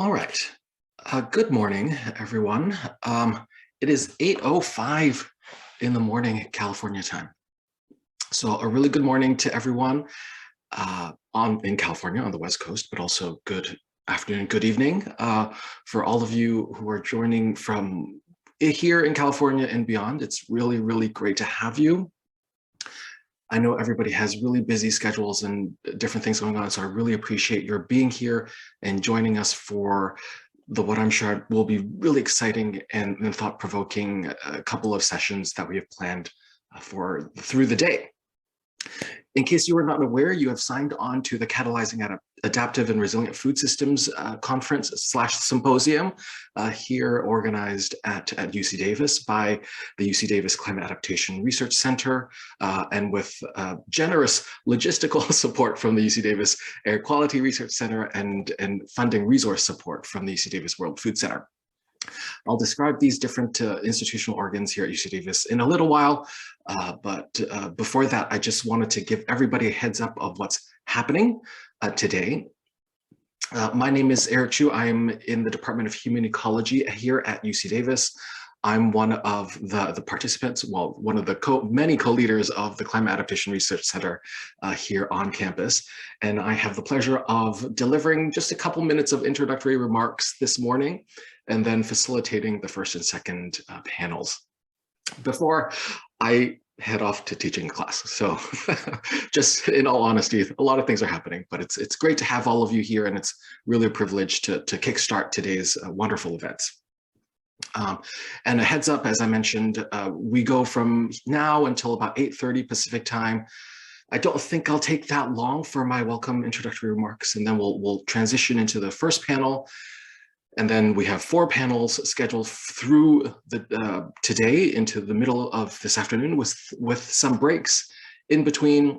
All right. Good morning, everyone. It is 8:05 in the morning, California time. So a really good morning to everyone in California on the West Coast, but also good afternoon, good evening for all of you who are joining from here in California and beyond. It's really, really great to have you. I know everybody has really busy schedules and different things going on, so I really appreciate your being here and joining us for what I'm sure will be really exciting and thought-provoking couple of sessions that we have planned for through the day. In case you are not aware, you have signed on to the Catalyzing Adaptive and Resilient Food Systems Conference / Symposium here organized at UC Davis by the UC Davis Climate Adaptation Research Center and with generous logistical support from the UC Davis Air Quality Research Center and funding resource support from the UC Davis World Food Center. I'll describe these different institutional organs here at UC Davis in a little while, but before that, I just wanted to give everybody a heads up of what's happening today. My name is Eric Chu. I'm in the Department of Human Ecology here at UC Davis. I'm one of the participants, well, one of the many co-leaders of the Climate Adaptation Research Center here on campus. And I have the pleasure of delivering just a couple minutes of introductory remarks this morning, and then facilitating the first and second panels before I head off to teaching class. So just in all honesty, a lot of things are happening, but it's great to have all of you here, and it's really a privilege to kickstart today's wonderful events. And a heads up, as I mentioned, we go from now until about 8:30 Pacific time. I don't think I'll take that long for my welcome introductory remarks, and then we'll transition into the first panel. And then we have 4 panels scheduled through today into the middle of this afternoon with some breaks in between,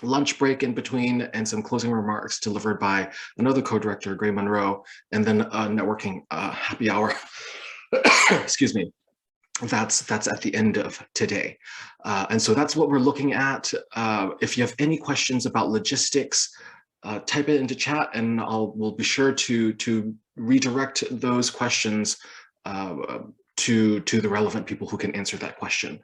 lunch break in between, and some closing remarks delivered by another co-director, Gray Monroe, and then a networking happy hour. Excuse me. That's at the end of today. And so that's what we're looking at. If you have any questions about logistics, type it into chat, and we'll be sure to redirect those questions to the relevant people who can answer that question.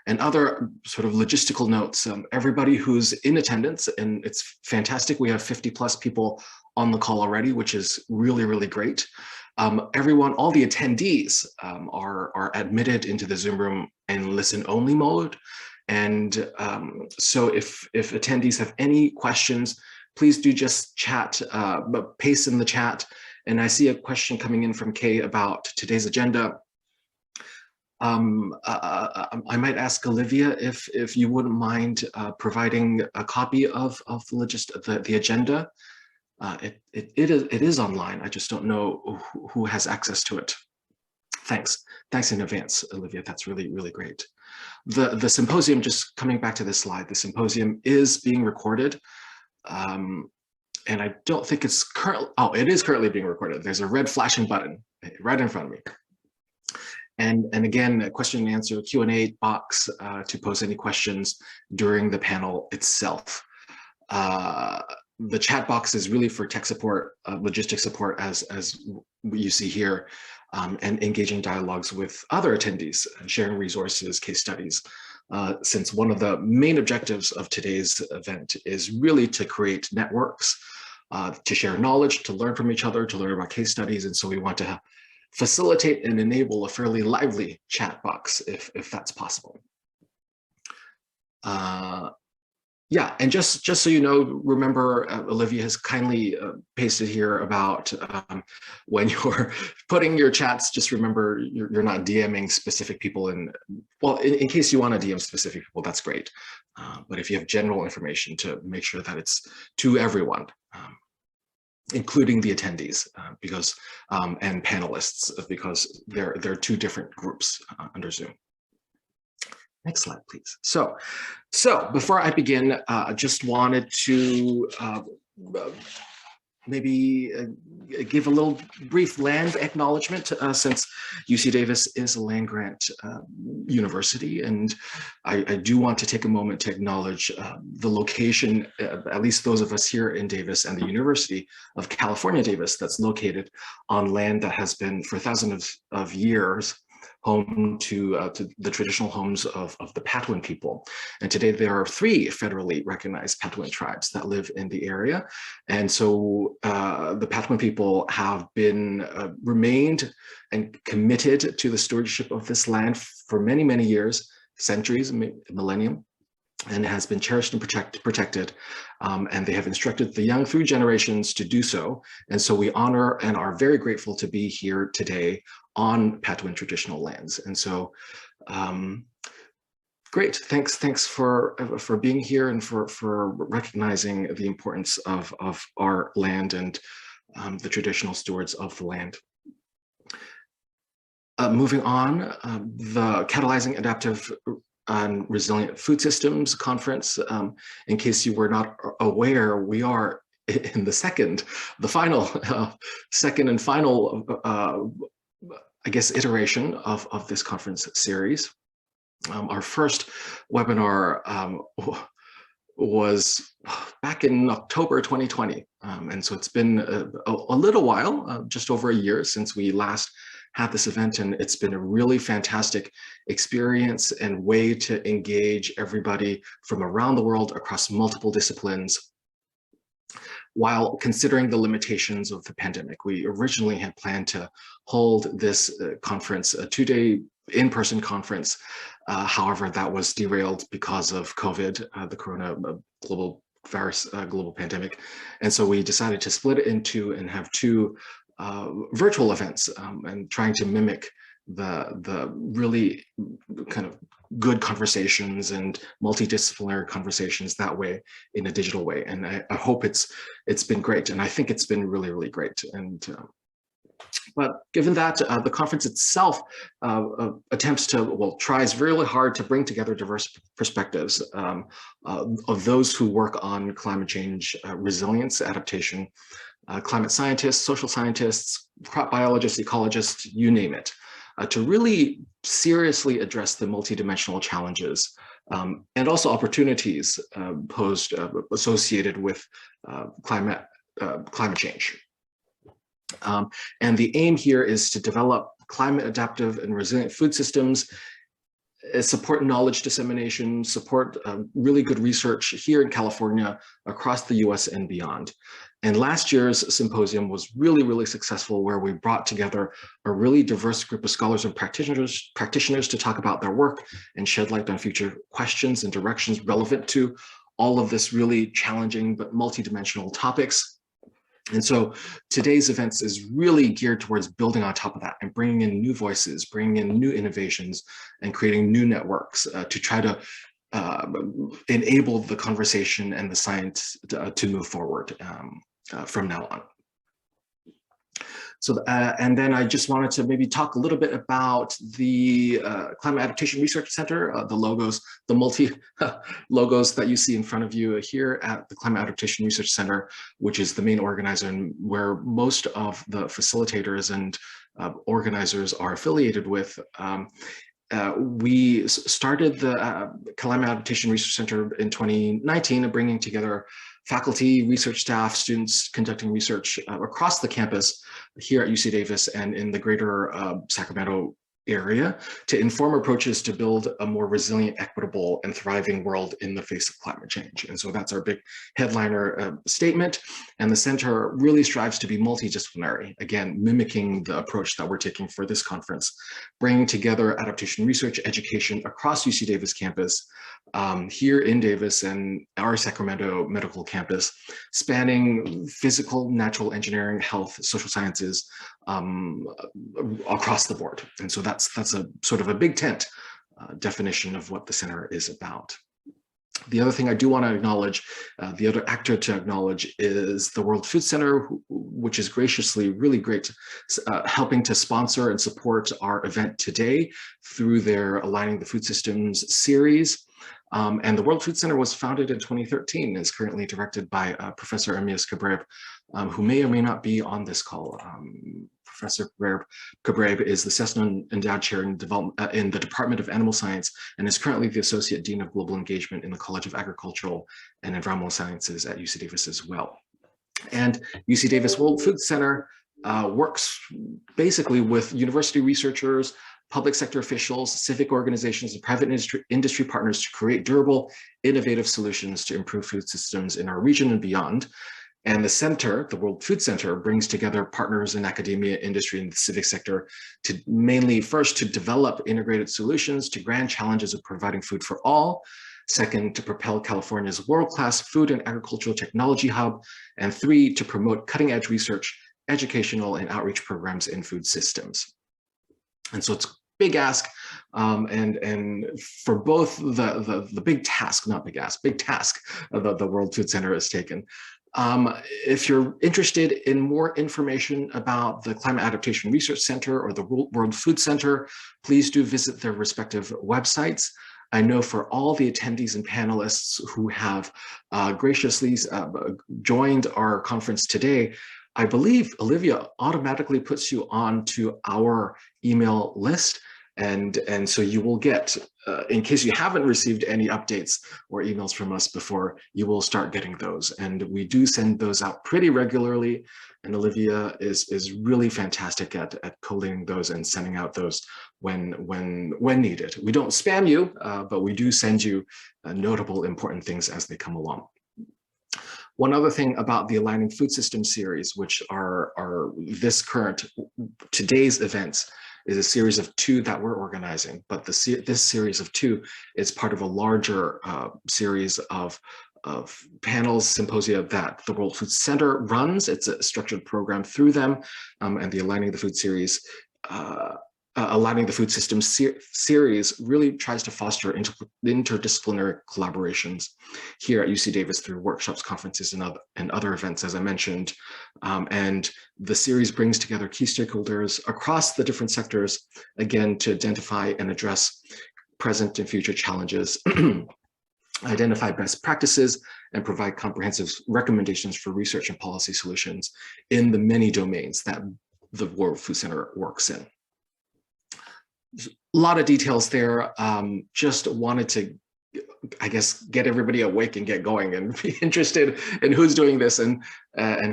And other sort of logistical notes, everybody who's in attendance, and it's fantastic, we have 50+ people on the call already, which is really, really great. Everyone, all the attendees are admitted into the Zoom room in listen-only mode. And so if attendees have any questions, please do just chat, paste in the chat. And I see a question coming in from Kay about today's agenda. I might ask Olivia if you wouldn't mind providing a copy of the agenda. It is online. I just don't know who has access to it. Thanks in advance, Olivia. That's really, really great. The symposium, just coming back to this slide, the symposium is being recorded. And I don't think it's it is currently being recorded. There's a red flashing button right in front of me. And again, a question and answer Q&A box to pose any questions during the panel itself. The chat box is really for tech support, logistics support, as you see here, and engaging dialogues with other attendees, sharing resources, case studies. Since one of the main objectives of today's event is really to create networks, to share knowledge, to learn from each other, to learn about case studies. And so we want to facilitate and enable a fairly lively chat box if that's possible. Yeah, and just so you know, remember, Olivia has kindly pasted here about when you're putting your chats, just remember you're not DMing specific people. And well, in case you want to DM specific people, that's great. But if you have general information, to make sure that it's to everyone, including the attendees, because and panelists, because they're 2 different groups under Zoom. Next slide, please. So before I begin, I just wanted to maybe give a little brief land acknowledgement since UC Davis is a land grant university, and I do want to take a moment to acknowledge the location, at least those of us here in Davis, and the University of California, Davis, that's located on land that has been for thousands of years home to the traditional homes of the Patwin people. And today there are 3 federally recognized Patwin tribes that live in the area. And so the Patwin people have been remained and committed to the stewardship of this land for many, many years, centuries, millennium, and has been cherished and protected. And they have instructed the young through generations to do so. And so we honor and are very grateful to be here today on Patwin traditional lands. And so great, thanks for being here and for recognizing the importance of our land and the traditional stewards of the land. Moving on, the Catalyzing Adaptive and Resilient Food Systems Conference. In case you were not aware, we are in the second and final, I guess, iteration of this conference series. Our first webinar was back in October 2020. And so it's been a little while, just over a year since we last had this event, and it's been a really fantastic experience and way to engage everybody from around the world across multiple disciplines, while considering the limitations of the pandemic. We originally had planned to hold this conference, a 2-day in-person conference. However, that was derailed because of COVID, the corona global virus, global pandemic. And so we decided to split it in 2 and have 2 virtual events, and trying to mimic the really kind of good conversations and multidisciplinary conversations that way in a digital way. And I hope it's been great, and I think it's been really, really great. And but given that the conference itself attempts to, well, tries really hard to bring together diverse perspectives of those who work on climate change, resilience, adaptation, climate scientists, social scientists, crop biologists, ecologists, you name it, to really seriously address the multidimensional challenges and also opportunities posed associated with climate change. And the aim here is to develop climate adaptive and resilient food systems, support knowledge dissemination, support really good research here in California, across the US and beyond. And last year's symposium was really, really successful, where we brought together a really diverse group of scholars and practitioners to talk about their work and shed light on future questions and directions relevant to all of this really challenging but multidimensional topics. And so today's events is really geared towards building on top of that and bringing in new voices, bringing in new innovations, and creating new networks to try to enable the conversation and the science to move forward from now on. So, and then I just wanted to maybe talk a little bit about the Climate Adaptation Research Center, the logos, the multi logos that you see in front of you here at the Climate Adaptation Research Center, which is the main organizer and where most of the facilitators and organizers are affiliated with. We started the Climate Adaptation Research Center in 2019, bringing together faculty, research staff, students conducting research across the campus here at UC Davis and in the greater Sacramento area to inform approaches to build a more resilient, equitable, and thriving world in the face of climate change. And so that's our big headliner statement. And the center really strives to be multidisciplinary, again, mimicking the approach that we're taking for this conference, bringing together adaptation research, education across UC Davis campus, here in Davis and our Sacramento medical campus, spanning physical, natural engineering, health, social sciences, across the board. And so that's a sort of a big tent definition of what the center is about. The other thing I do want to acknowledge, the other actor to acknowledge, is the World Food Center, which is graciously really great, helping to sponsor and support our event today through their Aligning the Food Systems series. And the World Food Center was founded in 2013 and is currently directed by Professor Amias Kabreb, who may or may not be on this call. Professor Kabreb is the Cessna Endowed Chair in the Department of Animal Science and is currently the Associate Dean of Global Engagement in the College of Agricultural and Environmental Sciences at UC Davis as well. And UC Davis World Food Center works basically with university researchers, public sector officials, civic organizations, and private industry partners to create durable, innovative solutions to improve food systems in our region and beyond. And the center, the World Food Center, brings together partners in academia, industry, and the civic sector to mainly, first, to develop integrated solutions to grand challenges of providing food for all. Second, to propel California's world-class food and agricultural technology hub. And three, to promote cutting-edge research, educational, and outreach programs in food systems. And so it's a big ask, and for both the big task, not big ask, big task the World Food Center has taken. If you're interested in more information about the Climate Adaptation Research Center or the World Food Center, please do visit their respective websites. I know for all the attendees and panelists who have graciously joined our conference today, I believe Olivia automatically puts you onto our email list. And so you will get, in case you haven't received any updates or emails from us before, you will start getting those. And we do send those out pretty regularly. And Olivia is really fantastic at collating those and sending out those when needed. We don't spam you, but we do send you notable, important things as they come along. One other thing about the Aligning Food System series, which are today's events, is a series of 2 that we're organizing, but this series of 2 is part of a larger series of panels, symposia that the World Food Center runs. It's a structured program through them, and the Aligning the Food series, Aligning the Food System series really tries to foster interdisciplinary collaborations here at UC Davis through workshops, conferences, and other events, as I mentioned. And the series brings together key stakeholders across the different sectors, again, to identify and address present and future challenges, identify best practices, and provide comprehensive recommendations for research and policy solutions in the many domains that the World Food Center works in. A lot of details there. Just wanted to, I guess, get everybody awake and get going and be interested in who's doing this, and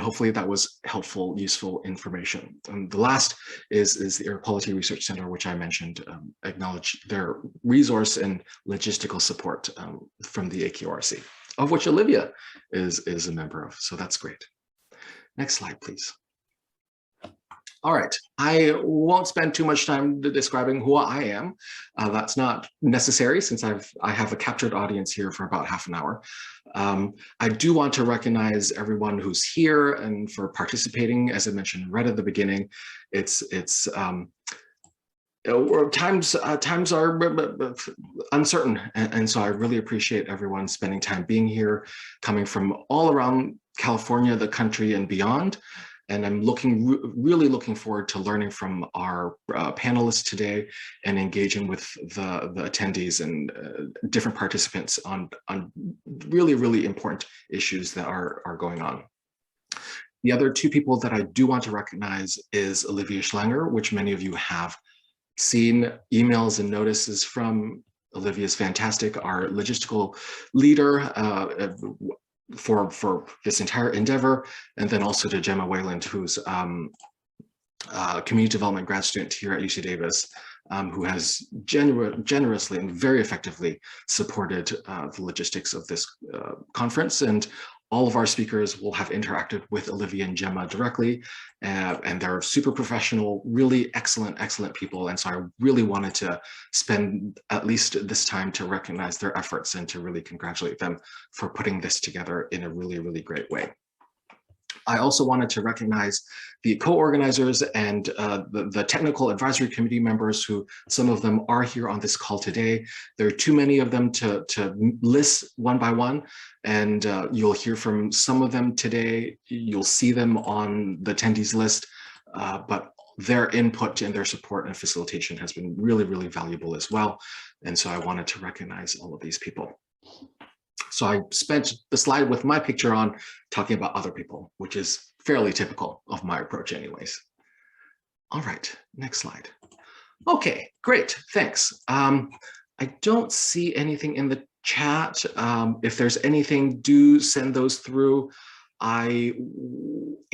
hopefully that was helpful, useful information. And the last is the Air Quality Research Center, which I mentioned, acknowledge their resource and logistical support from the AQRC, of which Olivia is a member of. So that's great. Next slide, please. All right, I won't spend too much time describing who I am. That's not necessary since I have a captured audience here for about half an hour. I do want to recognize everyone who's here and for participating. As I mentioned right at the beginning, times are uncertain, and so I really appreciate everyone spending time being here, coming from all around California, the country, and beyond. And I'm really looking forward to learning from our panelists today and engaging with the attendees and different participants on really, really important issues that are going on. The other 2 people that I do want to recognize is Olivia Schlanger, which many of you have seen emails and notices from. Olivia's fantastic, our logistical leader, for this entire endeavor, and then also to Gemma Wayland, who's community development grad student here at UC Davis, who has generously and very effectively supported the logistics of this conference. And all of our speakers will have interacted with Olivia and Gemma directly, and they're super professional, really excellent people. And so I really wanted to spend at least this time to recognize their efforts and to really congratulate them for putting this together in a really, really great way. I also wanted to recognize the co-organizers and the technical advisory committee members, who some of them are here on this call today. There are too many of them to list one by one, and you'll hear from some of them today. You'll see them on the attendees list, but their input and their support and facilitation has been really, really valuable as well. And so I wanted to recognize all of these people. So I spent the slide with my picture on talking about other people, which is fairly typical of my approach anyways. All right, next slide. Okay, great, thanks. I don't see anything in the chat. If there's anything, do send those through. I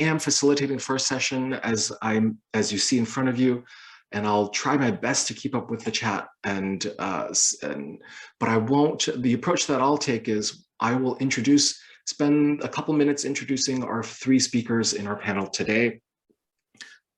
am facilitating the first session as you see in front of you, and I'll try my best to keep up with the chat. But I won't. The approach that I'll take is I will spend a couple minutes introducing our 3 speakers in our panel today.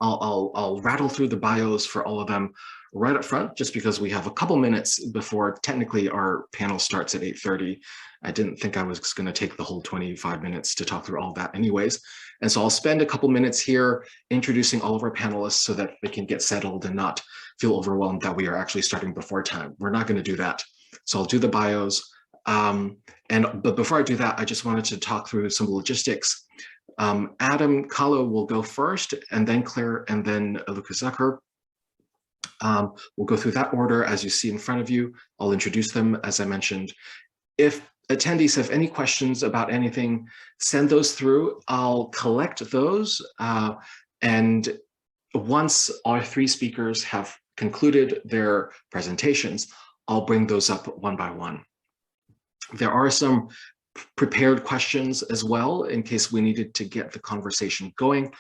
I'll rattle through the bios for all of them right up front, just because we have a couple minutes before technically our panel starts at 8:30. I didn't think I was going to take the whole 25 minutes to talk through all that anyways. And so I'll spend a couple minutes here introducing all of our panelists so that they can get settled and not feel overwhelmed that we are actually starting before time. We're not going to do that. So I'll do the bios. But before I do that, I just wanted to talk through some logistics. Adam Calo will go first, and then Clare, and then Lucas Zucker. We'll go through that order as you see in front of you. I'll introduce them, as I mentioned. If attendees have any questions about anything, send those through. I'll collect those. And once our 3 speakers have concluded their presentations, I'll bring those up one by one. There are some prepared questions as well in case we needed to get the conversation going,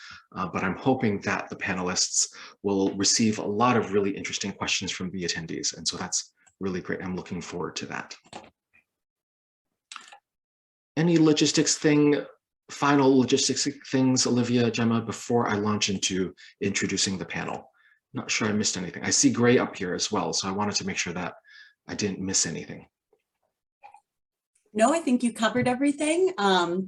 but I'm hoping that the panelists will receive a lot of really interesting questions from the attendees, and so that's really great. I'm looking forward to that. Any final logistics things, Olivia, Gemma, before I launch into introducing the panel? Not sure I missed anything. I see Gray up here as well, so I wanted to make sure that I didn't miss anything. No, I think you covered everything.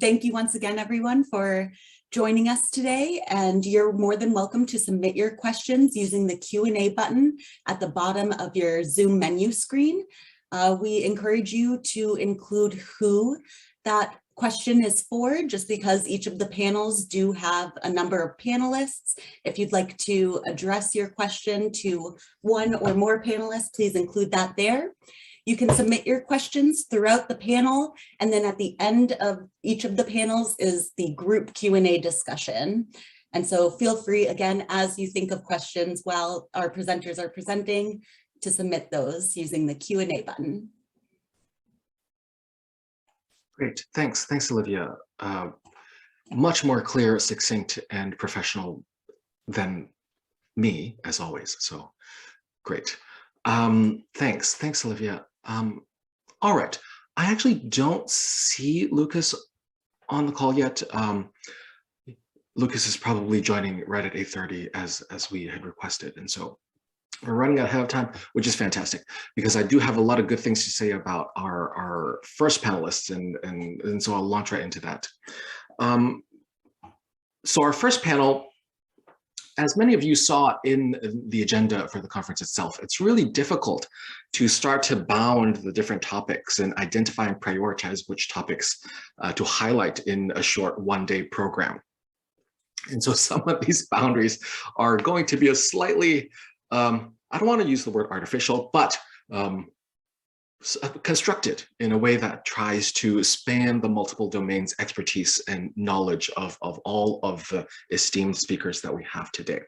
Thank you once again, everyone, for joining us today. And you're more than welcome to submit your questions using the Q&A button at the bottom of your Zoom menu screen. We encourage you to include who that question is for, just because each of the panels do have a number of panelists. If you'd like to address your question to one or more panelists, please include that there. You can submit your questions throughout the panel, and then at the end of each of the panels is the group Q&A discussion. And so feel free, again, as you think of questions while our presenters are presenting, to submit those using the Q&A button. Great, thanks, Olivia. Much more clear, succinct, and professional than me, as always, so great. Thanks, Olivia. All right, I actually don't see Lucas on the call yet. Lucas is probably joining right at 8:30 as we had requested, and so we're running ahead of time, which is fantastic, because I do have a lot of good things to say about our first panelists, and so I'll launch right into that. So our first panel, as many of you saw in the agenda for the conference itself, it's really difficult to start to bound the different topics and identify and prioritize which topics to highlight in a short one-day program. And so some of these boundaries are going to be a slightly, I don't want to use the word artificial, but constructed in a way that tries to span the multiple domains, expertise, and knowledge of all of the esteemed speakers that we have today.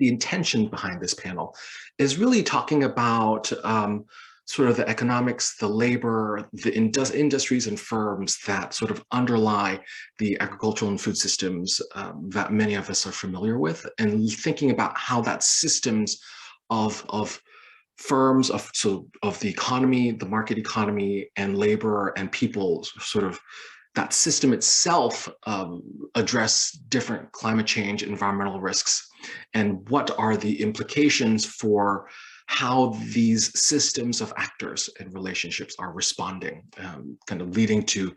The intention behind this panel is really talking about sort of the economics, the labor, the industries and firms that sort of underlie the agricultural and food systems that many of us are familiar with, and thinking about how that systems of firms, of the economy, the market economy, and labor and people, sort of that system itself address different climate change, environmental risks, and what are the implications for how these systems of actors and relationships are responding, kind of leading to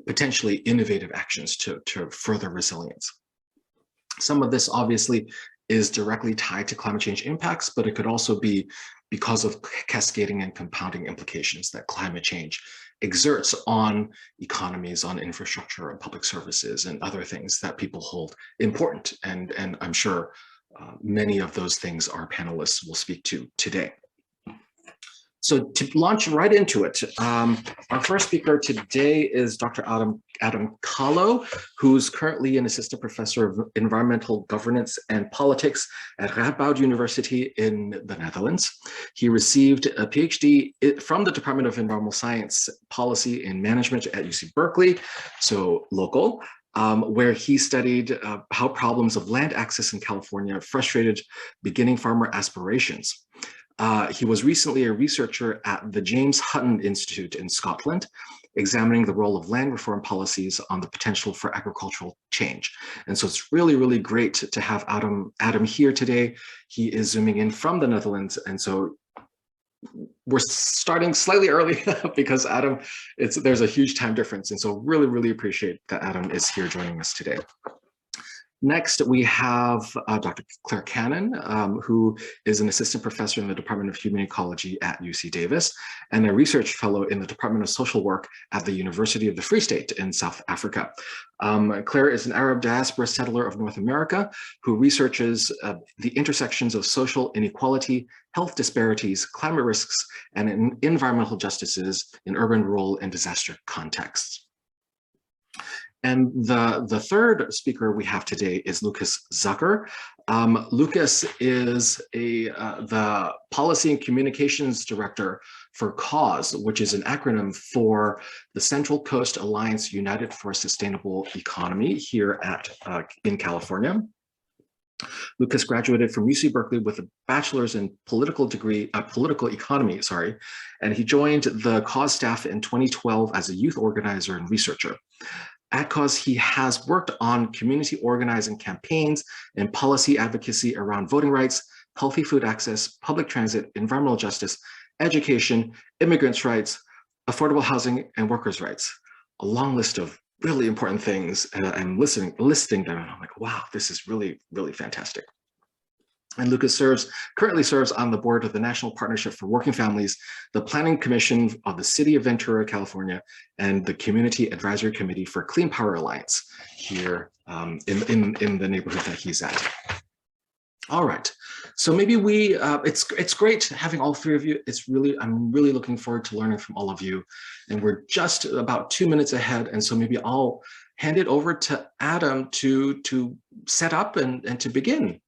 potentially innovative actions to further resilience. Some of this obviously is directly tied to climate change impacts, but it could also be because of cascading and compounding implications that climate change exerts on economies, on infrastructure and public services and other things that people hold important. And I'm sure many of those things our panelists will speak to today. So to launch right into it, our first speaker today is Dr. Adam Calo, who's currently an assistant professor of environmental governance and politics at Radboud University in the Netherlands. He received a PhD from the Department of Environmental Science, Policy and Management at UC Berkeley, so local, where he studied how problems of land access in California frustrated beginning farmer aspirations. He was recently a researcher at the James Hutton Institute in Scotland, examining the role of land reform policies on the potential for agricultural change. And so it's really, really great to have Adam here today. He is zooming in from the Netherlands. And so we're starting slightly early because Adam, there's a huge time difference. And so really, really appreciate that Adam is here joining us today. Next, we have Dr. Clare Cannon, who is an assistant professor in the Department of Human Ecology at UC Davis and a research fellow in the Department of Social Work at the University of the Free State in South Africa. Clare is an Arab diaspora settler of North America who researches the intersections of social inequality, health disparities, climate risks, and environmental justices in urban, rural, and disaster contexts. And the third speaker we have today is Lucas Zucker. Lucas is the Policy and Communications Director for CAUSE, which is an acronym for the Central Coast Alliance United for a Sustainable Economy here in California. Lucas graduated from UC Berkeley with a bachelor's in political economy, and he joined the CAUSE staff in 2012 as a youth organizer and researcher. At CAUSE, he has worked on community organizing campaigns and policy advocacy around voting rights, healthy food access, public transit, environmental justice, education, immigrants' rights, affordable housing, and workers' rights. A long list of really important things, and I'm listing them, and I'm like, wow, this is really, really fantastic. And Lucas currently serves on the board of the National Partnership for Working Families, the Planning Commission of the City of Ventura, California, and the Community Advisory Committee for Clean Power Alliance here in the neighborhood that he's at. All right, so maybe it's great having all three of you. I'm really looking forward to learning from all of you, and we're just about 2 minutes ahead, and so maybe I'll hand it over to Adam to set up and to begin.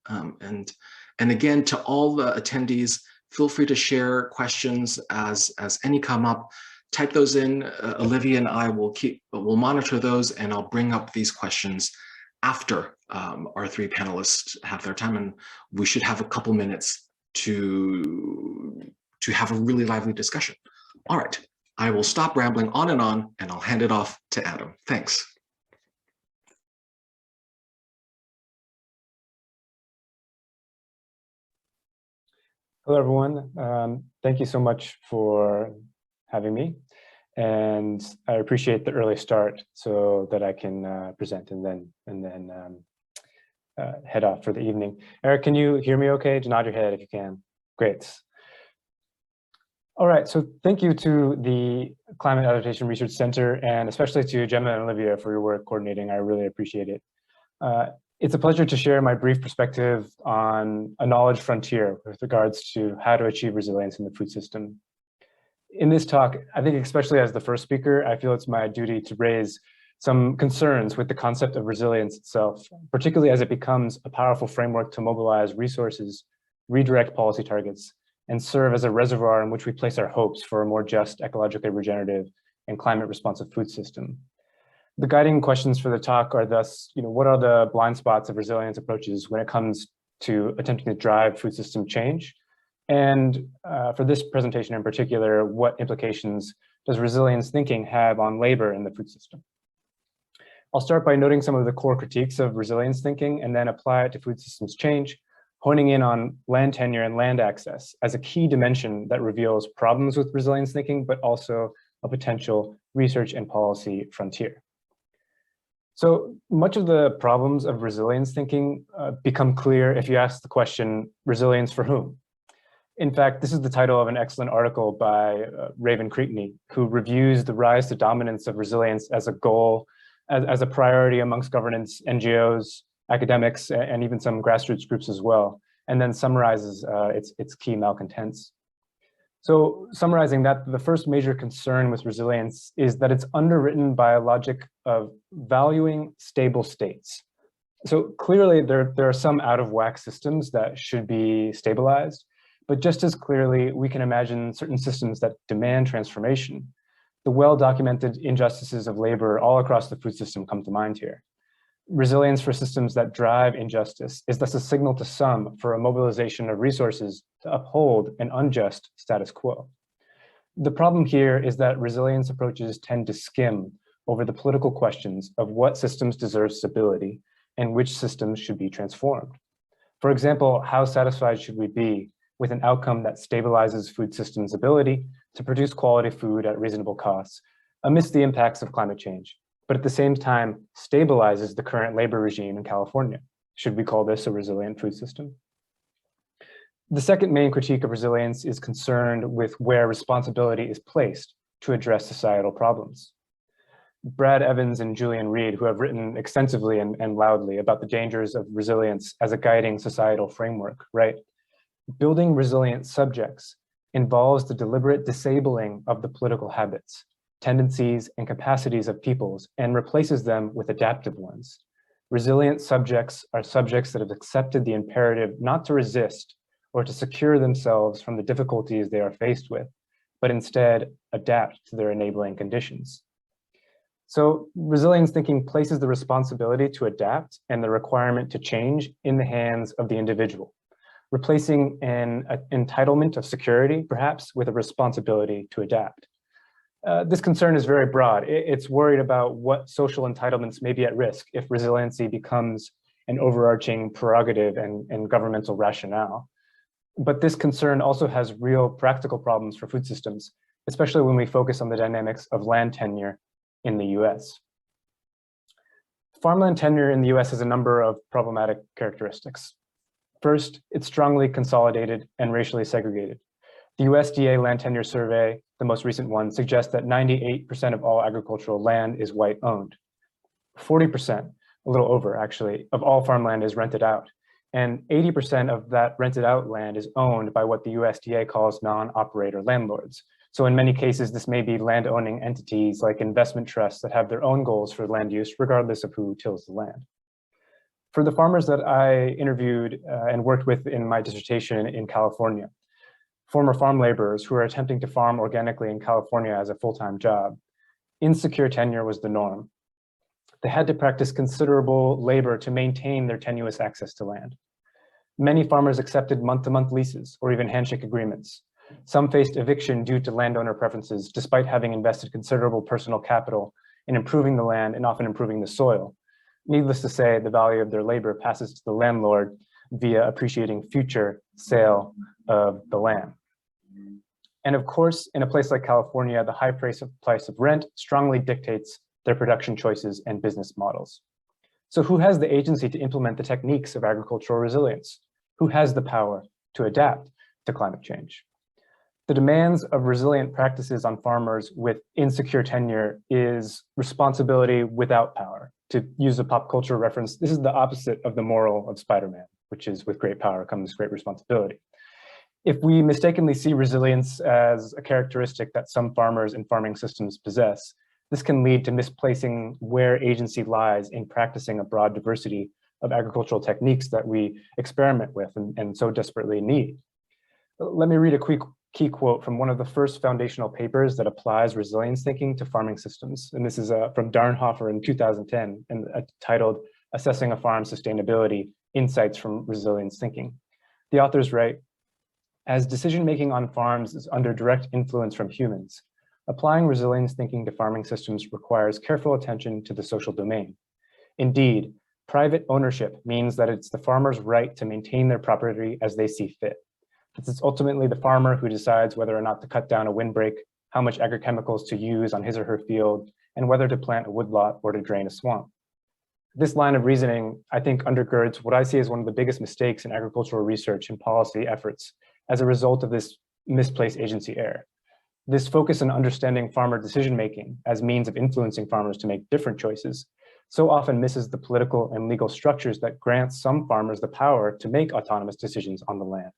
And again, to all the attendees, feel free to share questions as any come up. Type those in. Olivia and I will monitor those, and I'll bring up these questions after our three panelists have their time, and we should have a couple minutes to have a really lively discussion. All right, I will stop rambling on, and I'll hand it off to Adam. Thanks. Hello, everyone. Thank you so much for having me. And I appreciate the early start so that I can present and then head off for the evening. Eric, can you hear me okay? Just nod your head if you can. Great. All right, so thank you to the Climate Adaptation Research Center, and especially to Gemma and Olivia for your work coordinating. I really appreciate it. It's a pleasure to share my brief perspective on a knowledge frontier with regards to how to achieve resilience in the food system. In this talk, I think especially as the first speaker, I feel it's my duty to raise some concerns with the concept of resilience itself, particularly as it becomes a powerful framework to mobilize resources, redirect policy targets, and serve as a reservoir in which we place our hopes for a more just, ecologically regenerative, and climate responsive food system. The guiding questions for the talk are thus, what are the blind spots of resilience approaches when it comes to attempting to drive food system change? And for this presentation in particular, what implications does resilience thinking have on labor in the food system? I'll start by noting some of the core critiques of resilience thinking and then apply it to food systems change, honing in on land tenure and land access as a key dimension that reveals problems with resilience thinking, but also a potential research and policy frontier. So much of the problems of resilience thinking become clear if you ask the question, resilience for whom? In fact, this is the title of an excellent article by Raven Creekney, who reviews the rise to dominance of resilience as a goal, as a priority amongst governance, NGOs, academics, and even some grassroots groups as well, and then summarizes its key malcontents. So summarizing that, the first major concern with resilience is that it's underwritten by a logic of valuing stable states. So clearly there are some out of whack systems that should be stabilized, but just as clearly we can imagine certain systems that demand transformation. The well-documented injustices of labor all across the food system come to mind here. Resilience for systems that drive injustice is thus a signal to some for a mobilization of resources to uphold an unjust status quo. The problem here is that resilience approaches tend to skim over the political questions of what systems deserve stability and which systems should be transformed. For example, how satisfied should we be with an outcome that stabilizes food systems' ability to produce quality food at reasonable costs amidst the impacts of climate change, but at the same time stabilizes the current labor regime in California? Should we call this a resilient food system? The second main critique of resilience is concerned with where responsibility is placed to address societal problems. Brad Evans and Julian Reed, who have written extensively and loudly about the dangers of resilience as a guiding societal framework, right? Building resilient subjects involves the deliberate disabling of the political habits, tendencies, and capacities of peoples and replaces them with adaptive ones. Resilient subjects are subjects that have accepted the imperative not to resist or to secure themselves from the difficulties they are faced with, but instead adapt to their enabling conditions. So resilience thinking places the responsibility to adapt and the requirement to change in the hands of the individual, replacing an entitlement of security, perhaps, with a responsibility to adapt. This concern is very broad. It's worried about what social entitlements may be at risk if resiliency becomes an overarching prerogative and governmental rationale. But this concern also has real practical problems for food systems, especially when we focus on the dynamics of land tenure in the US. Farmland tenure in the US has a number of problematic characteristics. First, it's strongly consolidated and racially segregated. The USDA Land Tenure Survey, the most recent one, suggests that 98% of all agricultural land is white owned. 40%, a little over actually, of all farmland is rented out. And 80% of that rented out land is owned by what the USDA calls non-operator landlords. So in many cases, this may be land-owning entities like investment trusts that have their own goals for land use, regardless of who tills the land. For the farmers that I interviewed and worked with in my dissertation in California, former farm laborers who are attempting to farm organically in California as a full-time job, insecure tenure was the norm. They had to practice considerable labor to maintain their tenuous access to land. Many farmers accepted month-to-month leases or even handshake agreements. Some faced eviction due to landowner preferences, despite having invested considerable personal capital in improving the land and often improving the soil. Needless to say, the value of their labor passes to the landlord via appreciating future sale of the land. And of course, in a place like California, the high price of rent strongly dictates their production choices and business models. So who has the agency to implement the techniques of agricultural resilience? Who has the power to adapt to climate change? The demands of resilient practices on farmers with insecure tenure is responsibility without power. To use a pop culture reference, this is the opposite of the moral of Spider-Man, which is with great power comes great responsibility. If we mistakenly see resilience as a characteristic that some farmers and farming systems possess, this can lead to misplacing where agency lies in practicing a broad diversity of agricultural techniques that we experiment with and so desperately need. Let me read a quick key quote from one of the first foundational papers that applies resilience thinking to farming systems. And this is from Darnhofer in 2010 and titled Assessing a Farm's Sustainability, Insights from Resilience Thinking. The authors write, as decision-making on farms is under direct influence from humans, applying resilience thinking to farming systems requires careful attention to the social domain. Indeed, private ownership means that it's the farmer's right to maintain their property as they see fit. It's ultimately the farmer who decides whether or not to cut down a windbreak, how much agrochemicals to use on his or her field, and whether to plant a woodlot or to drain a swamp. This line of reasoning, I think, undergirds what I see as one of the biggest mistakes in agricultural research and policy efforts as a result of this misplaced agency error. This focus on understanding farmer decision-making as means of influencing farmers to make different choices so often misses the political and legal structures that grant some farmers the power to make autonomous decisions on the land,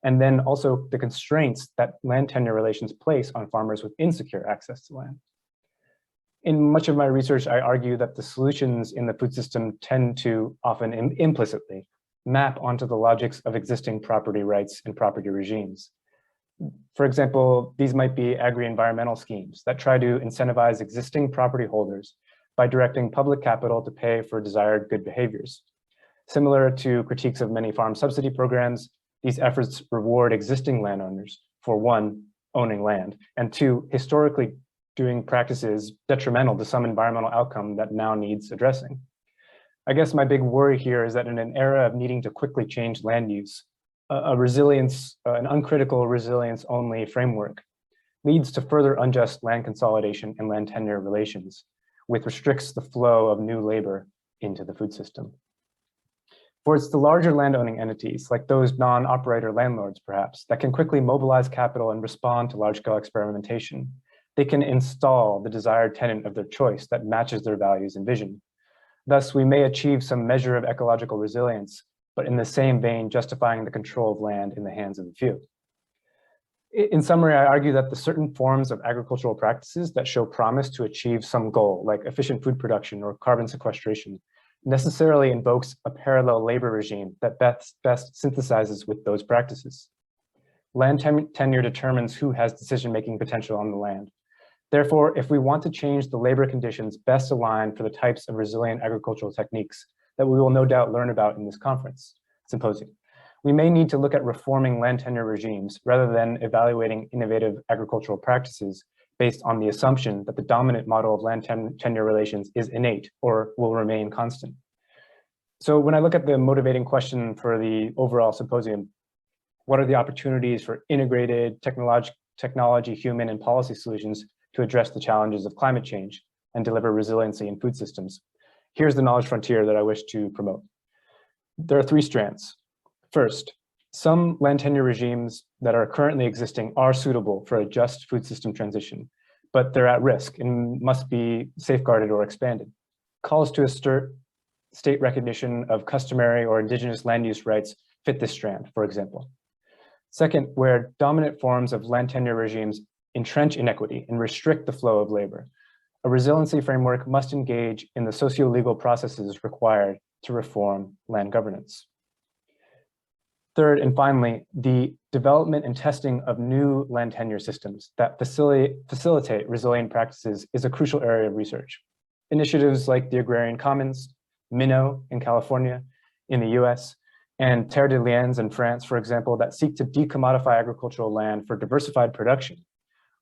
and then also the constraints that land tenure relations place on farmers with insecure access to land. In much of my research, I argue that the solutions in the food system tend to often implicitly map onto the logics of existing property rights and property regimes. For example, these might be agri-environmental schemes that try to incentivize existing property holders by directing public capital to pay for desired good behaviors. Similar to critiques of many farm subsidy programs, these efforts reward existing landowners for one, owning land, and two, historically doing practices detrimental to some environmental outcome that now needs addressing. I guess my big worry here is that in an era of needing to quickly change land use, an uncritical resilience only framework leads to further unjust land consolidation and land tenure relations, which restricts the flow of new labor into the food system. For it's the larger landowning entities, like those non-operator landlords perhaps, that can quickly mobilize capital and respond to large-scale experimentation. They can install the desired tenant of their choice that matches their values and vision. Thus, we may achieve some measure of ecological resilience, but in the same vein, justifying the control of land in the hands of the few. In summary, I argue that the certain forms of agricultural practices that show promise to achieve some goal, like efficient food production or carbon sequestration, necessarily invokes a parallel labor regime that best synthesizes with those practices. Land tenure determines who has decision-making potential on the land. Therefore, if we want to change the labor conditions best aligned for the types of resilient agricultural techniques that we will no doubt learn about in this symposium, we may need to look at reforming land tenure regimes rather than evaluating innovative agricultural practices based on the assumption that the dominant model of land tenure relations is innate or will remain constant. So when I look at the motivating question for the overall symposium, what are the opportunities for integrated technology, human, and policy solutions to address the challenges of climate change and deliver resiliency in food systems? Here's the knowledge frontier that I wish to promote. There are three strands. First, some land tenure regimes that are currently existing are suitable for a just food system transition, but they're at risk and must be safeguarded or expanded. Calls to assert state recognition of customary or indigenous land use rights fit this strand, for example. Second, where dominant forms of land tenure regimes entrench inequity and restrict the flow of labor, a resiliency framework must engage in the socio-legal processes required to reform land governance. Third, and finally, the development and testing of new land tenure systems that facilitate resilient practices is a crucial area of research. Initiatives like the Agrarian Commons, Minnow in California, in the US, and Terre de Liens in France, for example, that seek to decommodify agricultural land for diversified production,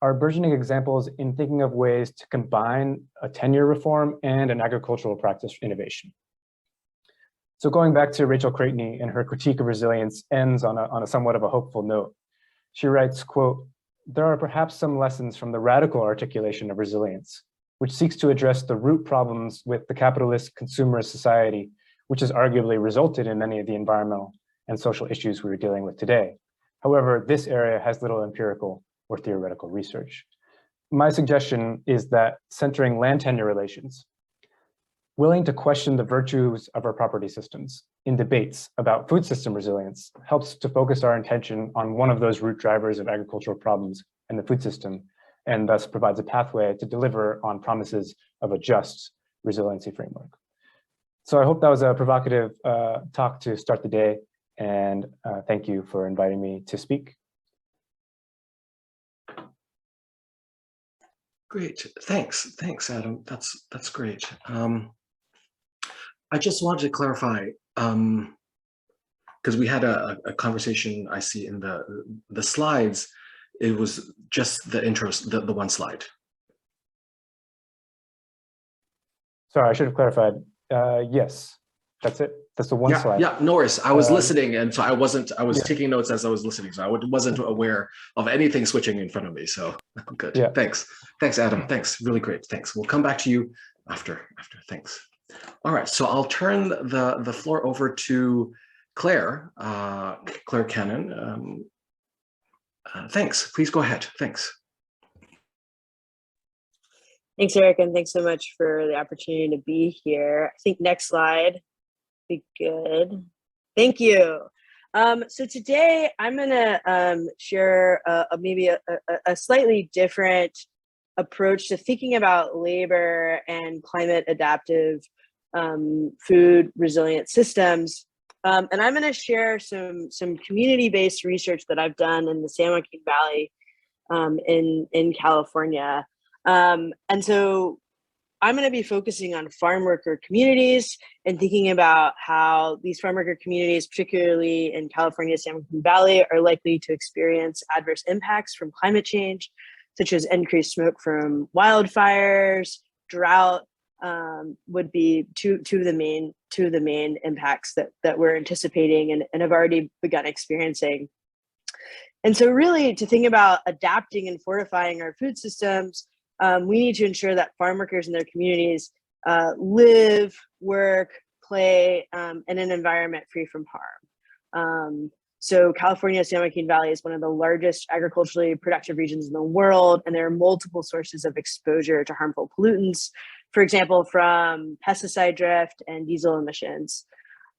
are burgeoning examples in thinking of ways to combine a tenure reform and an agricultural practice innovation. So going back to Rachel Creighton and her critique of resilience ends on a somewhat of a hopeful note. She writes, quote, "There are perhaps some lessons from the radical articulation of resilience, which seeks to address the root problems with the capitalist consumerist society, which has arguably resulted in many of the environmental and social issues we are dealing with today. However, this area has little empirical or theoretical research." My suggestion is that centering land tenure relations, willing to question the virtues of our property systems in debates about food system resilience helps to focus our attention on one of those root drivers of agricultural problems in the food system, and thus provides a pathway to deliver on promises of a just resiliency framework. So I hope that was a provocative talk to start the day, and thank you for inviting me to speak. Great, thanks, Adam. That's great. I just wanted to clarify, because we had a conversation I see in the slides. It was just the intros, the one slide. Sorry, I should have clarified. Yes, that's it. That's the one slide. Yeah, no worries. I was listening, and so I was taking notes as I was listening, so I wasn't aware of anything switching in front of me. So good. Yeah. Thanks, Adam. Thanks, really great. Thanks. We'll come back to you after. Thanks. All right, so I'll turn the floor over to Clare, Clare Cannon. Thanks. Please go ahead. Thanks. Thanks, Eric, and thanks so much for the opportunity to be here. I think next slide be good. Thank you. So today I'm going to share maybe a slightly different approach to thinking about labor and climate adaptive food resilient systems. And I'm going to share some community-based research that I've done in the San Joaquin Valley in California. And so I'm going to be focusing on farm worker communities and thinking about how these farm worker communities, particularly in California's San Joaquin Valley, are likely to experience adverse impacts from climate change, such as increased smoke from wildfires, drought, would be two of the main impacts that we're anticipating and have already begun experiencing. And so really to think about adapting and fortifying our food systems, we need to ensure that farm workers in their communities live, work, play in an environment free from harm. So California's San Joaquin Valley is one of the largest agriculturally productive regions in the world, and there are multiple sources of exposure to harmful pollutants, for example, from pesticide drift and diesel emissions.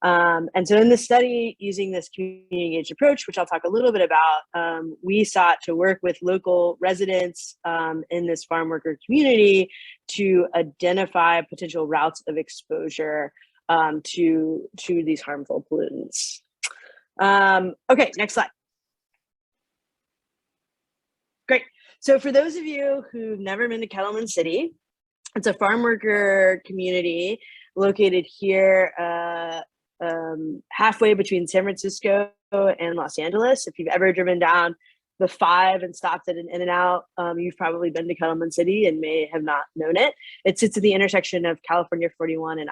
And so in this study, using this community engaged approach, which I'll talk a little bit about, we sought to work with local residents in this farm worker community to identify potential routes of exposure to these harmful pollutants. Okay, next slide. Great. So for those of you who've never been to Catalyzing City, it's a farm worker community located here halfway between San Francisco and Los Angeles. If you've ever driven down the 5 and stopped at an In-N-Out, you've probably been to Catalyzing City and may have not known it. It sits at the intersection of California 41 and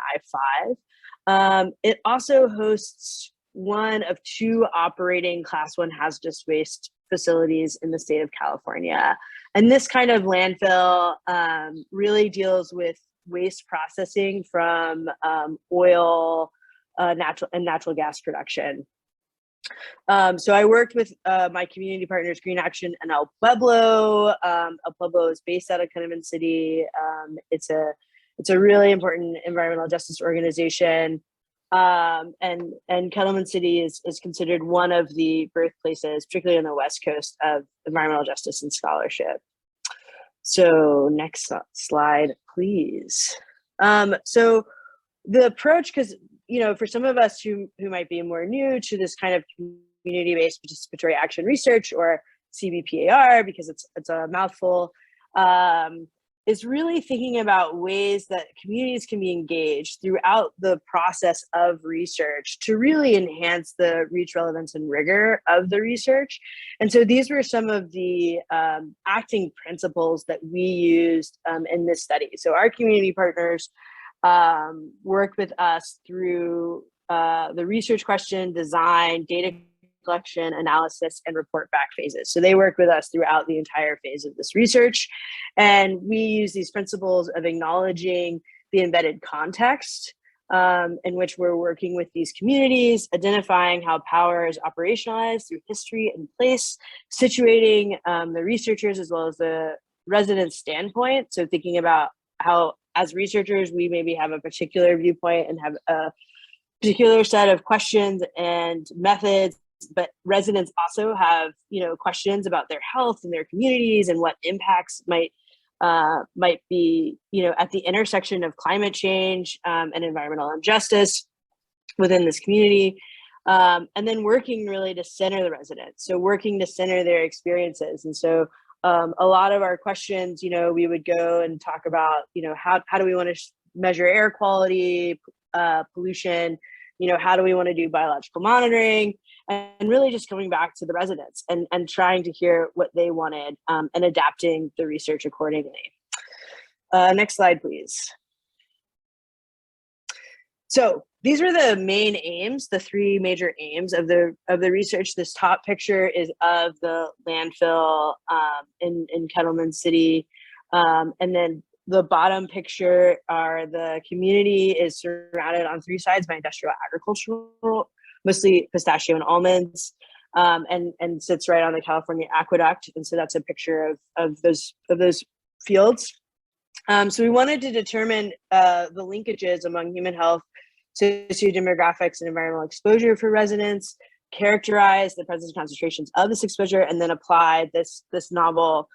I-5. It also hosts one of 2 operating Class 1 hazardous waste facilities in the state of California. And this kind of landfill really deals with waste processing from oil, natural gas production. So I worked with my community partners, Green Action and El Pueblo. El Pueblo is based out of Catalyzing City. It's a really important environmental justice organization. And Catalyzing City is considered one of the birthplaces, particularly on the West Coast, of environmental justice and scholarship. So next slide, please. So the approach, because for some of us who might be more new to this kind of community-based participatory action research, or CBPAR, because it's a mouthful, is really thinking about ways that communities can be engaged throughout the process of research to really enhance the reach, relevance, and rigor of the research. And so these were some of the acting principles that we used in this study. So our community partners worked with us through the research question, design, data collection, analysis, and report back phases. So they work with us throughout the entire phase of this research. And we use these principles of acknowledging the embedded context in which we're working with these communities, identifying how power is operationalized through history and place, situating the researchers as well as the residents' standpoint. So thinking about how, as researchers, we maybe have a particular viewpoint and have a particular set of questions and methods, but residents also have, questions about their health and their communities and what impacts might be, at the intersection of climate change and environmental injustice within this community. And then working really to center the residents. So working to center their experiences. And so a lot of our questions, we would go and talk about, how do we want to measure air quality, pollution, how do we want to do biological monitoring, and really just coming back to the residents and trying to hear what they wanted and adapting the research accordingly. Next slide, please. So these were the main aims, the 3 major aims of the research. This top picture is of the landfill in Catalyzing City, and then the bottom picture are the community is surrounded on 3 sides by industrial agricultural, mostly pistachio and almonds. and sits right on the California aqueduct. And so that's a picture of those fields. So we wanted to determine the linkages among human health, sociodemographics, and environmental exposure for residents, characterize the presence concentrations of this exposure, and then apply this novel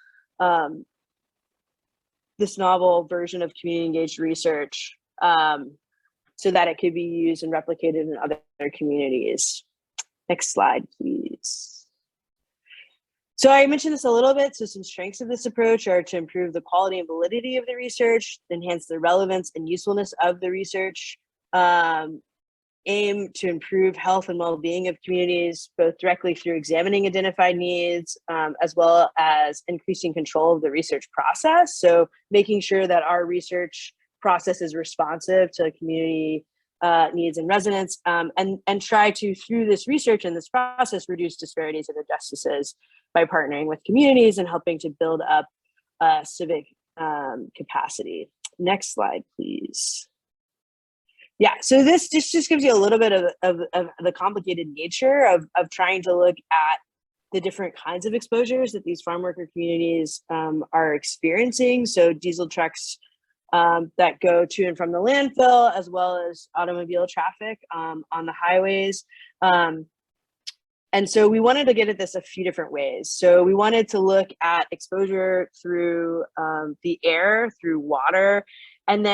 version of community engaged research so that it could be used and replicated in other communities. Next slide, please. So I mentioned this a little bit. So some strengths of this approach are to improve the quality and validity of the research, enhance the relevance and usefulness of the research, aim to improve health and well-being of communities, both directly through examining identified needs, as well as increasing control of the research process. So making sure that our research process is responsive to community needs and residents, and try to, through this research and this process, reduce disparities and injustices by partnering with communities and helping to build up civic capacity. Next slide, please. Yeah, so this just gives you a little bit of the complicated nature of trying to look at the different kinds of exposures that these farm worker communities are experiencing. So diesel trucks that go to and from the landfill, as well as automobile traffic on the highways. And so we wanted to get at this a few different ways. So we wanted to look at exposure through the air, through water, and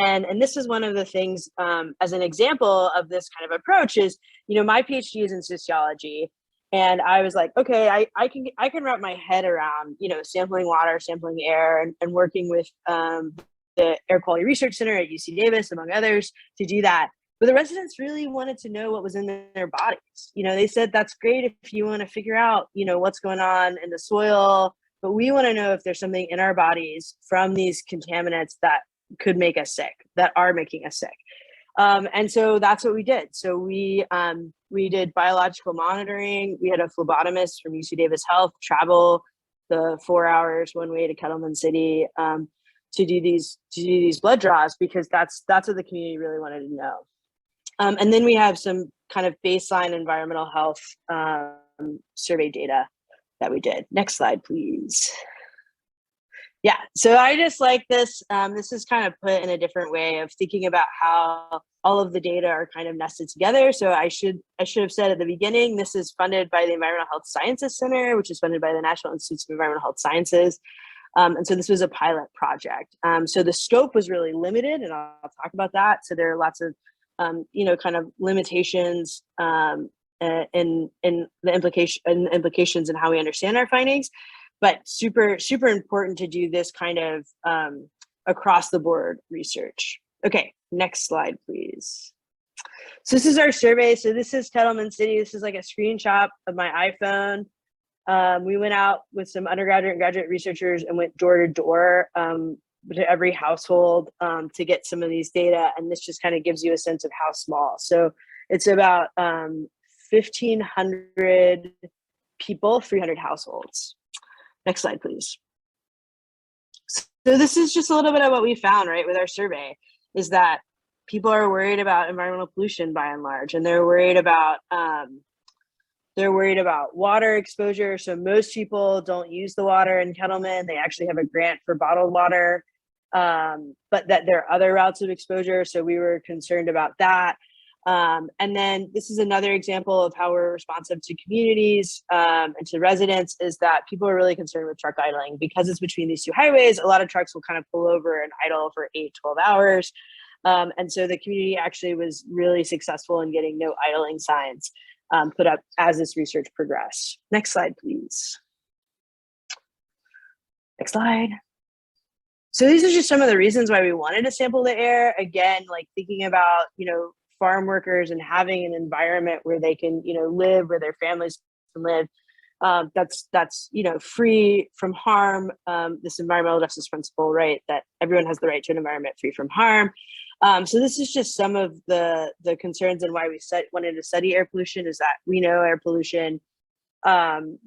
this is one of the things as an example of this kind of approach is, my PhD is in sociology. And I was like, okay, I can wrap my head around, sampling water, sampling air, and working with the Air Quality Research Center at UC Davis, among others, to do that. But the residents really wanted to know what was in their bodies. They said, that's great if you want to figure out, what's going on in the soil, but we want to know if there's something in our bodies from these contaminants that could make us sick, that are making us sick. And so that's what we did. So we did biological monitoring. We had a phlebotomist from UC Davis Health travel the 4 hours one way to Kettleman City to do these blood draws, because that's what the community really wanted to know. And then we have some kind of baseline environmental health survey data that we did. Next slide, please. Yeah, so I just like this. This is kind of put in a different way of thinking about how all of the data are kind of nested together. So I should have said at the beginning, this is funded by the Environmental Health Sciences Center, which is funded by the National Institutes of Environmental Health Sciences. And so this was a pilot project. So the scope was really limited, and I'll talk about that. So there are lots of, kind of limitations in the implications and how we understand our findings, but super, super important to do this kind of across the board research. Okay, next slide, please. So this is our survey. So this is Kettleman City. This is like a screenshot of my iPhone. We went out with some undergraduate and graduate researchers and went door to door to every household to get some of these data. And this just kind of gives you a sense of how small. So it's about 1,500 people, 300 households. Next slide, please. So this is just a little bit of what we found, right, with our survey, is that people are worried about environmental pollution by and large, and they're worried about water exposure. So most people don't use the water in Kettleman. They actually have a grant for bottled water, but that there are other routes of exposure. So we were concerned about that. And then this is another example of how we're responsive to communities and to residents, is that people are really concerned with truck idling. Because it's between these two highways, a lot of trucks will kind of pull over and idle for 8-12 hours. And so the community actually was really successful in getting no idling signs put up as this research progressed. Next slide, please. Next slide. So these are just some of the reasons why we wanted to sample the air. Again, like thinking about, farm workers and having an environment where they can, live, where their families can live. That's free from harm. This environmental justice principle, right? That everyone has the right to an environment free from harm. So this is just some of the concerns and why we wanted to study air pollution, is that we know air pollution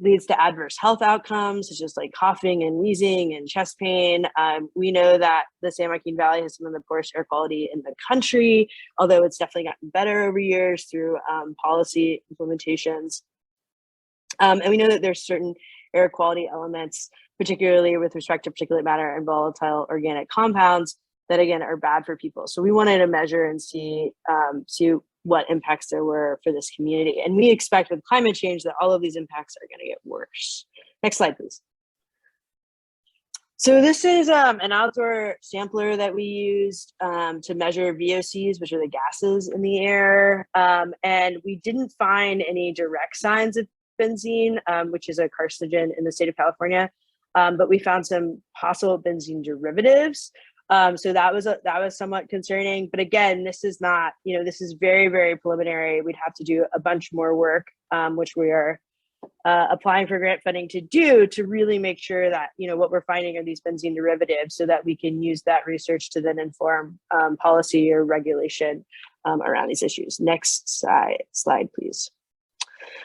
leads to adverse health outcomes, such as like coughing and wheezing and chest pain. We know that the San Joaquin Valley has some of the poorest air quality in the country, although it's definitely gotten better over years through policy implementations. And we know that there's certain air quality elements, particularly with respect to particulate matter and volatile organic compounds, that again are bad for people. So we wanted to measure and see what impacts there were for this community. And we expect with climate change that all of these impacts are going to get worse. Next slide, please. So this is an outdoor sampler that we used to measure VOCs, which are the gases in the air. And we didn't find any direct signs of benzene, which is a carcinogen in the state of California. But we found some possible benzene derivatives. So that was somewhat concerning. But again, this is not, this is very, very preliminary. We'd have to do a bunch more work, which we are applying for grant funding to do, to really make sure that what we're finding are these benzene derivatives, so that we can use that research to then inform policy or regulation around these issues. Next slide, please.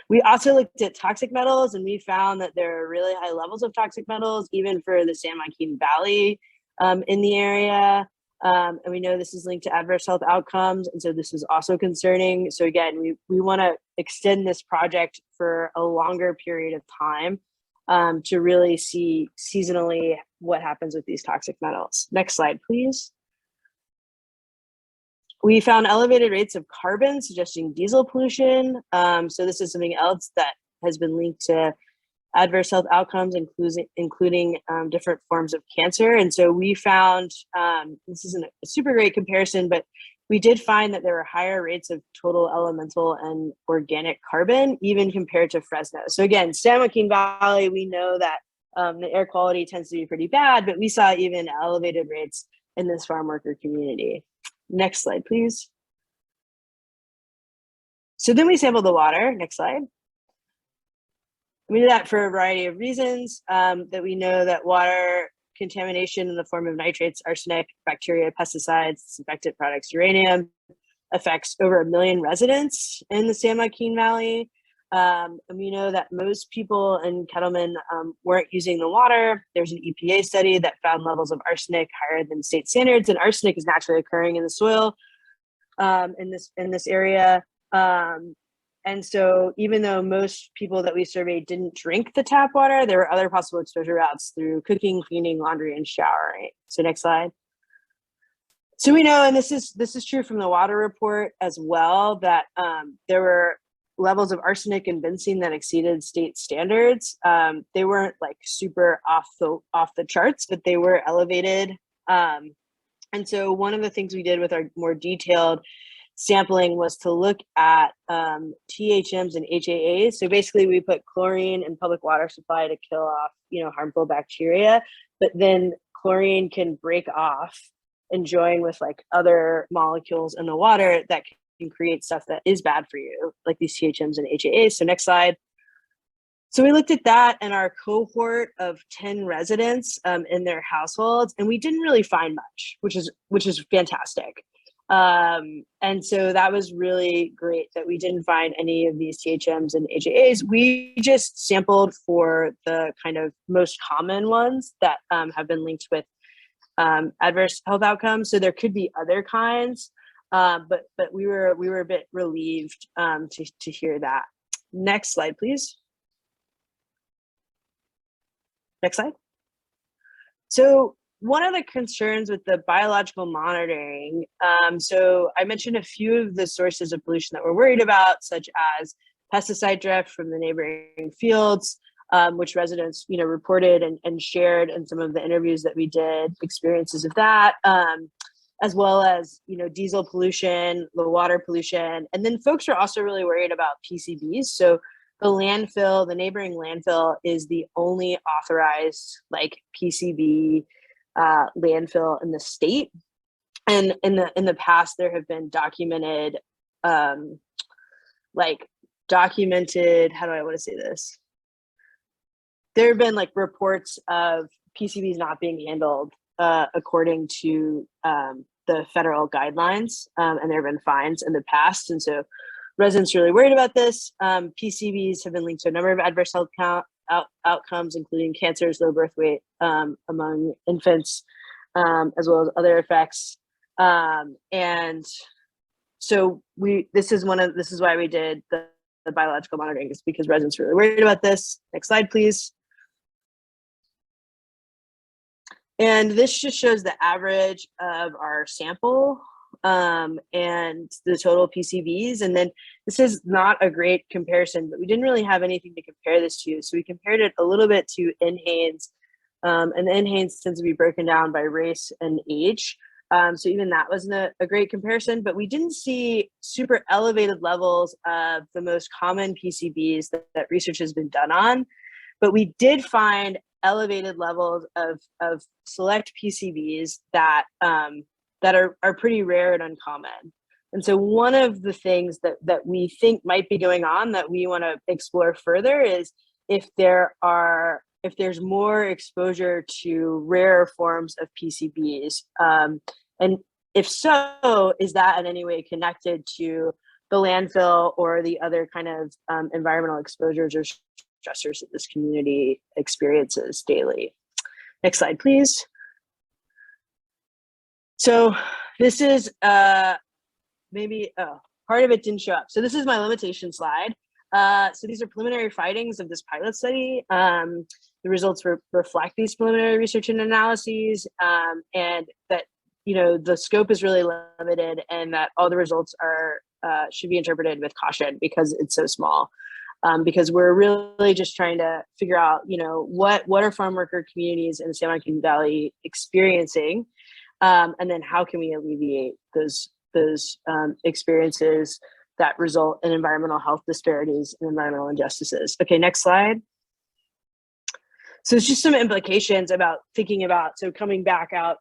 We also looked at toxic metals, and we found that there are really high levels of toxic metals, even for the San Joaquin Valley in the area. And we know this is linked to adverse health outcomes. And so this is also concerning. So again, we want to extend this project for a longer period of time to really see seasonally what happens with these toxic metals. Next slide, please. We found elevated rates of carbon, suggesting diesel pollution. So this is something else that has been linked to adverse health outcomes, including different forms of cancer. And so we found, this isn't a super great comparison, but we did find that there were higher rates of total elemental and organic carbon, even compared to Fresno. So again, San Joaquin Valley, we know that the air quality tends to be pretty bad, but we saw even elevated rates in this farm worker community. Next slide, please. So then we sampled the water. Next slide. We did that for a variety of reasons, that we know that water contamination in the form of nitrates, arsenic, bacteria, pesticides, disinfectant products, uranium affects over 1 million residents in the San Joaquin Valley. And we know that most people in Kettleman weren't using the water. There's an EPA study that found levels of arsenic higher than state standards, and arsenic is naturally occurring in the soil in this area. And so even though most people that we surveyed didn't drink the tap water, there were other possible exposure routes through cooking, cleaning, laundry, and showering. So next slide. So we know, and this is true from the water report as well, that there were levels of arsenic and benzene that exceeded state standards. They weren't like super off the charts, but they were elevated. And so one of the things we did with our more detailed sampling was to look at THMs and HAAs. So basically we put chlorine in public water supply to kill off, harmful bacteria, but then chlorine can break off and join with like other molecules in the water that can create stuff that is bad for you, like these THMs and HAAs. So next slide. So we looked at that in our cohort of 10 residents in their households, and we didn't really find much, which is fantastic. And so that was really great that we didn't find any of these THMs and HAAs. We just sampled for the kind of most common ones that have been linked with adverse health outcomes. So there could be other kinds, but we were a bit relieved to hear that. Next slide, please. Next slide. So one of the concerns with the biological monitoring, so I mentioned a few of the sources of pollution that we're worried about, such as pesticide drift from the neighboring fields, which residents, reported and shared in some of the interviews that we did, experiences of that, as well as, diesel pollution, the water pollution. And then folks are also really worried about PCBs. So the neighboring landfill is the only authorized PCB landfill in the state. And in the past, there have been documented, how do I want to say this? There have been reports of PCBs not being handled according to the federal guidelines, and there have been fines in the past. And so residents are really worried about this. PCBs have been linked to a number of adverse health outcomes, including cancers, low birth weight among infants, as well as other effects. And so this is why we did the biological monitoring is because residents are really worried about this. Next slide, please. And this just shows the average of our sample and the total PCBs. And then this is not a great comparison, but we didn't really have anything to compare this to. So we compared it a little bit to NHANES, and the NHANES tends to be broken down by race and age. So even that wasn't a great comparison, but we didn't see super elevated levels of the most common PCBs that research has been done on. But we did find elevated levels of select PCBs that are pretty rare and uncommon. And so one of the things that we think might be going on that we want to explore further is if there's more exposure to rare forms of PCBs. And if so, is that in any way connected to the landfill or the other kind of environmental exposures or stressors that this community experiences daily? Next slide, please. So this is maybe part of it didn't show up. So this is my limitation slide. So these are preliminary findings of this pilot study. The results reflect these preliminary research and analyses, and that the scope is really limited, and that all the results are should be interpreted with caution because it's so small. Because we're really just trying to figure out, what are farm worker communities in the San Joaquin Valley experiencing, and then how can we alleviate those experiences that result in environmental health disparities and environmental injustices. Okay, next slide. So it's just some implications about thinking about, so coming back out,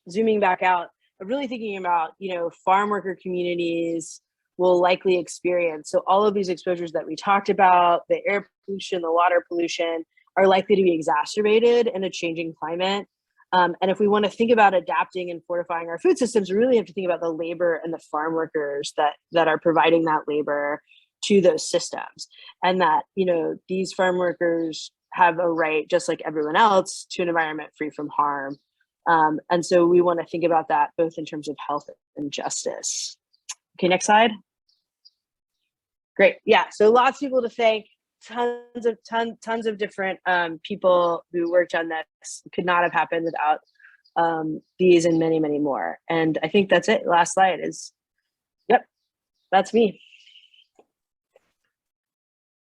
zooming back out, but really thinking about, farm worker communities will likely experience. So all of these exposures that we talked about, the air pollution, the water pollution, are likely to be exacerbated in a changing climate. And if we want to think about adapting and fortifying our food systems, we really have to think about the labor and the farm workers that are providing that labor to those systems. And that, these farm workers have a right, just like everyone else, to an environment free from harm. And so we want to think about that both in terms of health and justice. Okay, next slide. Great. Yeah, so lots of people to thank. Tons of different people who worked on this. Could not have happened without these and many, many more. And I think that's it. Last slide is, yep, that's me.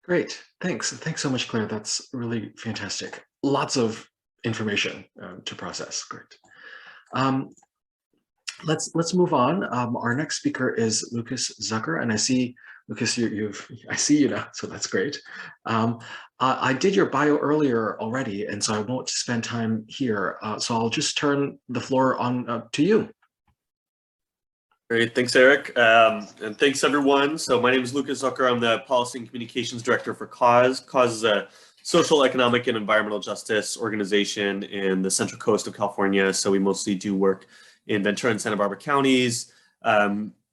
Great, thanks. Thanks so much, Claire. That's really fantastic. Lots of information to process. Great. Let's move on. Our next speaker is Lucas Zucker, and I see Lucas, I see you now, so that's great. I did your bio earlier already, and so I won't spend time here. So I'll just turn the floor on to you. Great, thanks, Eric, and thanks everyone. So my name is Lucas Zucker. I'm the Policy and Communications Director for CAUSE. CAUSE is a social, economic, and environmental justice organization in the Central Coast of California. So we mostly do work in Ventura and Santa Barbara counties,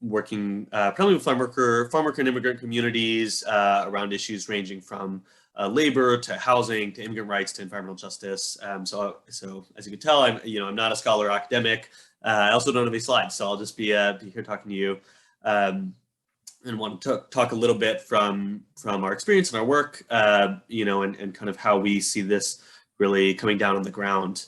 working primarily with farm worker and immigrant communities around issues ranging from labor to housing to immigrant rights to environmental justice. So as you can tell, I'm not a scholar or academic. I also don't have any slides, so I'll just be here talking to you, and want to talk a little bit from our experience and our work, and kind of how we see this really coming down on the ground.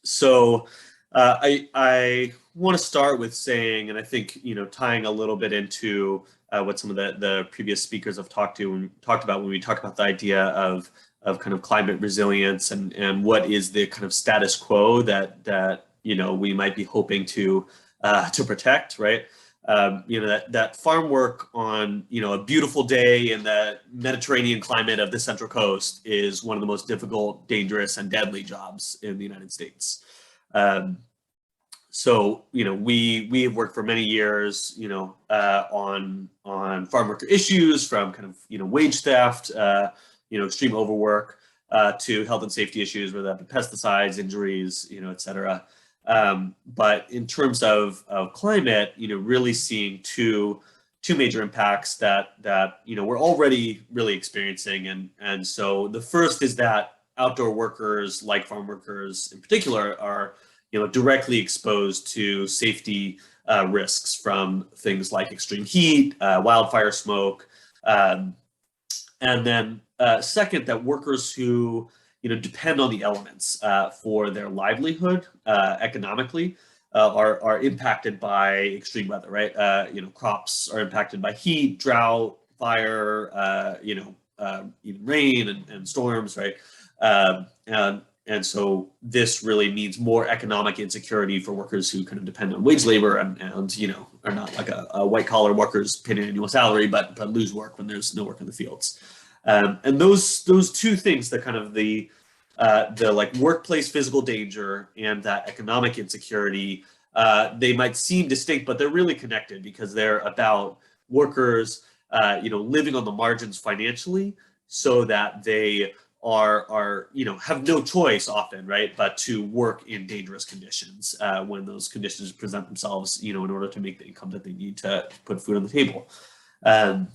So I want to start with saying, and I think tying a little bit into what some of the previous speakers have talked about when we talk about the idea of kind of climate resilience and what is the kind of status quo that we might be hoping to protect, right? That farm work on a beautiful day in the Mediterranean climate of the Central Coast is one of the most difficult, dangerous, and deadly jobs in the United States. So we have worked for many years on farm worker issues, from kind of wage theft, extreme overwork, to health and safety issues, whether that be pesticides, injuries, et cetera. But in terms of climate, really seeing two major impacts that we're already really experiencing, and so the first is that outdoor workers, like farm workers in particular, are directly exposed to safety risks from things like extreme heat, wildfire smoke, and then second, that workers who depend on the elements for their livelihood economically are impacted by extreme weather, right? Crops are impacted by heat, drought, fire, even rain and storms, right? And so this really means more economic insecurity for workers who kind of depend on wage labor and are not like a white collar workers paid an annual salary, but lose work when there's no work in the fields. And those two things, the kind of the like workplace physical danger and that economic insecurity, they might seem distinct, but they're really connected because they're about workers, living on the margins financially, so that they are have no choice often, right, but to work in dangerous conditions when those conditions present themselves, in order to make the income that they need to put food on the table. And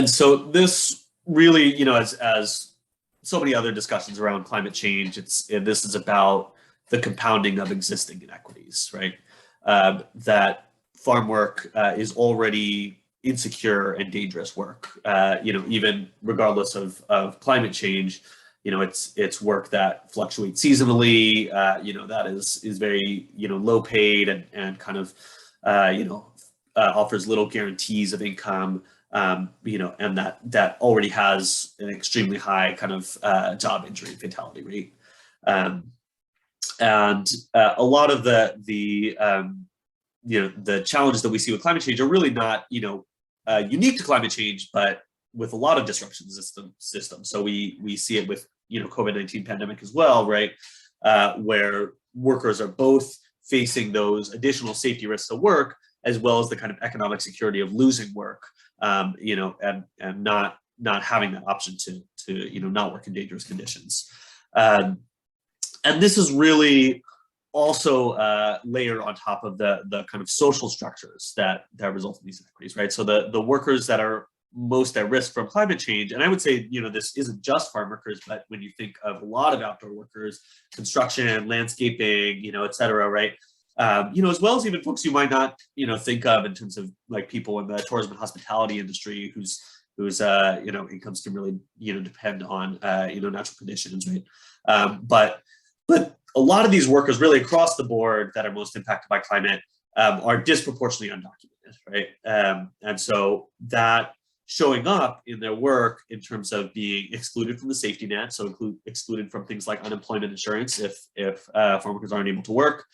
so this really, as so many other discussions around climate change, this is about the compounding of existing inequities, right? That farm work is already insecure and dangerous work, even regardless of climate change. It's work that fluctuates seasonally, that is very, low paid and kind of, offers little guarantees of income, and that already has an extremely high kind of job injury fatality rate. And a lot of the challenges that we see with climate change are really not, unique to climate change, but with a lot of disruptions in the system. So we see it with, COVID-19 pandemic as well, right? Where workers are both facing those additional safety risks of work, as well as the kind of economic security of losing work, and not having that option to not work in dangerous conditions. And this is really also layered on top of the kind of social structures that result in these inequities, right? So the workers that are most at risk from climate change, and I would say, this isn't just farm workers, but when you think of a lot of outdoor workers, construction, landscaping, et cetera, right? As well as even folks you might not, think of in terms of like people in the tourism and hospitality industry whose incomes can really, depend on, natural conditions, right? But a lot of these workers really across the board that are most impacted by climate are disproportionately undocumented, right? And so that showing up in their work in terms of being excluded from the safety net, so excluded from things like unemployment insurance if farm workers aren't able to work,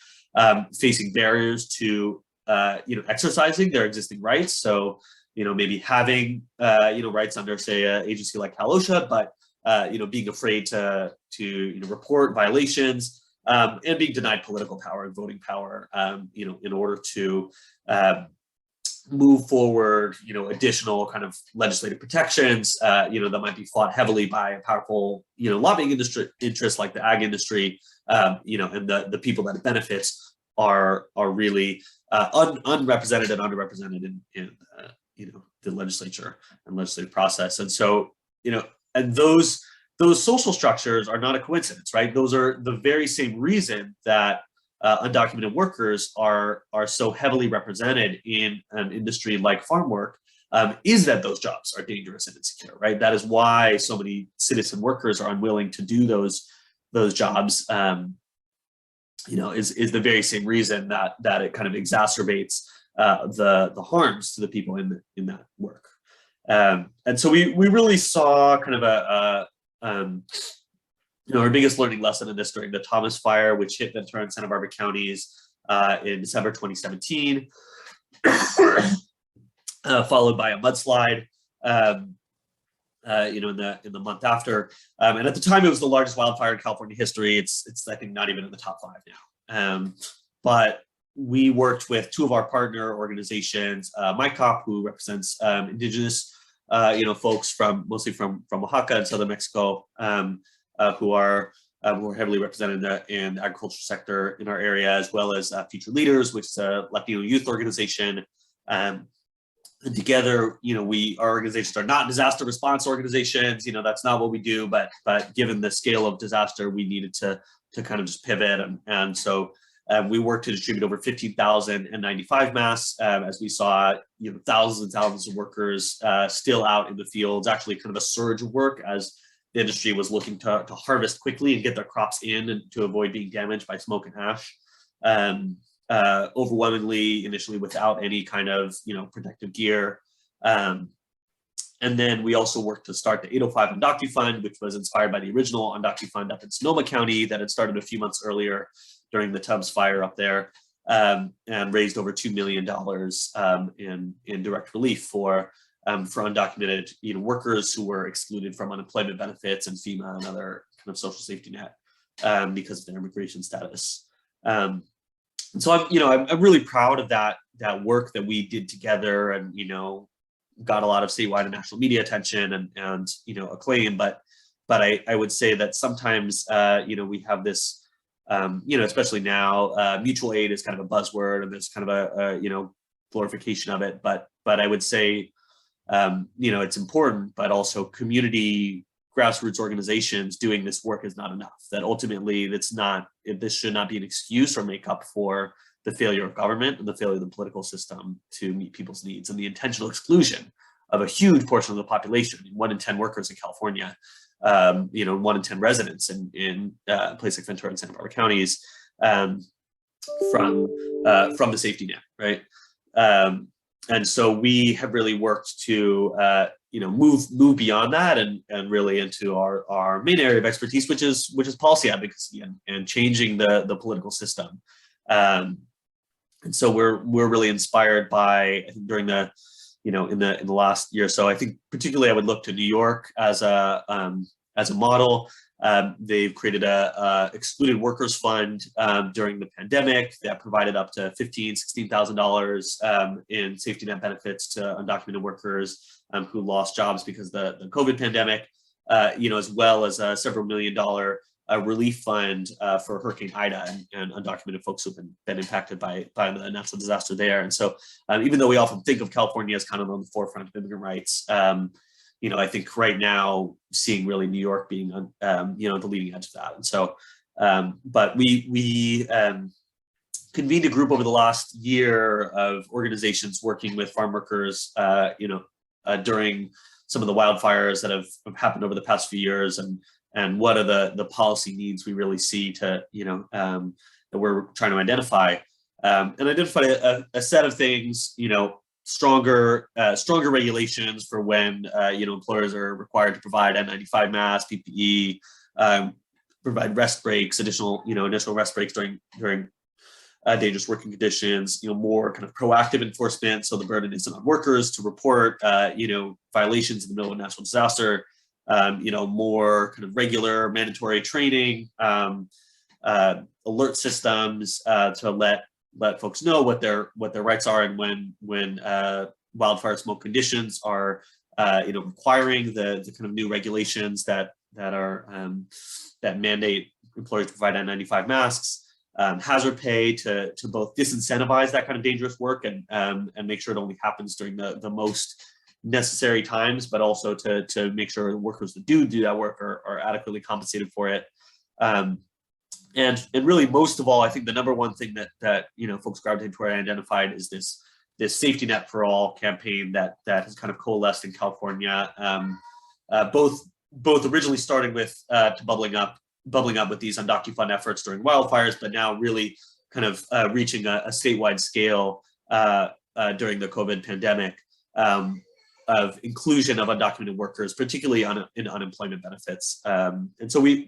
facing barriers to exercising their existing rights. So maybe having rights under, say, an agency like Calo, but being afraid to report violations, and being denied political power and voting power, in order to move forward, additional kind of legislative protections, that might be fought heavily by a powerful, lobbying interests like the ag industry, and the people that it benefits are really unrepresented and underrepresented in the legislature and legislative process. And so, and those social structures are not a coincidence, right? Those are the very same reason that undocumented workers are so heavily represented in an industry like farm work, is that those jobs are dangerous and insecure, right? That is why so many citizen workers are unwilling to do those jobs, is the very same reason that it kind of exacerbates the harms to the people in that work. And so we really saw kind of our biggest learning lesson in this during the Thomas Fire, which hit Ventura and Santa Barbara counties in December 2017, followed by a mudslide, in the month after. And at the time, it was the largest wildfire in California history. It's I think not even in the top 5 now. But we worked with 2 of our partner organizations, MyCop, who represents indigenous folks mostly from Oaxaca and southern Mexico, who are heavily represented in the agriculture sector in our area, as well as Future Leaders, which is a Latino youth organization. And together, our organizations are not disaster response organizations. That's not what we do. But given the scale of disaster, we needed to kind of just pivot, and so We worked to distribute over 15,000 N95 masks as we saw thousands and thousands of workers still out in the fields, actually kind of a surge of work as the industry was looking to harvest quickly and get their crops in and to avoid being damaged by smoke and ash. Overwhelmingly initially without any kind of protective gear. And then we also worked to start the 805 Undocu Fund, which was inspired by the original Undocu Fund up in Sonoma County that had started a few months earlier during the Tubbs fire up there, and raised over $2 million in direct relief for undocumented workers who were excluded from unemployment benefits and FEMA and other kind of social safety net because of their immigration status. And so I'm really proud of that work that we did together, and got a lot of statewide and national media attention and acclaim. But I would say that sometimes we have this especially now mutual aid is kind of a buzzword and there's kind of a glorification of it. But I would say it's important, but also community grassroots organizations doing this work is not enough. That ultimately this should not be an excuse or make up for the failure of government and the failure of the political system to meet people's needs and the intentional exclusion of a huge portion of the population. 1 in 10 workers in California, 1 in 10 residents in places like Ventura and Santa Barbara counties from the safety net, right? And so we have really worked to move beyond that and really into our main area of expertise, which is policy advocacy and changing the political system. And so we're really inspired by, I think during the in the last year or so, I think particularly I would look to New York as a model. They've created a excluded workers fund during the pandemic that provided up to $16,000 in safety net benefits to undocumented workers who lost jobs because of the COVID pandemic, as well as a several $1 million relief fund for Hurricane Ida and undocumented folks who've been impacted by the natural disaster there. And so even though we often think of California as kind of on the forefront of immigrant rights, I think right now seeing really New York being the leading edge of that. And so, but we convened a group over the last year of organizations working with farm workers, during some of the wildfires that have happened over the past few years, and what are the policy needs we really see to that we're trying to identify, and identify a set of things, stronger regulations for when employers are required to provide N95 masks, PPE, provide rest breaks, additional rest breaks during dangerous working conditions, more kind of proactive enforcement, so the burden isn't on workers to report violations in the middle of a natural disaster, more kind of regular mandatory training, alert systems to let folks know what their rights are, and when wildfire smoke conditions are requiring the kind of new regulations that mandate employers to provide N95 masks, hazard pay to both disincentivize that kind of dangerous work and make sure it only happens during the most necessary times, but also to make sure workers that do that work are adequately compensated for it. And really, most of all, I think the number one thing that folks gravitate toward and identified is this safety net for all campaign that has kind of coalesced in California, both originally starting with bubbling up with these Undocu Fund efforts during wildfires, but now really kind of reaching a statewide scale during the COVID pandemic, of inclusion of undocumented workers, particularly in unemployment benefits. And so we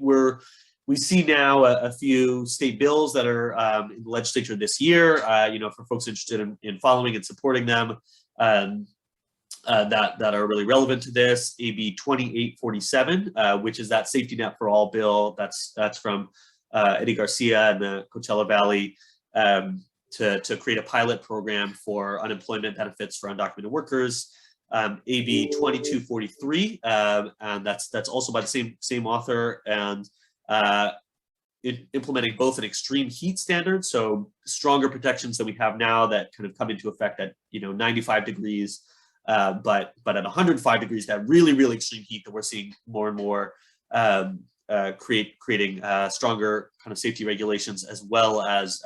see now a few state bills that are in the legislature this year, for folks interested in following and supporting them, that are really relevant to this. AB 2847, which is that safety net for all bill. That's from Eddie Garcia and the Coachella Valley, to create a pilot program for unemployment benefits for undocumented workers. AB 2243, and that's also by the same author, and implementing both an extreme heat standard, so stronger protections than we have now that kind of come into effect at 95 degrees, but at 105 degrees, that really extreme heat that we're seeing more and more, creating stronger kind of safety regulations, as well as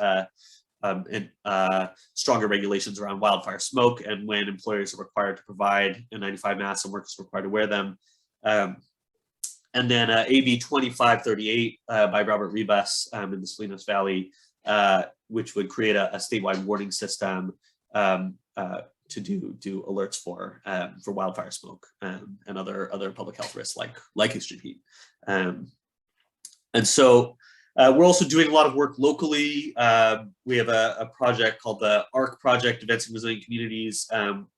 stronger regulations around wildfire smoke and when employers are required to provide N95 masks and workers are required to wear them. And then AB 2538 by Robert Rebus in the Salinas Valley, which would create a statewide warning system to do alerts for wildfire smoke and other public health risks like extreme heat. And so we're also doing a lot of work locally. We have a project called the ARC Project, Advancing Resilient Communities,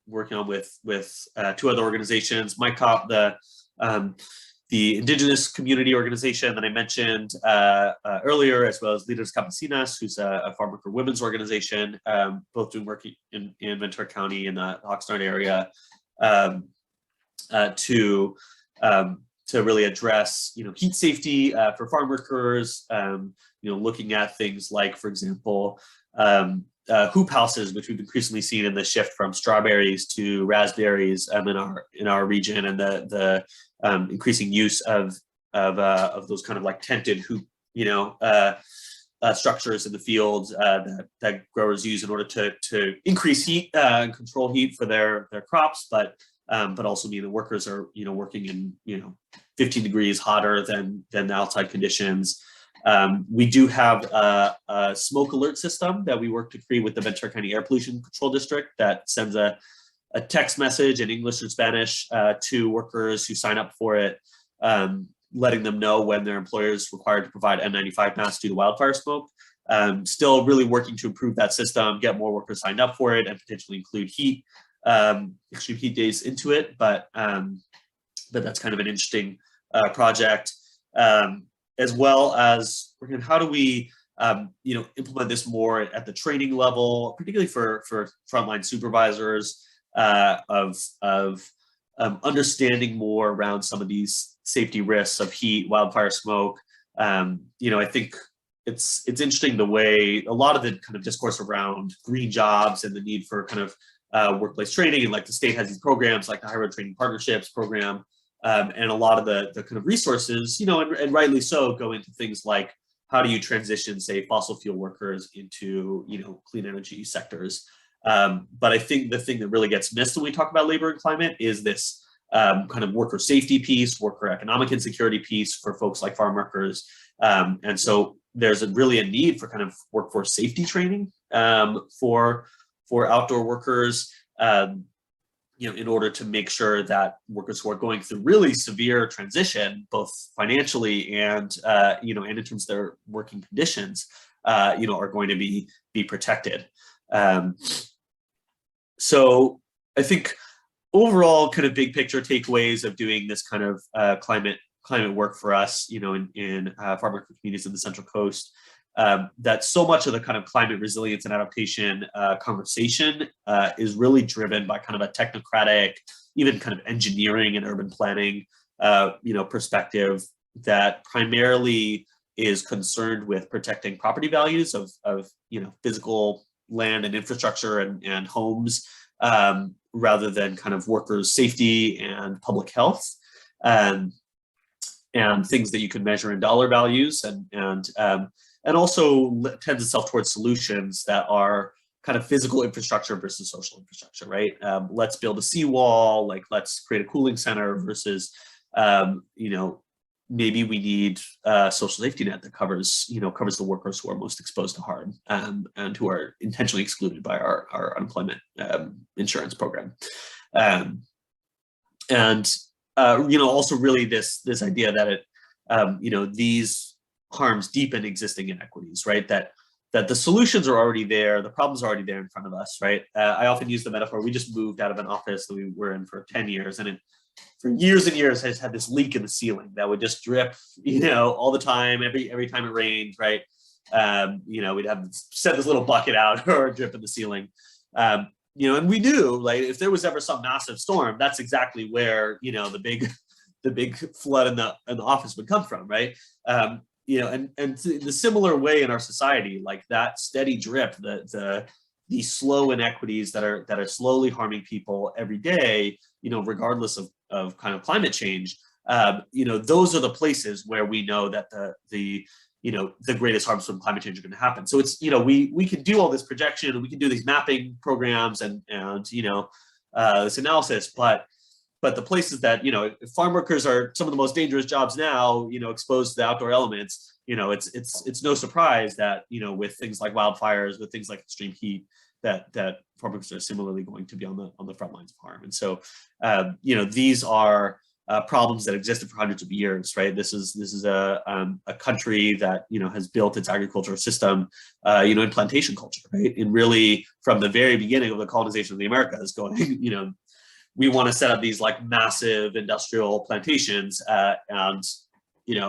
working on with two other organizations, MyCop, the Indigenous community organization that I mentioned earlier, as well as Líderes Campesinas, who's a farm worker women's organization, both doing work in Ventura County in the Oxnard area to really address, heat safety for farm workers, looking at things like, for example, hoop houses, which we've increasingly seen in the shift from strawberries to raspberries in our region, and the increasing use of those kind of like tented hoop, structures in the fields that growers use in order to increase heat and control heat for their crops, but also mean the workers are working in 15 degrees hotter than the outside conditions. We do have a smoke alert system that we work to create with the Ventura County Air Pollution Control District that sends a text message in English and Spanish to workers who sign up for it, letting them know when their employer is required to provide N95 masks due to wildfire smoke. Still really working to improve that system, get more workers signed up for it, and potentially include extreme heat days into it. But that's kind of an interesting project, as well as how do we implement this more at the training level, particularly for frontline supervisors, of understanding more around some of these safety risks of heat, wildfire smoke. I think it's interesting the way a lot of the kind of discourse around green jobs and the need for kind of workplace training, and like the state has these programs like the High Road Training Partnerships program, and a lot of the kind of resources, and rightly so, go into things like how do you transition, say, fossil fuel workers into clean energy sectors. But I think the thing that really gets missed when we talk about labor and climate is this kind of worker safety piece, worker economic insecurity piece for folks like farm workers. And so there's really a need for kind of workforce safety training for outdoor workers, in order to make sure that workers who are going through really severe transition, both financially and in terms of their working conditions, are going to be protected. So I think overall, kind of big picture takeaways of doing this kind of climate work for us, in farm worker communities in the Central Coast, that so much of the kind of climate resilience and adaptation conversation is really driven by kind of a technocratic, even kind of engineering and urban planning, perspective that primarily is concerned with protecting property values of physical land and infrastructure and homes, rather than kind of workers' safety and public health, and things that you can measure in dollar values, and also tends itself towards solutions that are kind of physical infrastructure versus social infrastructure, right? Let's build a seawall, like let's create a cooling center versus, maybe we need a social safety net that covers the workers who are most exposed to harm, and who are intentionally excluded by our unemployment insurance program. Also really this idea that these harms deepen existing inequities, right? That the solutions are already there, the problems are already there in front of us, right? I often use the metaphor, we just moved out of an office that we were in for 10 years, and for years and years has had this leak in the ceiling that would just drip, all the time, every time it rained, right? We'd have set this little bucket out or drip in the ceiling. And we knew, like, if there was ever some massive storm, that's exactly where, the big flood in the office would come from, right? And the similar way in our society, like that steady drip, the slow inequities that are slowly harming people every day, regardless of kind of climate change, those are the places where we know that the greatest harms from climate change are going to happen. So it's, we can do all this projection and we can do these mapping programs and this analysis, but the places that, if farm workers are some of the most dangerous jobs now, exposed to the outdoor elements, it's no surprise that, with things like wildfires, with things like extreme heat, that farm workers are similarly going to be on the front lines of harm. And so, these are problems that existed for hundreds of years, right? This is a country that has built its agricultural system, in plantation culture, right? And really, from the very beginning of the colonization of the Americas, going, we want to set up these like massive industrial plantations, and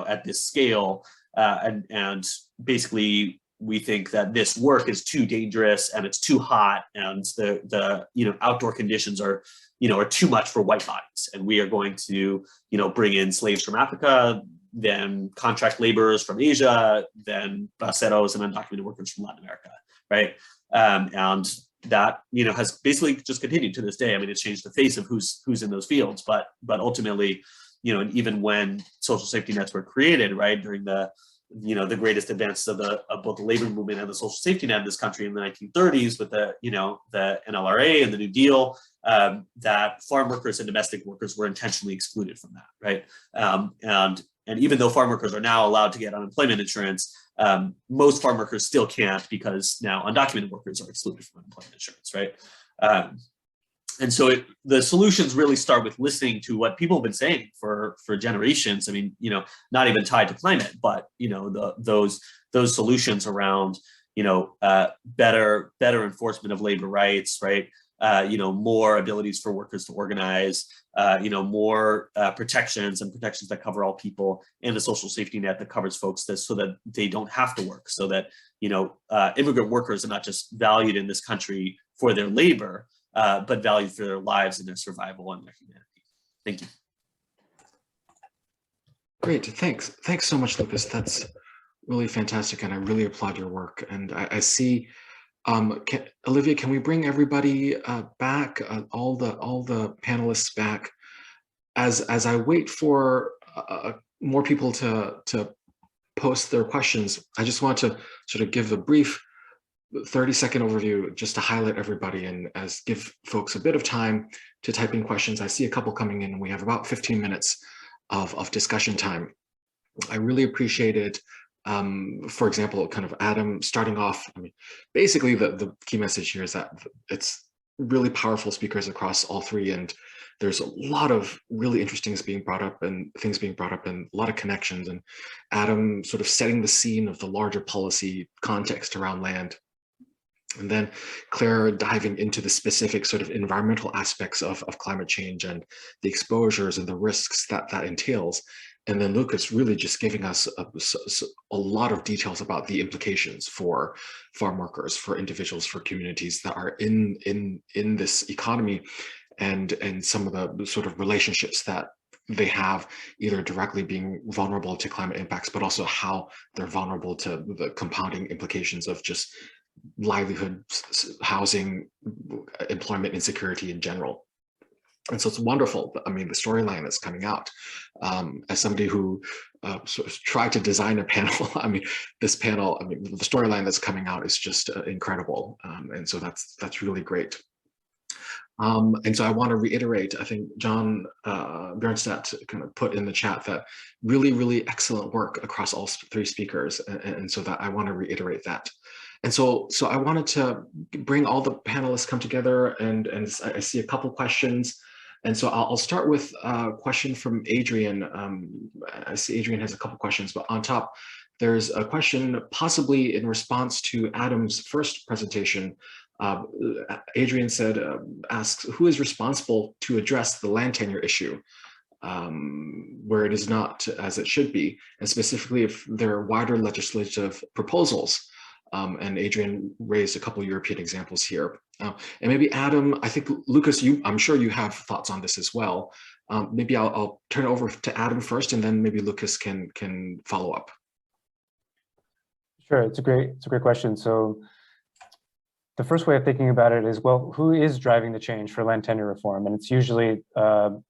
at this scale, and basically we think that this work is too dangerous and it's too hot, and the outdoor conditions are too much for white bodies, and we are going to bring in slaves from Africa, then contract laborers from Asia, then braceros and undocumented workers from Latin America, right? And that has basically just continued to this day. I mean, it's changed the face of who's in those fields, but ultimately, and even when social safety nets were created, right, during the greatest advances of both the labor movement and the social safety net in this country in the 1930s with the NLRA and the New Deal, that farm workers and domestic workers were intentionally excluded from that, right? And even though farm workers are now allowed to get unemployment insurance, most farm workers still can't, because now undocumented workers are excluded from unemployment insurance, right? And so the solutions really start with listening to what people have been saying for generations. I mean, not even tied to climate, but those solutions around better enforcement of labor rights, right? More abilities for workers to organize, more protections that cover all people, and a social safety net that covers folks so that they don't have to work, so that immigrant workers are not just valued in this country for their labor, but valued for their lives and their survival and their humanity. Thank you. Great, thanks so much, Lucas. That's really fantastic, and I really applaud your work. And I see, Olivia, can we bring everybody back, all the panelists back, as I wait for more people to post their questions? I just want to sort of give a brief 30-second overview just to highlight everybody and give folks a bit of time to type in questions. I see a couple coming in, and we have about 15 minutes of discussion time. I really appreciated, for example, kind of Adam starting off. I mean, basically the key message here is that it's really powerful speakers across all three, and there's a lot of really interesting things being brought up and a lot of connections, and Adam sort of setting the scene of the larger policy context around land. And then Clare diving into the specific sort of environmental aspects of climate change and the exposures and the risks that entails. And then Lucas really just giving us a lot of details about the implications for farm workers, for individuals, for communities that are in this economy, and some of the sort of relationships that they have, either directly being vulnerable to climate impacts, but also how they're vulnerable to the compounding implications of just livelihood, housing, employment insecurity in general. And so it's wonderful. I mean, the storyline that's coming out, as somebody who sort of tried to design a panel, I mean, this panel, I mean, the storyline that's coming out is just incredible. And so that's really great. And so I want to reiterate, I think John Bjornstedt kind of put in the chat that really, really excellent work across all three speakers. And so that I want to reiterate that. And so I wanted to bring all the panelists come together, and I see a couple questions. And so I'll start with a question from Adrian. I see Adrian has a couple questions, but on top, there's a question possibly in response to Adam's first presentation. Adrian asks, who is responsible to address the land tenure issue where it is not as it should be, and specifically if there are wider legislative proposals? And Adrian raised a couple of European examples here. And maybe Adam, I think Lucas, I'm sure you have thoughts on this as well. Maybe I'll turn it over to Adam first, and then maybe Lucas can follow up. Sure, it's a great question. So the first way of thinking about it is, well, who is driving the change for land tenure reform? And it's usually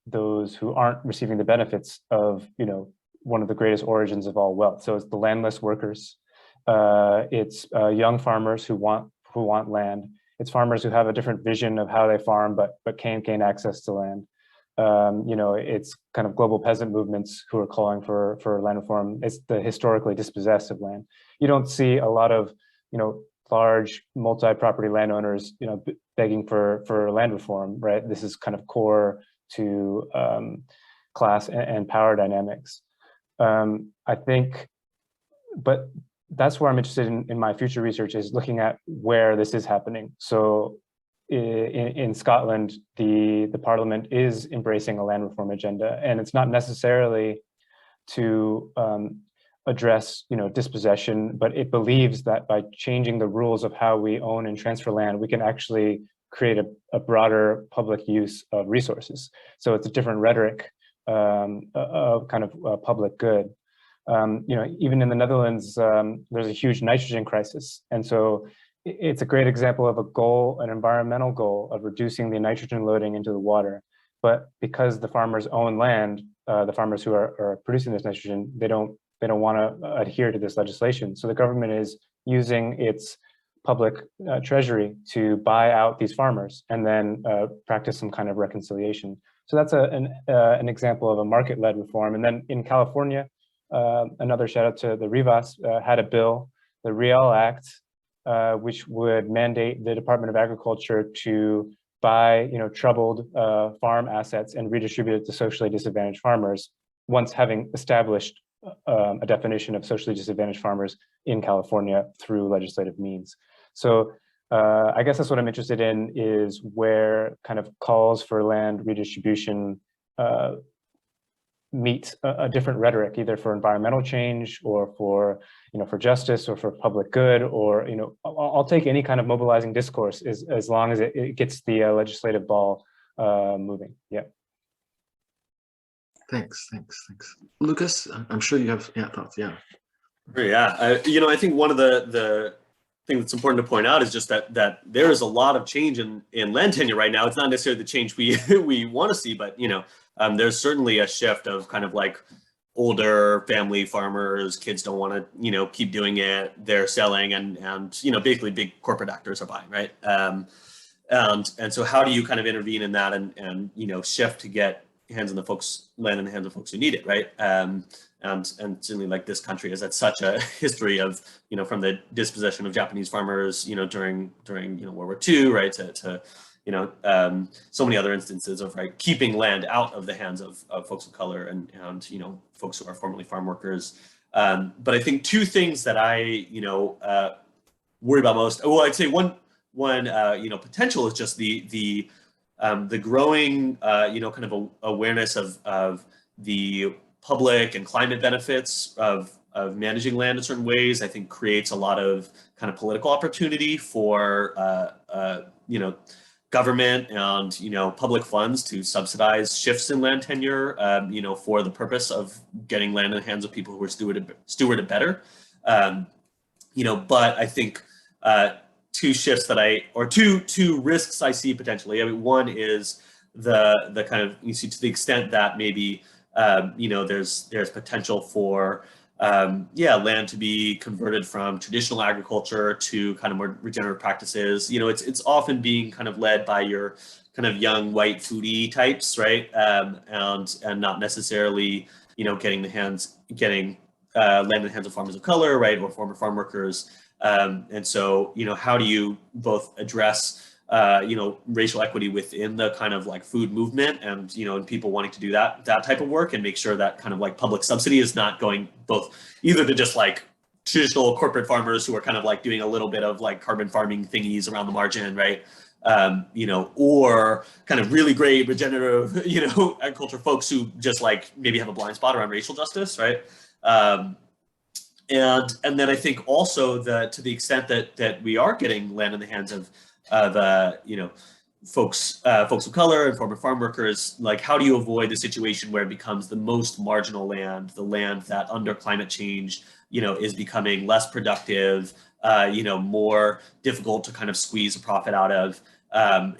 those who aren't receiving the benefits of, one of the greatest origins of all wealth. So it's the landless workers. It's young farmers who want land. It's farmers who have a different vision of how they farm, but can't gain access to land. It's kind of global peasant movements who are calling for land reform. It's the historically dispossessed of land. You don't see a lot of, large multi-property landowners, begging for land reform, right? This is kind of core to class and power dynamics. I think, but that's where I'm interested in my future research, is looking at where this is happening. So in Scotland, the parliament is embracing a land reform agenda, and it's not necessarily to address dispossession, but it believes that by changing the rules of how we own and transfer land, we can actually create a broader public use of resources. So it's a different rhetoric of kind of public good. Even in the Netherlands, there's a huge nitrogen crisis, and so it's a great example of a goal, an environmental goal of reducing the nitrogen loading into the water. But because the farmers own land, the farmers who are producing this nitrogen, they don't want to adhere to this legislation. So the government is using its public treasury to buy out these farmers and then practice some kind of reconciliation. So that's an example of a market-led reform. And then in California, another shout out to the Rivas, had a bill, the Real Act, which would mandate the Department of Agriculture to buy troubled farm assets and redistribute it to socially disadvantaged farmers, once having established a definition of socially disadvantaged farmers in California through legislative means. So I guess that's what I'm interested in, is where kind of calls for land redistribution meet a different rhetoric, either for environmental change or for justice or for public good, or I'll take any kind of mobilizing discourse as long as it gets the legislative ball moving. Yeah. Thanks. Lucas, I'm sure you have thoughts. Yeah. Yeah, I think one of the things that's important to point out is just that there is a lot of change in land tenure right now. It's not necessarily the change we want to see, but there's certainly a shift of kind of like older family farmers, kids don't want to keep doing it, they're selling, and basically big corporate actors are buying, right? And so how do you kind of intervene in that and shift to get land in the hands of folks who need it, right? And certainly, like, this country has had such a history of from the dispossession of Japanese farmers during World War II, right, to so many other instances of keeping land out of the hands of folks of color and folks who are formerly farm workers. But I think two things that I worry about most. Well, I'd say one potential is just the growing kind of awareness of the public and climate benefits of managing land in certain ways. I think creates a lot of kind of political opportunity for government and public funds to subsidize shifts in land tenure for the purpose of getting land in the hands of people who are steward it better. But I think two risks I see potentially. I mean, one is the kind of, to the extent that maybe there's potential for land to be converted from traditional agriculture to kind of more regenerative practices. It's often being kind of led by your kind of young white foodie types, right? And not necessarily getting land in the hands of farmers of color, right, or former farm workers. And so, how do you both address, racial equity within the kind of like food movement and, and people wanting to do that type of work, and make sure that kind of like public subsidy is not going both either to just like traditional corporate farmers who are kind of like doing a little bit of like carbon farming thingies around the margin, right? Or kind of really great regenerative, agriculture folks who just like maybe have a blind spot around racial justice, right? And then I think also that to the extent that we are getting land in the hands of folks of color and former farm workers, like, how do you avoid the situation where it becomes the most marginal land, the land that under climate change, is becoming less productive, more difficult to kind of squeeze a profit out of. And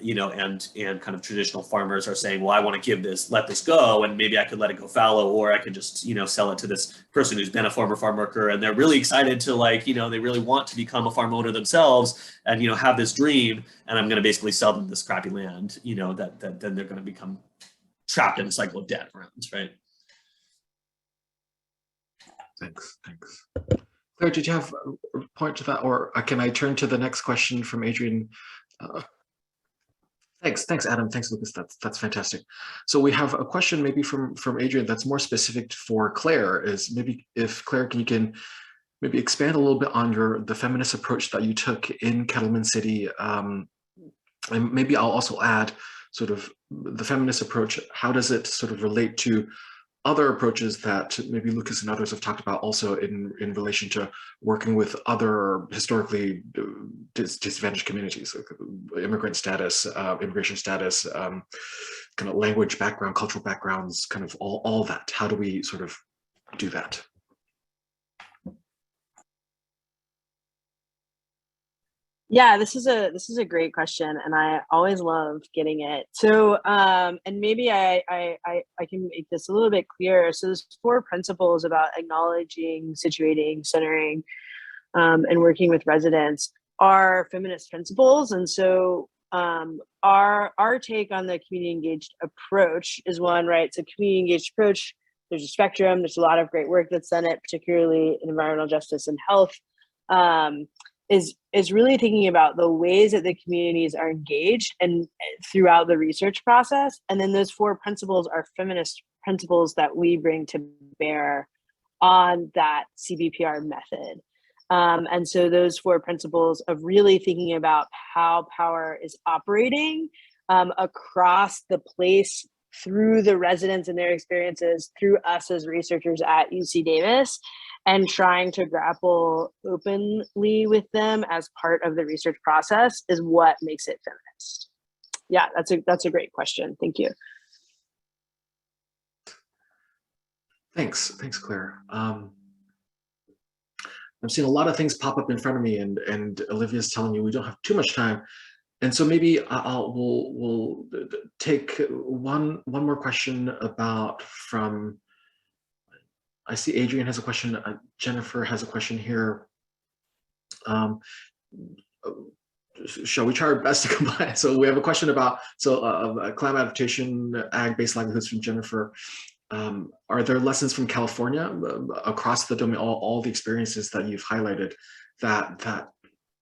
kind of traditional farmers are saying, well, I want to let this go, and maybe I could let it go fallow, or I could just, sell it to this person who's been a former farm worker, and they're really excited to they really want to become a farm owner themselves and, have this dream, and I'm going to basically sell them this crappy land, that then they're going to become trapped in a cycle of debt around, right? Thanks. Claire, did you have a point to that, or can I turn to the next question from Adrian? Thanks, Adam. Thanks, Lucas. That's fantastic. So we have a question maybe from Adrian that's more specific for Claire. Is maybe if Claire you can maybe expand a little bit on the feminist approach that you took in Kettleman City, and maybe I'll also add sort of the feminist approach. How does it sort of relate to other approaches that maybe Lucas and others have talked about also in relation to working with other historically disadvantaged communities, like immigrant status, immigration status, kind of language background, cultural backgrounds, kind of all that. How do we sort of do that? Yeah, this is a great question, and I always love getting it. So, and maybe I can make this a little bit clearer. So, there's 4 principles about acknowledging, situating, centering, and working with residents are feminist principles. And so, our take on the community engaged approach is one, right? So, community engaged approach. There's a spectrum. There's a lot of great work that's done it, particularly in environmental justice and health. Is really thinking about the ways that the communities are engaged and throughout the research process. And then those 4 principles are feminist principles that we bring to bear on that CBPR method. And so those 4 principles of really thinking about how power is operating across the place, through the residents and their experiences, through us as researchers at UC Davis, and trying to grapple openly with them as part of the research process is what makes it feminist. Yeah, that's a great question. Thank you. Thanks, Claire. I'm seeing a lot of things pop up in front of me, and Olivia's telling me we don't have too much time. And so maybe we'll take one more question from. I see Adrian has a question. Jennifer has a question here. Shall we try our best to combine? So we have a question about climate adaptation, ag-based livelihoods from Jennifer. Are there lessons from California across the domain, all the experiences that you've highlighted that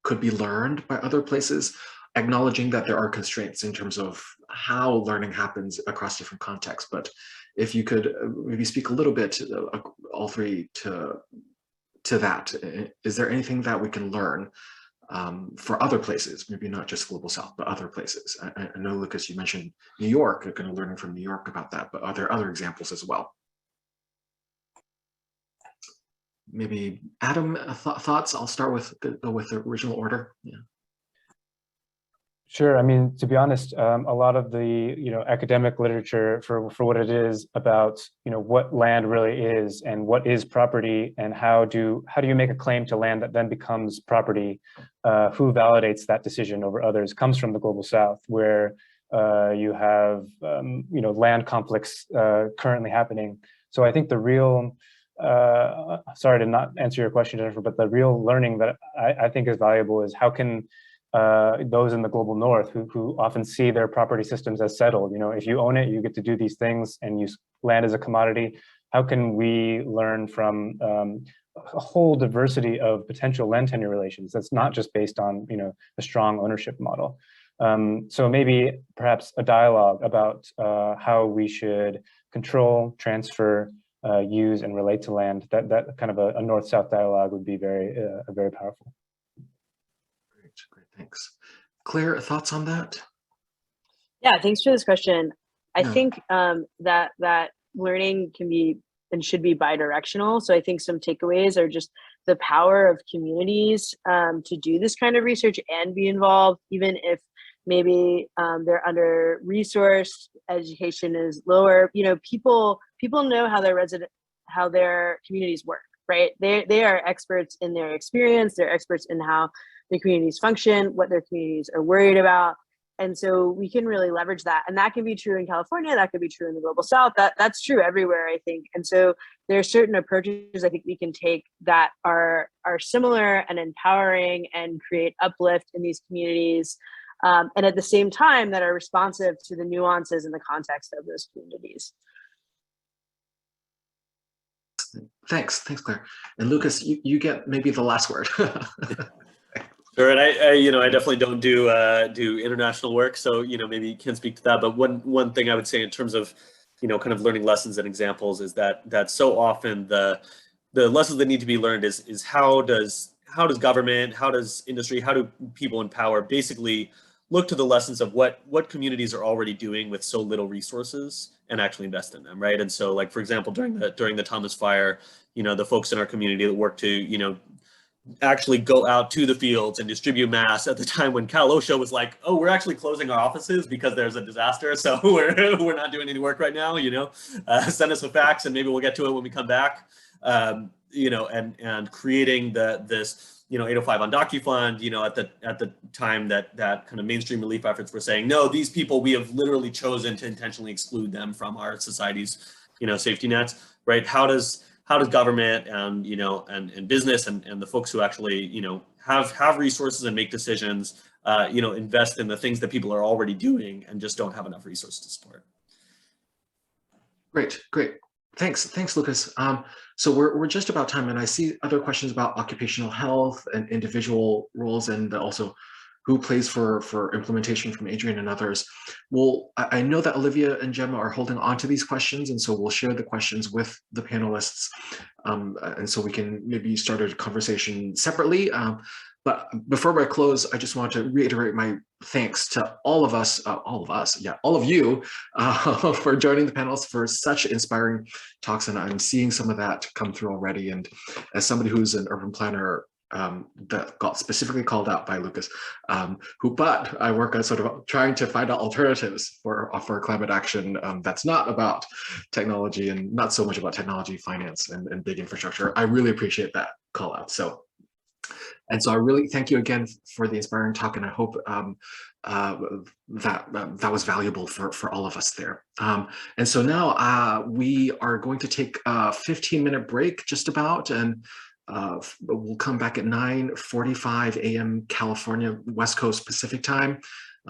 could be learned by other places, acknowledging that there are constraints in terms of how learning happens across different contexts? But if you could maybe speak a little bit, all 3, to that. Is there anything that we can learn for other places, maybe not just Global South, but other places? I know, Lucas, you mentioned New York, kind of learning from New York about that, but are there other examples as well? Maybe Adam, thoughts? I'll start with go with the original order. Yeah. Sure. I mean, to be honest, a lot of the academic literature for what it is about what land really is and what is property, and how do you make a claim to land that then becomes property, who validates that decision over others, comes from the Global South, where you have land conflicts currently happening. So I think the real sorry to not answer your question, Jennifer, but the real learning that I think is valuable is how can those in the global north who often see their property systems as settled, if you own it, you get to do these things and use land as a commodity. How can we learn from a whole diversity of potential land tenure relations that's not just based on a strong ownership model? So maybe perhaps a dialogue about how we should control, transfer, use, and relate to land. That kind of a north-south dialogue would be very powerful. Great, thanks. Claire, thoughts on that? Yeah, thanks for this question. I think that learning can be and should be bidirectional. So I think some takeaways are just the power of communities to do this kind of research and be involved, even if maybe they're under resourced, education is lower. People know how their communities work. right? They are experts in their experience. They're experts in how the communities function, what their communities are worried about. And so we can really leverage that. And that can be true in California. That could be true in the Global South. That's true everywhere, I think. And so there are certain approaches I think we can take that are similar and empowering and create uplift in these communities. And at the same time that are responsive to the nuances and the context of those communities. Thanks, Claire. And Lucas, you get maybe the last word. Sure, and I definitely don't do international work, so maybe you can speak to that. But one thing I would say in terms of kind of learning lessons and examples is that so often the lessons that need to be learned is how does government, how does industry, how do people in power basically look to the lessons of what communities are already doing with so little resources and actually invest in them, right? And so, like for example, during the Thomas Fire, the folks in our community that work to actually go out to the fields and distribute masks at the time when Calo was like, oh, we're actually closing our offices because there's a disaster, so we're not doing any work right now. Send us a fax and maybe we'll get to it when we come back. And creating this 805 on DocuFund, at the time that kind of mainstream relief efforts were saying, no, these people, we have literally chosen to intentionally exclude them from our society's safety nets, right? How does government and and business and the folks who actually have resources and make decisions invest in the things that people are already doing and just don't have enough resources to support? Great. Thanks, Lucas. So we're just about time, and I see other questions about occupational health and individual roles, and also who plays for implementation from Adrian and others. Well, I know that Olivia and Gemma are holding on to these questions, and so we'll share the questions with the panelists, and so we can maybe start a conversation separately. But before I close, I just want to reiterate my thanks to all of you for joining the panels for such inspiring talks, and I'm seeing some of that come through already. And as somebody who's an urban planner that got specifically called out by Lucas, but I work on sort of trying to find out alternatives for climate action that's not about technology and not so much about technology, finance, and big infrastructure. I really appreciate that call out. So I really thank you again for the inspiring talk, and I hope that was valuable for all of us there. And so now we are going to take a 15-minute break just about, and we'll come back at 9:45 a.m. California West Coast Pacific time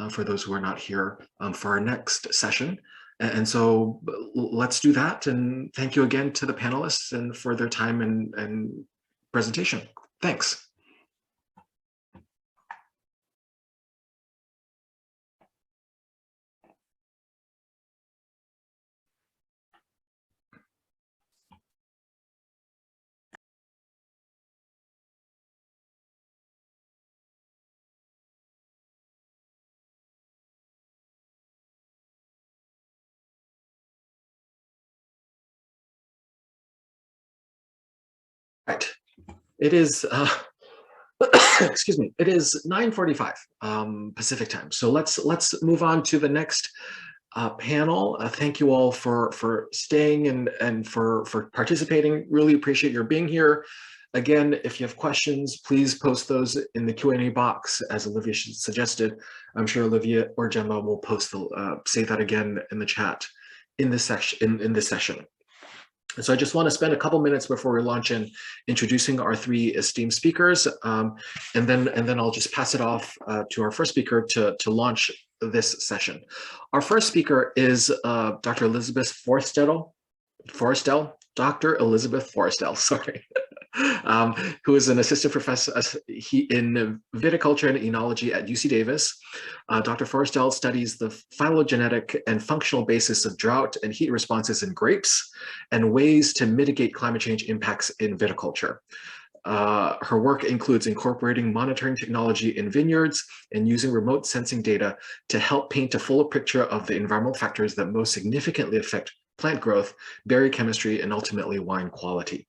for those who are not here for our next session. And so let's do that. And thank you again to the panelists and for their time and presentation. Thanks. Right. It is, excuse me, it is 9:45 Pacific time. So let's move on to the next panel. Thank you all for staying and for participating. Really appreciate your being here. Again, if you have questions, please post those in the Q&A box, as Olivia suggested. I'm sure Olivia or Gemma will post say that again in the chat in this session. So I just want to spend a couple minutes before we launch in introducing our three esteemed speakers, and then I'll just pass it off to our first speaker to launch this session. Our first speaker is Dr. Elisabeth Forrestel, Dr. Elisabeth Forrestel, sorry, who is an assistant professor in viticulture and enology at UC Davis. Dr. Forrestel studies the phylogenetic and functional basis of drought and heat responses in grapes and ways to mitigate climate change impacts in viticulture. Her work includes incorporating monitoring technology in vineyards and using remote sensing data to help paint a fuller picture of the environmental factors that most significantly affect plant growth, berry chemistry, and ultimately wine quality.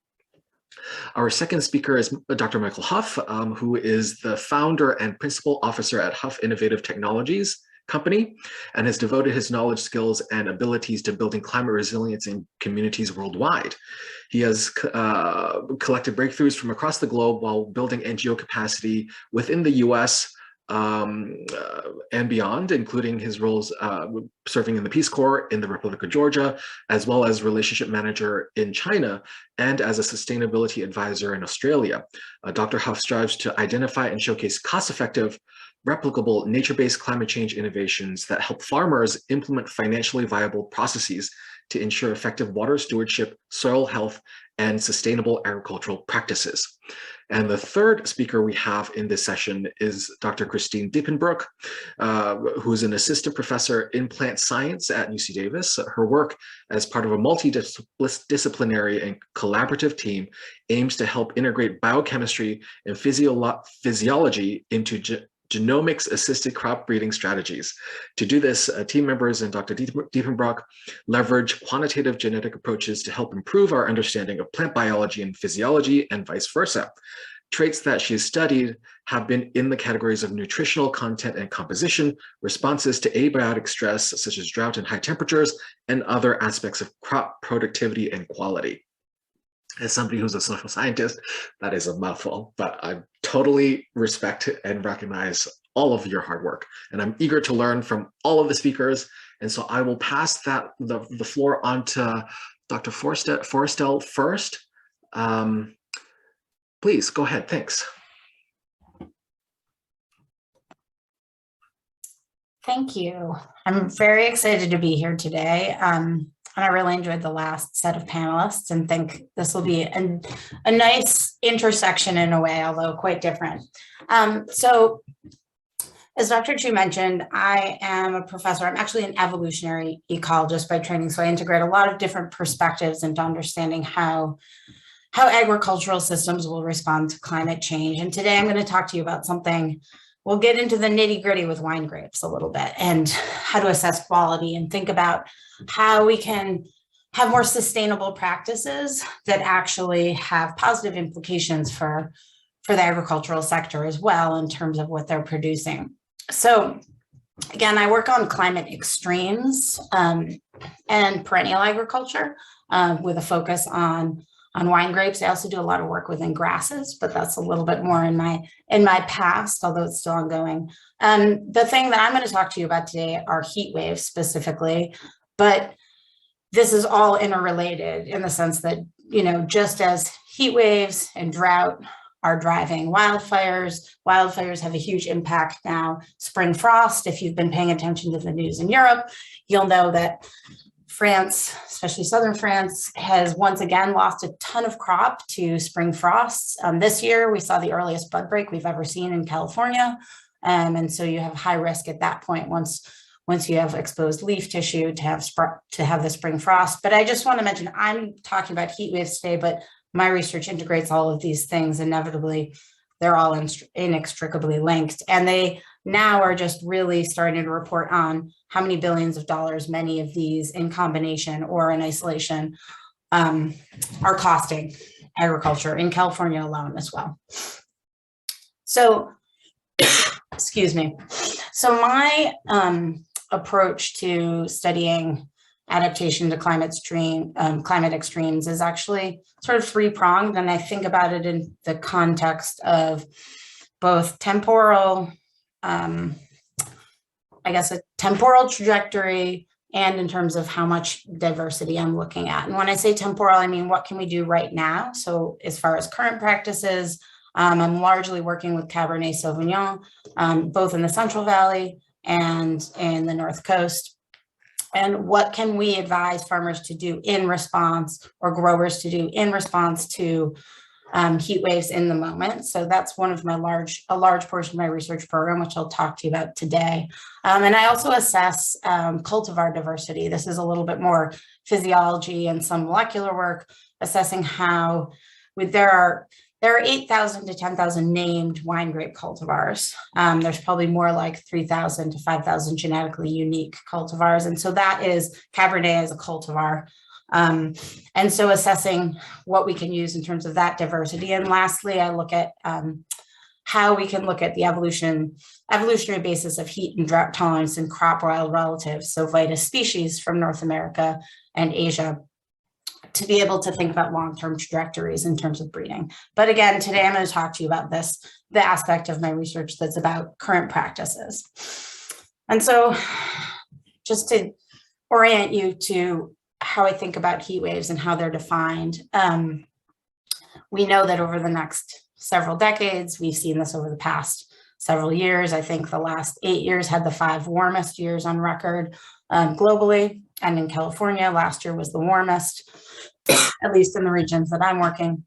Our second speaker is Dr. Michael Huff, who is the founder and principal officer at Huff Innovative Technologies, company and has devoted his knowledge, skills, and abilities to building climate resilience in communities worldwide. He has collected breakthroughs from across the globe while building NGO capacity within the US and beyond, including his roles serving in the Peace Corps in the Republic of Georgia, as well as relationship manager in China and as a sustainability advisor in Australia. Dr. Huff strives to identify and showcase cost-effective, replicable, nature-based climate change innovations that help farmers implement financially viable processes to ensure effective water stewardship, soil health, and sustainable agricultural practices. And the third speaker we have in this session is Dr. Christine Diepenbrock, who is an assistant professor in plant science at UC Davis. Her work as part of a multidisciplinary and collaborative team aims to help integrate biochemistry and physiology into genomics-assisted crop breeding strategies. To do this, team members and Dr. Diepenbrock leverage quantitative genetic approaches to help improve our understanding of plant biology and physiology and vice versa. Traits that she has studied have been in the categories of nutritional content and composition, responses to abiotic stress, such as drought and high temperatures, and other aspects of crop productivity and quality. As somebody who's a social scientist, that is a mouthful, but I totally respect and recognize all of your hard work. And I'm eager to learn from all of the speakers. And so I will pass the floor on to Dr. Forrestel first. Please go ahead, thanks. Thank you. I'm very excited to be here today. And I really enjoyed the last set of panelists and think this will be a nice intersection in a way, although quite different. So as Dr. Chu mentioned, I am a professor. I'm actually an evolutionary ecologist by training. So I integrate a lot of different perspectives into understanding how agricultural systems will respond to climate change. And today I'm going to talk to you about something. We'll get into the nitty gritty with wine grapes a little bit and how to assess quality and think about how we can have more sustainable practices that actually have positive implications for the agricultural sector as well in terms of what they're producing. So again, I work on climate extremes and perennial agriculture with a focus on wine grapes. I also do a lot of work within grasses, but that's a little bit more in my past, although it's still ongoing. The thing that I'm going to talk to you about today are heat waves specifically, but this is all interrelated in the sense that, you know, just as heat waves and drought are driving wildfires, wildfires have a huge impact now. Spring frost, if you've been paying attention to the news in Europe, you'll know that France, especially southern France, has once again lost a ton of crop to spring frosts. This year, we saw the earliest bud break we've ever seen in California. And so you have high risk at that point once you have exposed leaf tissue to have the spring frost. But I just want to mention, I'm talking about heat waves today, but my research integrates all of these things. Inevitably, they're all inextricably linked. And they now are just really starting to report on how many billions of dollars many of these in combination or in isolation are costing agriculture in California alone as well. So, excuse me. So my approach to studying adaptation to climate extremes is actually sort of three-pronged, and I think about it in the context of both temporal, I guess a temporal trajectory, and in terms of how much diversity I'm looking at. And when I say temporal, I mean, what can we do right now? So as far as current practices, I'm largely working with Cabernet Sauvignon, both in the Central Valley and in the North Coast. And what can we advise farmers to do in response, or growers to do in response to heat waves in the moment? So that's one of my a large portion of my research program, which I'll talk to you about today. And I also assess cultivar diversity. This is a little bit more physiology and some molecular work, assessing how there are 8,000 to 10,000 named wine grape cultivars. There's probably more like 3,000 to 5,000 genetically unique cultivars. And so that is Cabernet as a cultivar. And so assessing what we can use in terms of that diversity. And lastly, I look at how we can look at the evolutionary basis of heat and drought tolerance in crop wild relatives, so Vitis species from North America and Asia, to be able to think about long-term trajectories in terms of breeding. But again, today I'm going to talk to you about the aspect of my research that's about current practices. And so just to orient you to how I think about heat waves and how they're defined, we know that over the next several decades, we've seen this over the past several years. I think the last 8 years had the 5 warmest years on record globally, and in California, last year was the warmest, at least in the regions that I'm working.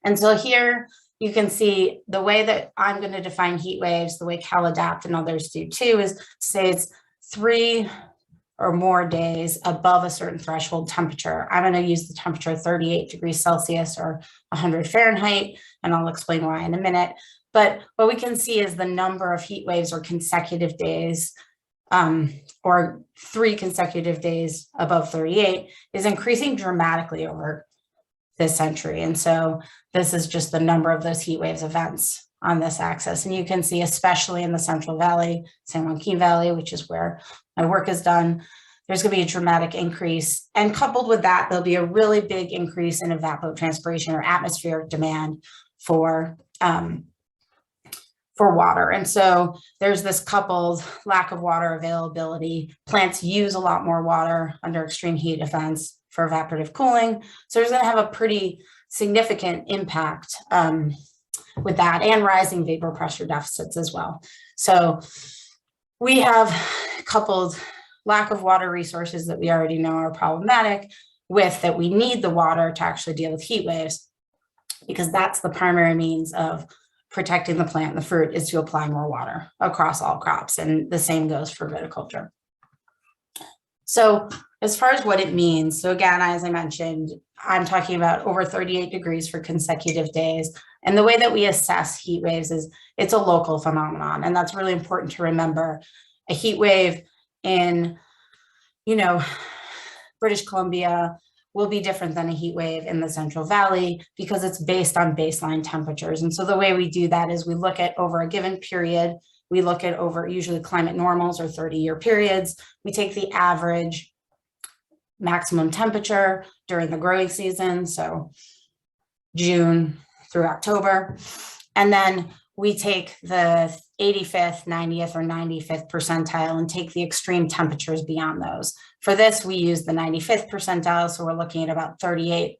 And so here you can see the way that I'm going to define heat waves, the way CalAdapt and others do too, is to say it's 3 or more days above a certain threshold temperature. I'm going to use the temperature 38 degrees Celsius or 100 Fahrenheit, and I'll explain why in a minute. But what we can see is the number of heat waves or consecutive days, or 3 consecutive days above 38, is increasing dramatically over this century. And so this is just the number of those heat waves events on this axis. And you can see, especially in the Central Valley, San Joaquin Valley, which is where my work is done, there's going to be a dramatic increase. And coupled with that, there'll be a really big increase in evapotranspiration or atmospheric demand for water. And so there's this coupled lack of water availability. Plants use a lot more water under extreme heat events for evaporative cooling. So there's going to have a pretty significant impact with that, and rising vapor pressure deficits as well. So we have coupled lack of water resources that we already know are problematic with that we need the water to actually deal with heat waves, because that's the primary means of protecting the plant and the fruit, is to apply more water across all crops. And the same goes for viticulture. So as far as what it means, so again, as I mentioned, I'm talking about over 38 degrees for consecutive days. And the way that we assess heat waves is it's a local phenomenon. And that's really important to remember. A heat wave in, British Columbia will be different than a heat wave in the Central Valley because it's based on baseline temperatures. And so the way we do that is we look at over a given period, we look at over usually climate normals or 30-year periods. We take the average maximum temperature during the growing season, so June through October. And then we take the 85th, 90th, or 95th percentile and take the extreme temperatures beyond those. For this, we use the 95th percentile, so we're looking at about 38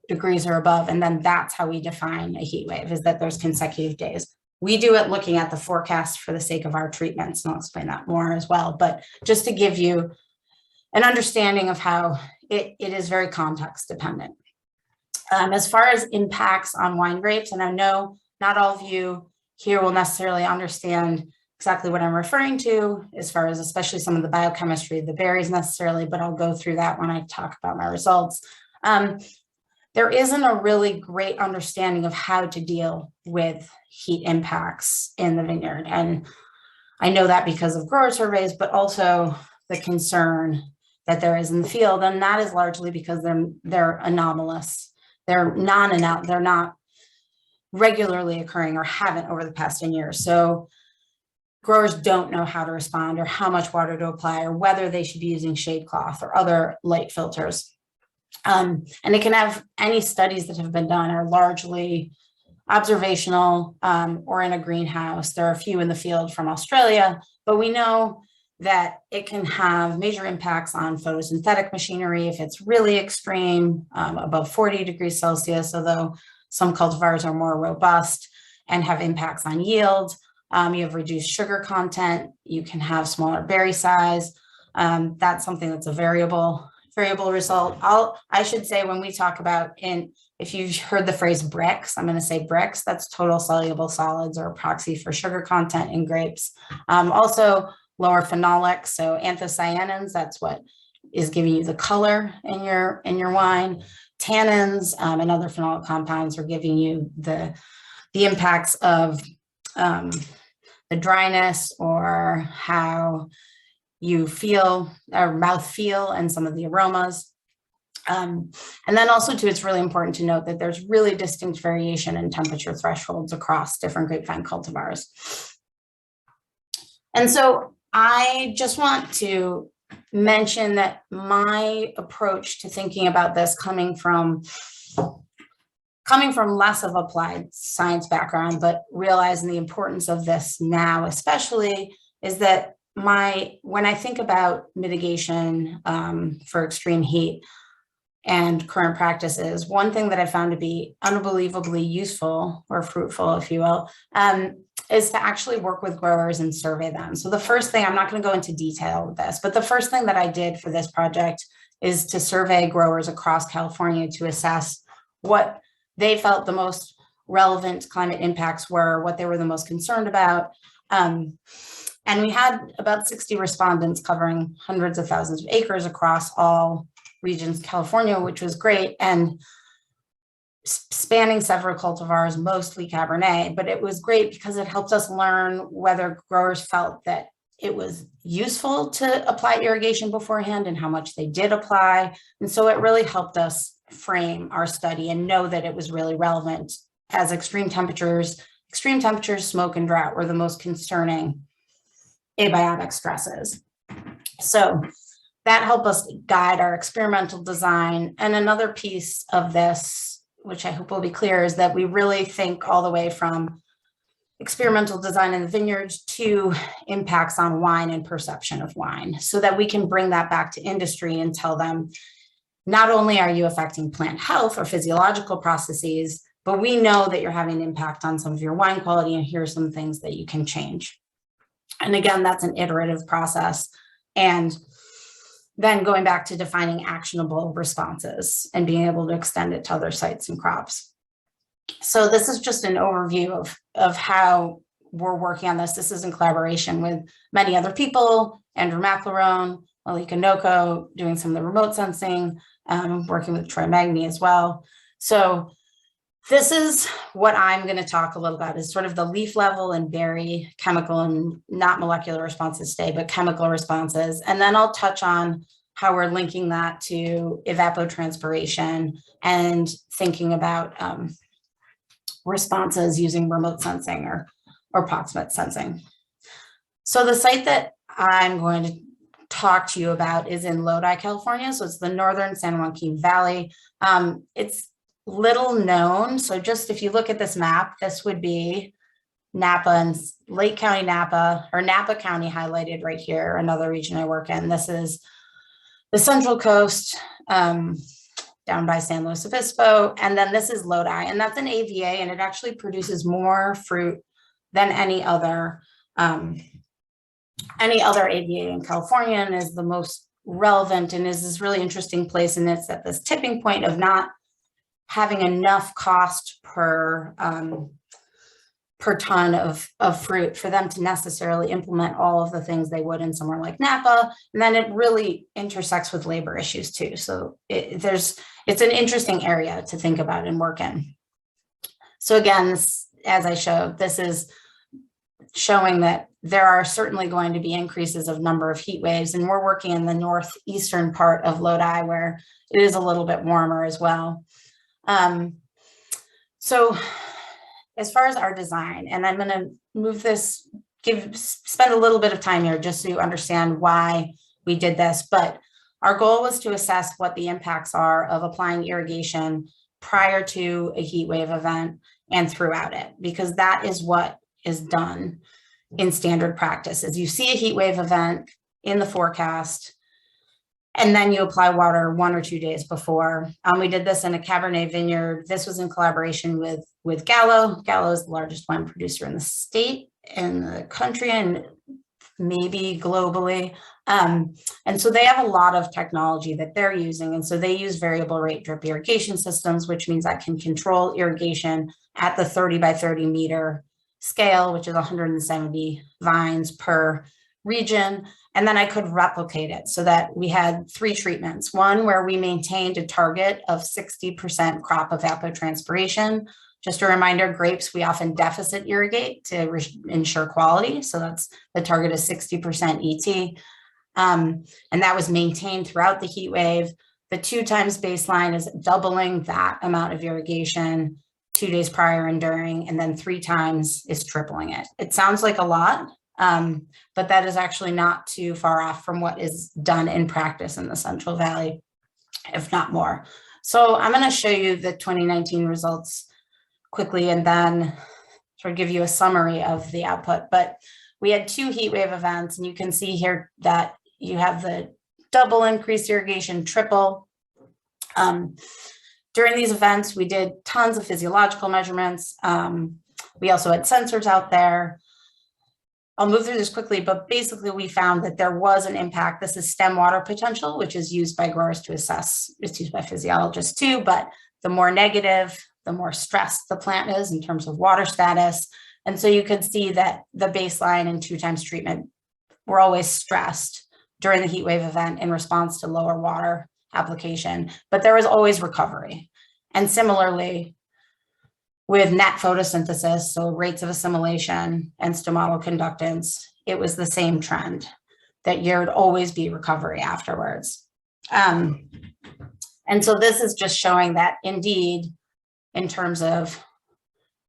degrees or above, and then that's how we define a heat wave, is that there's consecutive days. We do it looking at the forecast for the sake of our treatments, and I'll explain that more as well, but just to give you an understanding of how it is very context dependent. As far as impacts on wine grapes, and I know not all of you here will necessarily understand exactly what I'm referring to as far as especially some of the biochemistry of the berries necessarily, but I'll go through that when I talk about my results. There isn't a really great understanding of how to deal with heat impacts in the vineyard. And I know that because of grower surveys, but also the concern that there is in the field. And that is largely because they're anomalous. They're not regularly occurring or haven't over the past 10 years. So growers don't know how to respond or how much water to apply or whether they should be using shade cloth or other light filters. And it can have, any studies that have been done are largely observational or in a greenhouse. There are a few in the field from Australia, but we know that it can have major impacts on photosynthetic machinery if it's really extreme, above 40 degrees Celsius, although some cultivars are more robust and have impacts on yield. You have reduced sugar content. You can have smaller berry size. That's something that's a variable result. I should say when we talk about, if you've heard the phrase BRICS, I'm going to say BRICS, that's total soluble solids or a proxy for sugar content in grapes. Also lower phenolics, so anthocyanins, that's what is giving you the color in your wine. Tannins and other phenolic compounds are giving you the impacts of the dryness or how you feel or mouth feel and some of the aromas. And then also too, it's really important to note that there's really distinct variation in temperature thresholds across different grapevine cultivars. And so I just want to mention that my approach to thinking about this coming from less of applied science background, but realizing the importance of this now, especially, is that when I think about mitigation for extreme heat and current practices, one thing that I found to be unbelievably useful or fruitful, if you will, is to actually work with growers and survey them. So the first thing, I'm not going to go into detail with this, but the first thing that I did for this project is to survey growers across California to assess what they felt the most relevant climate impacts were, what they were the most concerned about. And we had about 60 respondents covering hundreds of thousands of acres across all regions of California, which was great, and spanning several cultivars, mostly Cabernet, but it was great because it helped us learn whether growers felt that it was useful to apply irrigation beforehand and how much they did apply. And so it really helped us frame our study and know that it was really relevant, as extreme temperatures, smoke, and drought were the most concerning abiotic stresses. So that helped us guide our experimental design. And another piece of this, which I hope will be clear, is that we really think all the way from experimental design in the vineyards to impacts on wine and perception of wine, so that we can bring that back to industry and tell them, not only are you affecting plant health or physiological processes, but we know that you're having an impact on some of your wine quality, and here are some things that you can change. And again, that's an iterative process. And then going back to defining actionable responses and being able to extend it to other sites and crops. So this is just an overview of how we're working on this. This is in collaboration with many other people, Andrew McElroy, Malika Noko, doing some of the remote sensing, working with Troy Magny as well. So this is what I'm going to talk a little about, is sort of the leaf level and berry chemical and not molecular responses today, but chemical responses. And then I'll touch on how we're linking that to evapotranspiration and thinking about responses using remote sensing or proximate sensing. So the site that I'm going to talk to you about is in Lodi, California. So it's the northern San Joaquin Valley. It's little known. So just if you look at this map, this would be Napa and Lake County, Napa, or Napa County highlighted right here, another region I work in. This is the Central Coast, down by San Luis Obispo. And then this is Lodi, and that's an AVA, and it actually produces more fruit than any other AVA in California, and is the most relevant, and is this really interesting place. And it's at this tipping point of not having enough cost per ton of fruit for them to necessarily implement all of the things they would in somewhere like Napa. And then it really intersects with labor issues too. So it's an interesting area to think about and work in. So again, as I showed, this is showing that there are certainly going to be increases of number of heat waves, and we're working in the northeastern part of Lodi where it is a little bit warmer as well. So as far as our design, and I'm going to move this, spend a little bit of time here just so you understand why we did this, but our goal was to assess what the impacts are of applying irrigation prior to a heat wave event and throughout it, because that is what is done in standard practice. As you see a heat wave event in the forecast, and then you apply water 1 or 2 days before. We did this in a Cabernet vineyard. This was in collaboration with Calo. Calo is the largest wine producer in the state, in the country, and maybe globally. And so they have a lot of technology that they're using. And so they use variable rate drip irrigation systems, which means I can control irrigation at the 30 by 30 meter scale, which is 170 vines per region. And then I could replicate it so that we had 3 treatments. One where we maintained a target of 60% crop evapotranspiration. Just a reminder, grapes, we often deficit irrigate to ensure quality. So that's the target is 60% ET. And that was maintained throughout the heat wave. The 2 times baseline is doubling that amount of irrigation 2 days prior and during, and then 3 times is tripling it. It sounds like a lot, but that is actually not too far off from what is done in practice in the Central Valley, if not more. So I'm going to show you the 2019 results quickly and then sort of give you a summary of the output. But we had 2 heat wave events, and you can see here that you have the double increased irrigation, triple. During these events, we did tons of physiological measurements. We also had sensors out there. I'll move through this quickly, but basically we found that there was an impact. This is stem water potential, which is used by growers to assess. It's used by physiologists too, but the more negative, the more stressed the plant is in terms of water status. And so you could see that the baseline and 2 times treatment were always stressed during the heat wave event in response to lower water application, but there was always recovery. And similarly, with net photosynthesis, so rates of assimilation and stomatal conductance, it was the same trend, that there would always be recovery afterwards. And so this is just showing that indeed, in terms of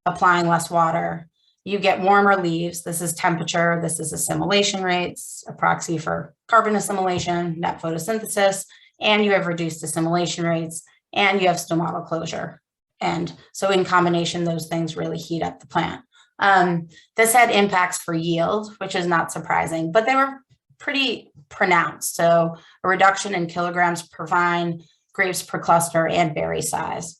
applying less water, you get warmer leaves. This is temperature, this is assimilation rates, a proxy for carbon assimilation, net photosynthesis, and you have reduced assimilation rates, and you have stomatal closure. And so in combination, those things really heat up the plant. This had impacts for yield, which is not surprising, but they were pretty pronounced. So a reduction in kilograms per vine, grapes per cluster, and berry size,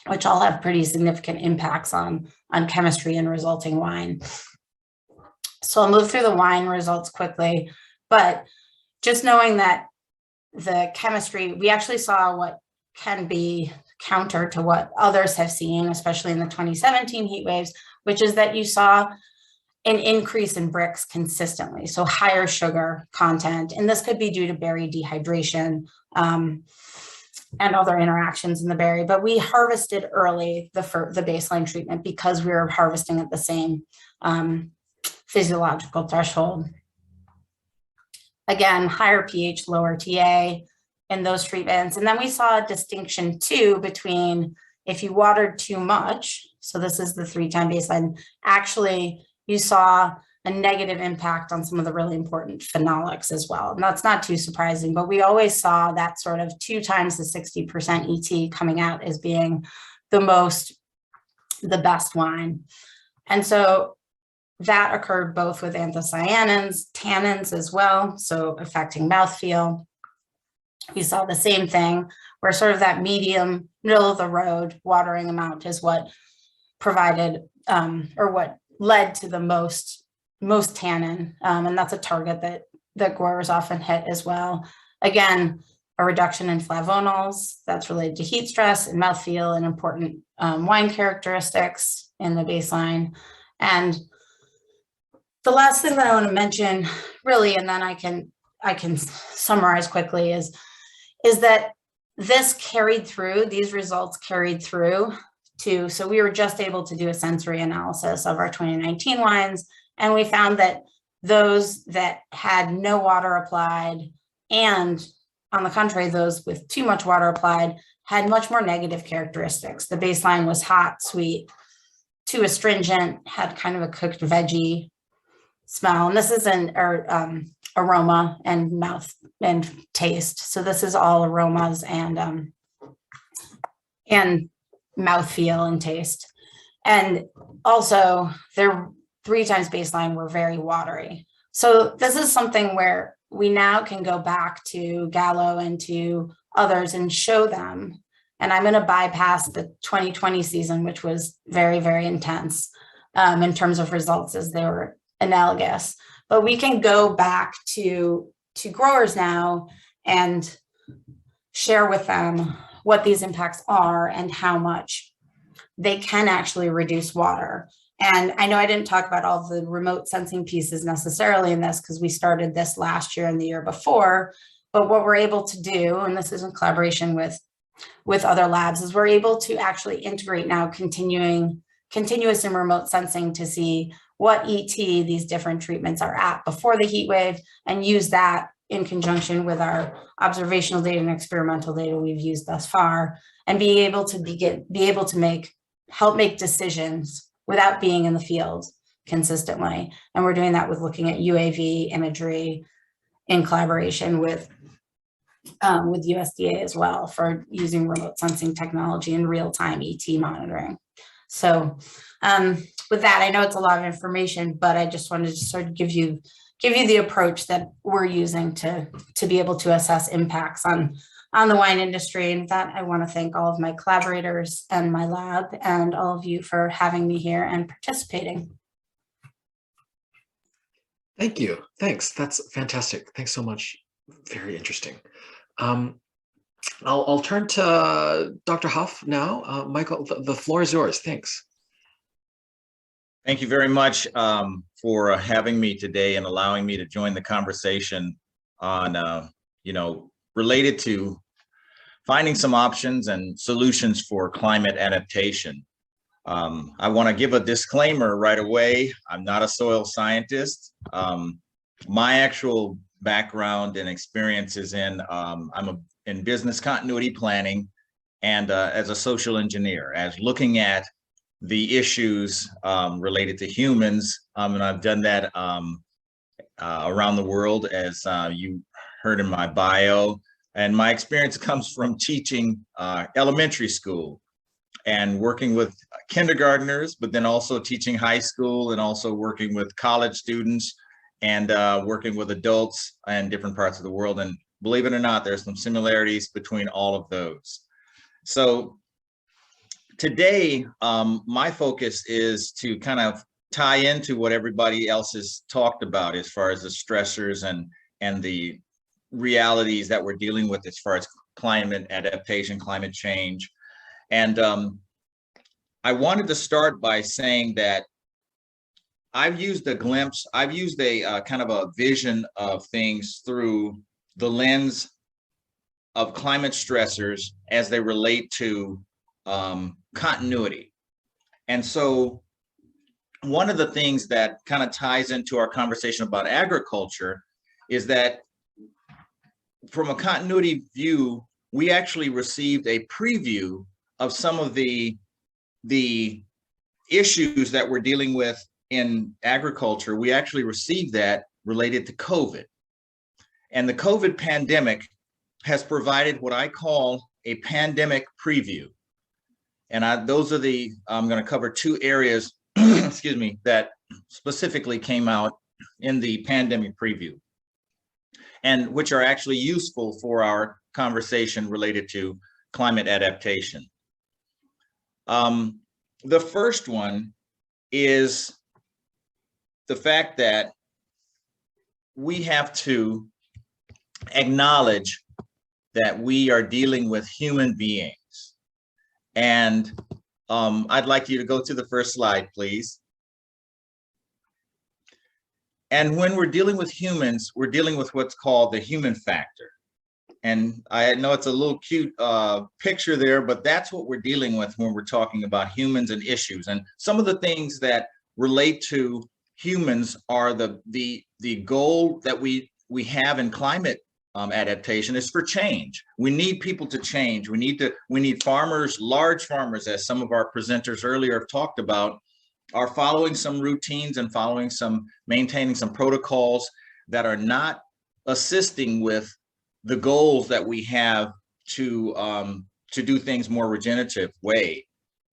which all have pretty significant impacts on chemistry and resulting wine. So I'll move through the wine results quickly, but just knowing that the chemistry, we actually saw what can be counter to what others have seen, especially in the 2017 heat waves, which is that you saw an increase in Brix consistently, so higher sugar content. And this could be due to berry dehydration and other interactions in the berry. But we harvested early the baseline treatment because we were harvesting at the same physiological threshold. Again, higher pH, lower TA in those treatments. And then we saw a distinction too between if you watered too much, so this is the 3-time baseline, actually you saw a negative impact on some of the really important phenolics as well. And that's not too surprising, but we always saw that sort of 2 times the 60% ET coming out as being the best wine. And so that occurred both with anthocyanins, tannins as well, so affecting mouthfeel. We saw the same thing where sort of that medium, middle of the road watering amount is what provided or what led to the most tannin. And that's a target that growers often hit as well. Again, a reduction in flavonols that's related to heat stress and mouthfeel and important wine characteristics in the baseline. And the last thing that I want to mention really, and then I can summarize quickly is that this carried through, these results carried through to, so we were just able to do a sensory analysis of our 2019 wines, and we found that those that had no water applied and on the contrary, those with too much water applied had much more negative characteristics. The baseline was hot, sweet, too astringent, had kind of a cooked veggie smell. And this is an aroma and mouth and taste. So this is all aromas and mouthfeel and taste. And also their 3 times baseline were very watery. So this is something where we now can go back to Calo and to others and show them. And I'm going to bypass the 2020 season, which was very, very intense in terms of results as they were analogous. But we can go back to growers now and share with them what these impacts are and how much they can actually reduce water. And I know I didn't talk about all the remote sensing pieces necessarily in this because we started this last year and the year before, but what we're able to do, and this is in collaboration with other labs, is we're able to actually integrate now continuous and remote sensing to see what ET these different treatments are at before the heat wave and use that in conjunction with our observational data and experimental data we've used thus far, and be able to help make decisions without being in the field consistently. And we're doing that with looking at UAV imagery in collaboration with USDA as well for using remote sensing technology and real-time ET monitoring. So with that, I know it's a lot of information, but I just wanted to sort of give you the approach that we're using to be able to assess impacts on the wine industry. And with that, I want to thank all of my collaborators and my lab and all of you for having me here and participating. Thank you. Thanks. That's fantastic. Thanks so much. Very interesting. I'll turn to Dr. Huff now. Michael, the floor is yours. Thanks. Thank you very much for having me today and allowing me to join the conversation on, related to finding some options and solutions for climate adaptation. I want to give a disclaimer right away. I'm not a soil scientist. My actual background and experience is in in business continuity planning and as a social engineer, as looking at the issues related to humans. And I've done that around the world, as you heard in my bio. And my experience comes from teaching elementary school and working with kindergartners, but then also teaching high school and also working with college students and working with adults in different parts of the world. And believe it or not, there's some similarities between all of those. So today, my focus is to kind of tie into what everybody else has talked about as far as the stressors and the realities that we're dealing with as far as climate adaptation, climate change. And I wanted to start by saying that I've used a kind of a vision of things through the lens of climate stressors as they relate to continuity. And so one of the things that kind of ties into our conversation about agriculture is that from a continuity view, we actually received a preview of some of the issues that we're dealing with in agriculture. We actually received that related to COVID. And the COVID pandemic has provided what I call a pandemic preview. And I'm going to cover two areas, excuse me, that specifically came out in the pandemic preview, and which are actually useful for our conversation related to climate adaptation. The first one is the fact that we have to acknowledge that we are dealing with human beings. And I'd like you to go to the first slide, please. And when we're dealing with humans, we're dealing with what's called the human factor. And I know it's a little cute picture there, but that's what we're dealing with when we're talking about humans and issues. And some of the things that relate to humans are the goal that we have in climate adaptation is for change. We need people to change. We need farmers, large farmers, as some of our presenters earlier have talked about, are following some routines and maintaining some protocols that are not assisting with the goals that we have to do things more regenerative way.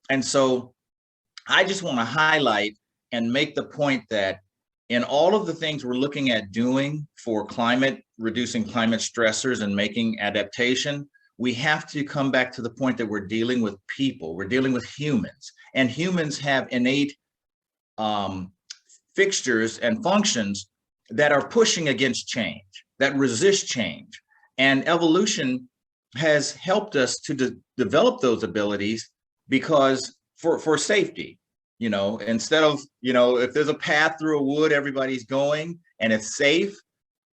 And so I just want to highlight and make the point that in all of the things we're looking at doing for reducing climate stressors and making adaptation, we have to come back to the point that we're dealing with people, we're dealing with humans, and humans have innate fixtures and functions that are pushing against change, that resist change. And evolution has helped us to develop those abilities because for safety, instead of, if there's a path through a wood, everybody's going and it's safe,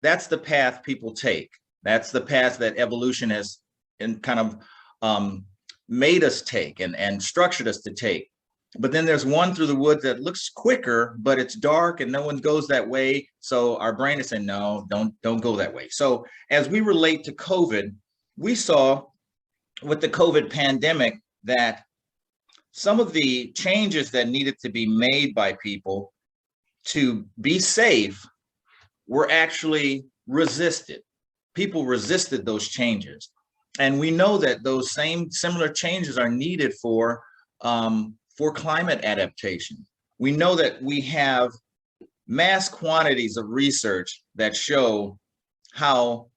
that's the path people take. That's the path that evolution has kind of made us take and structured us to take. But then there's one through the woods that looks quicker, but it's dark and no one goes that way. So our brain is saying, no, don't go that way. So as we relate to COVID, we saw with the COVID pandemic that some of the changes that needed to be made by people to be safe were actually resisted. People resisted those changes. And we know that those similar changes are needed for climate adaptation. We know that we have mass quantities of research that show how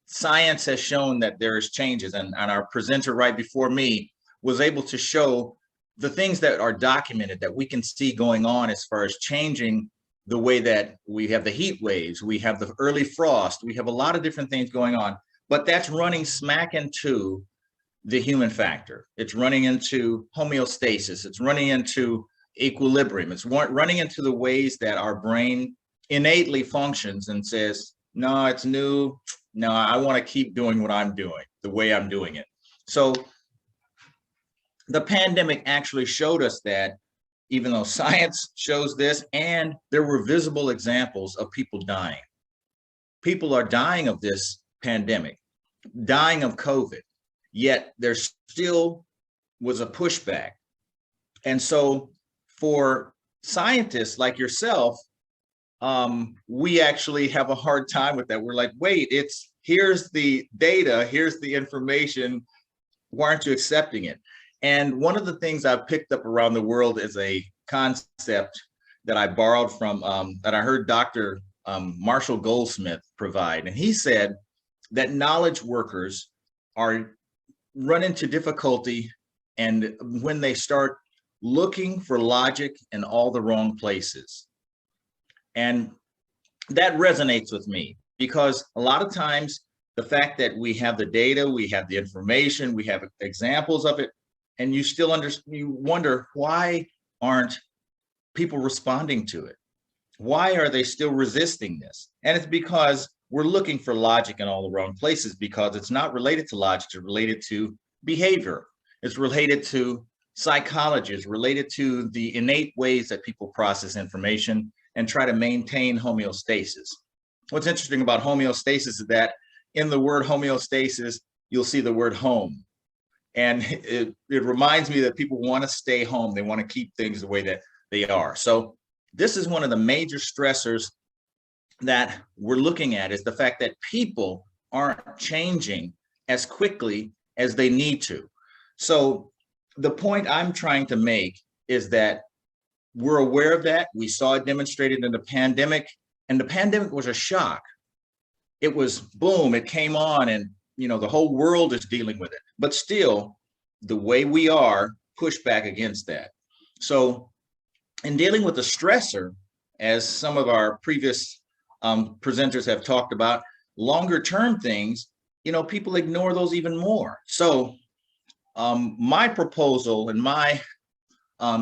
science has shown that there is changes. And our presenter right before me was able to show the things that are documented that we can see going on as far as changing the way that we have the heat waves, we have the early frost, we have a lot of different things going on, but that's running smack into the human factor. It's running into homeostasis. It's running into equilibrium. It's running into the ways that our brain innately functions and says, no, it's new. No, I want to keep doing what I'm doing, the way I'm doing it. So the pandemic actually showed us that, even though science shows this, and there were visible examples of people dying. People are dying of this pandemic, dying of COVID. Yet there still was a pushback. And so for scientists like yourself, we actually have a hard time with that. We're like, wait, here's the data, here's the information, why aren't you accepting it? And one of the things I've picked up around the world is a concept that I borrowed from, that I heard Dr. Marshall Goldsmith provide. And he said that knowledge workers run into difficulty and when they start looking for logic in all the wrong places. And that resonates with me because a lot of times the fact that we have the data, we have the information, we have examples of it, and you still you wonder, why aren't people responding to it? Why are they still resisting this? And it's because we're looking for logic in all the wrong places, because it's not related to logic, it's related to behavior. It's related to psychology, it's related to the innate ways that people process information and try to maintain homeostasis. What's interesting about homeostasis is that in the word homeostasis, you'll see the word home. And it reminds me that people want to stay home. They want to keep things the way that they are. So this is one of the major stressors that we're looking at, is the fact that people aren't changing as quickly as they need to. So the point I'm trying to make is that we're aware of that. We saw it demonstrated in the pandemic, and the pandemic was a shock. It was boom, it came on, and the whole world is dealing with it. But still, the way we are pushed back against that. So in dealing with the stressor, as some of our previous presenters have talked about, longer term things, people ignore those even more. So my proposal and my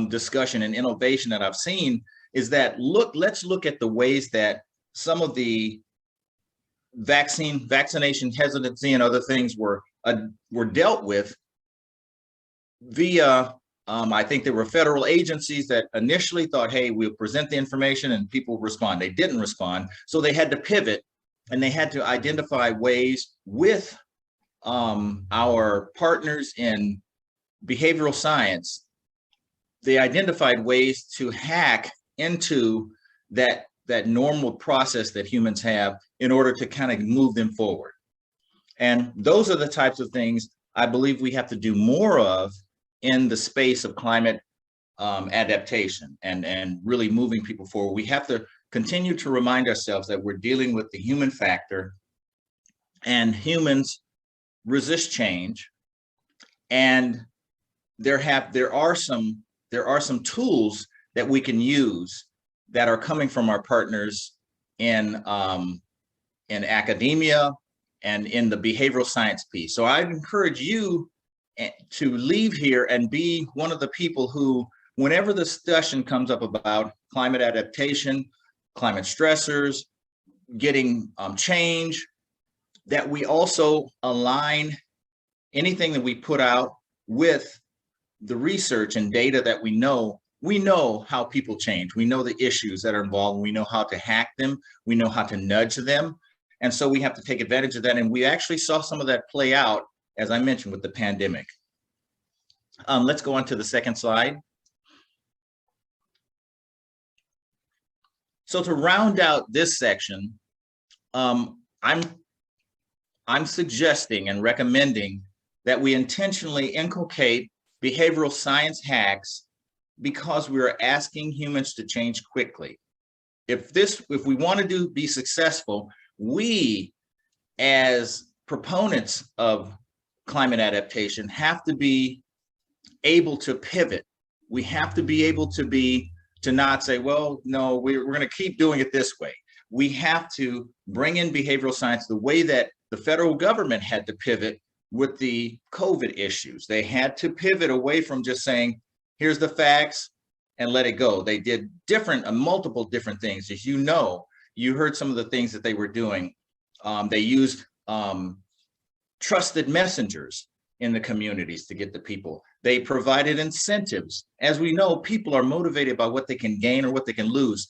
discussion and innovation that I've seen is that let's look at the ways that some of the vaccination hesitancy and other things were dealt with via, I think there were federal agencies that initially thought, hey, we'll present the information and people respond. They didn't respond. So they had to pivot and they had to identify ways with our partners in behavioral science. They identified ways to hack into that normal process that humans have in order to kind of move them forward. And those are the types of things I believe we have to do more of in the space of climate adaptation and really moving people forward. We have to continue to remind ourselves that we're dealing with the human factor, and humans resist change. And there are some tools that we can use that are coming from our partners in academia and in the behavioral science piece. So I'd encourage you to leave here and be one of the people who, whenever the discussion comes up about climate adaptation, climate stressors, getting change, that we also align anything that we put out with the research and data that we know how people change. We know the issues that are involved. We know how to hack them. We know how to nudge them. And so we have to take advantage of that. And we actually saw some of that play out, as I mentioned, with the pandemic. Let's go on to the second slide. So to round out this section, I'm suggesting and recommending that we intentionally inculcate behavioral science hacks because we are asking humans to change quickly. If we want to be successful, we as proponents of climate adaptation have to be able to pivot. We have to be able to not say, well, no, we're going to keep doing it this way. We have to bring in behavioral science the way that the federal government had to pivot with the COVID issues. They had to pivot away from just saying, here's the facts and let it go. They did multiple different things. As you know, you heard some of the things that they were doing. They used trusted messengers in the communities to get the people. They provided incentives. As we know, people are motivated by what they can gain or what they can lose.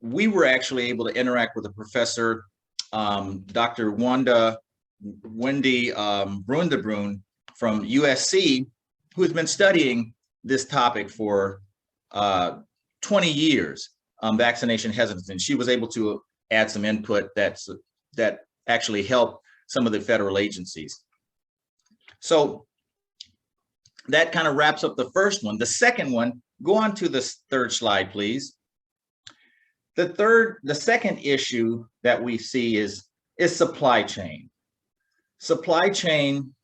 We were actually able to interact with a professor, Dr. Wendy Brundebrun from USC, who has been studying this topic for 20 years, vaccination hesitancy. And she was able to add some input that actually helped some of the federal agencies. So that kind of wraps up the first one. The second one, go on to the third slide, please. The second issue that we see is supply chain. Supply chain,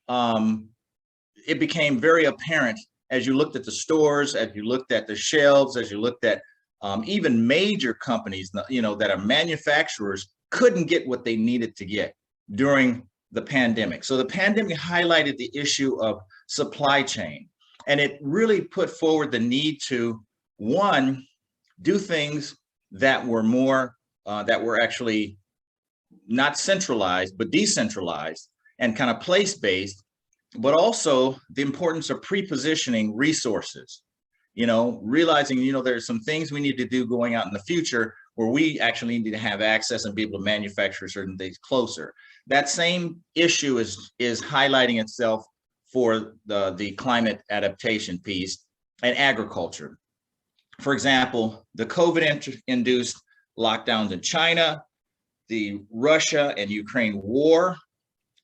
it became very apparent as you looked at the stores, as you looked at the shelves, as you looked at even major companies, that are manufacturers couldn't get what they needed to get during the pandemic. So the pandemic highlighted the issue of supply chain, and it really put forward the need to, one, do things that were more, that were actually not centralized, but decentralized and kind of place-based, but also the importance of pre-positioning resources, realizing, there's some things we need to do going out in the future where we actually need to have access and be able to manufacture certain things closer. That same issue is highlighting itself for the climate adaptation piece and agriculture. For example, the COVID-induced lockdowns in China, the Russia and Ukraine war,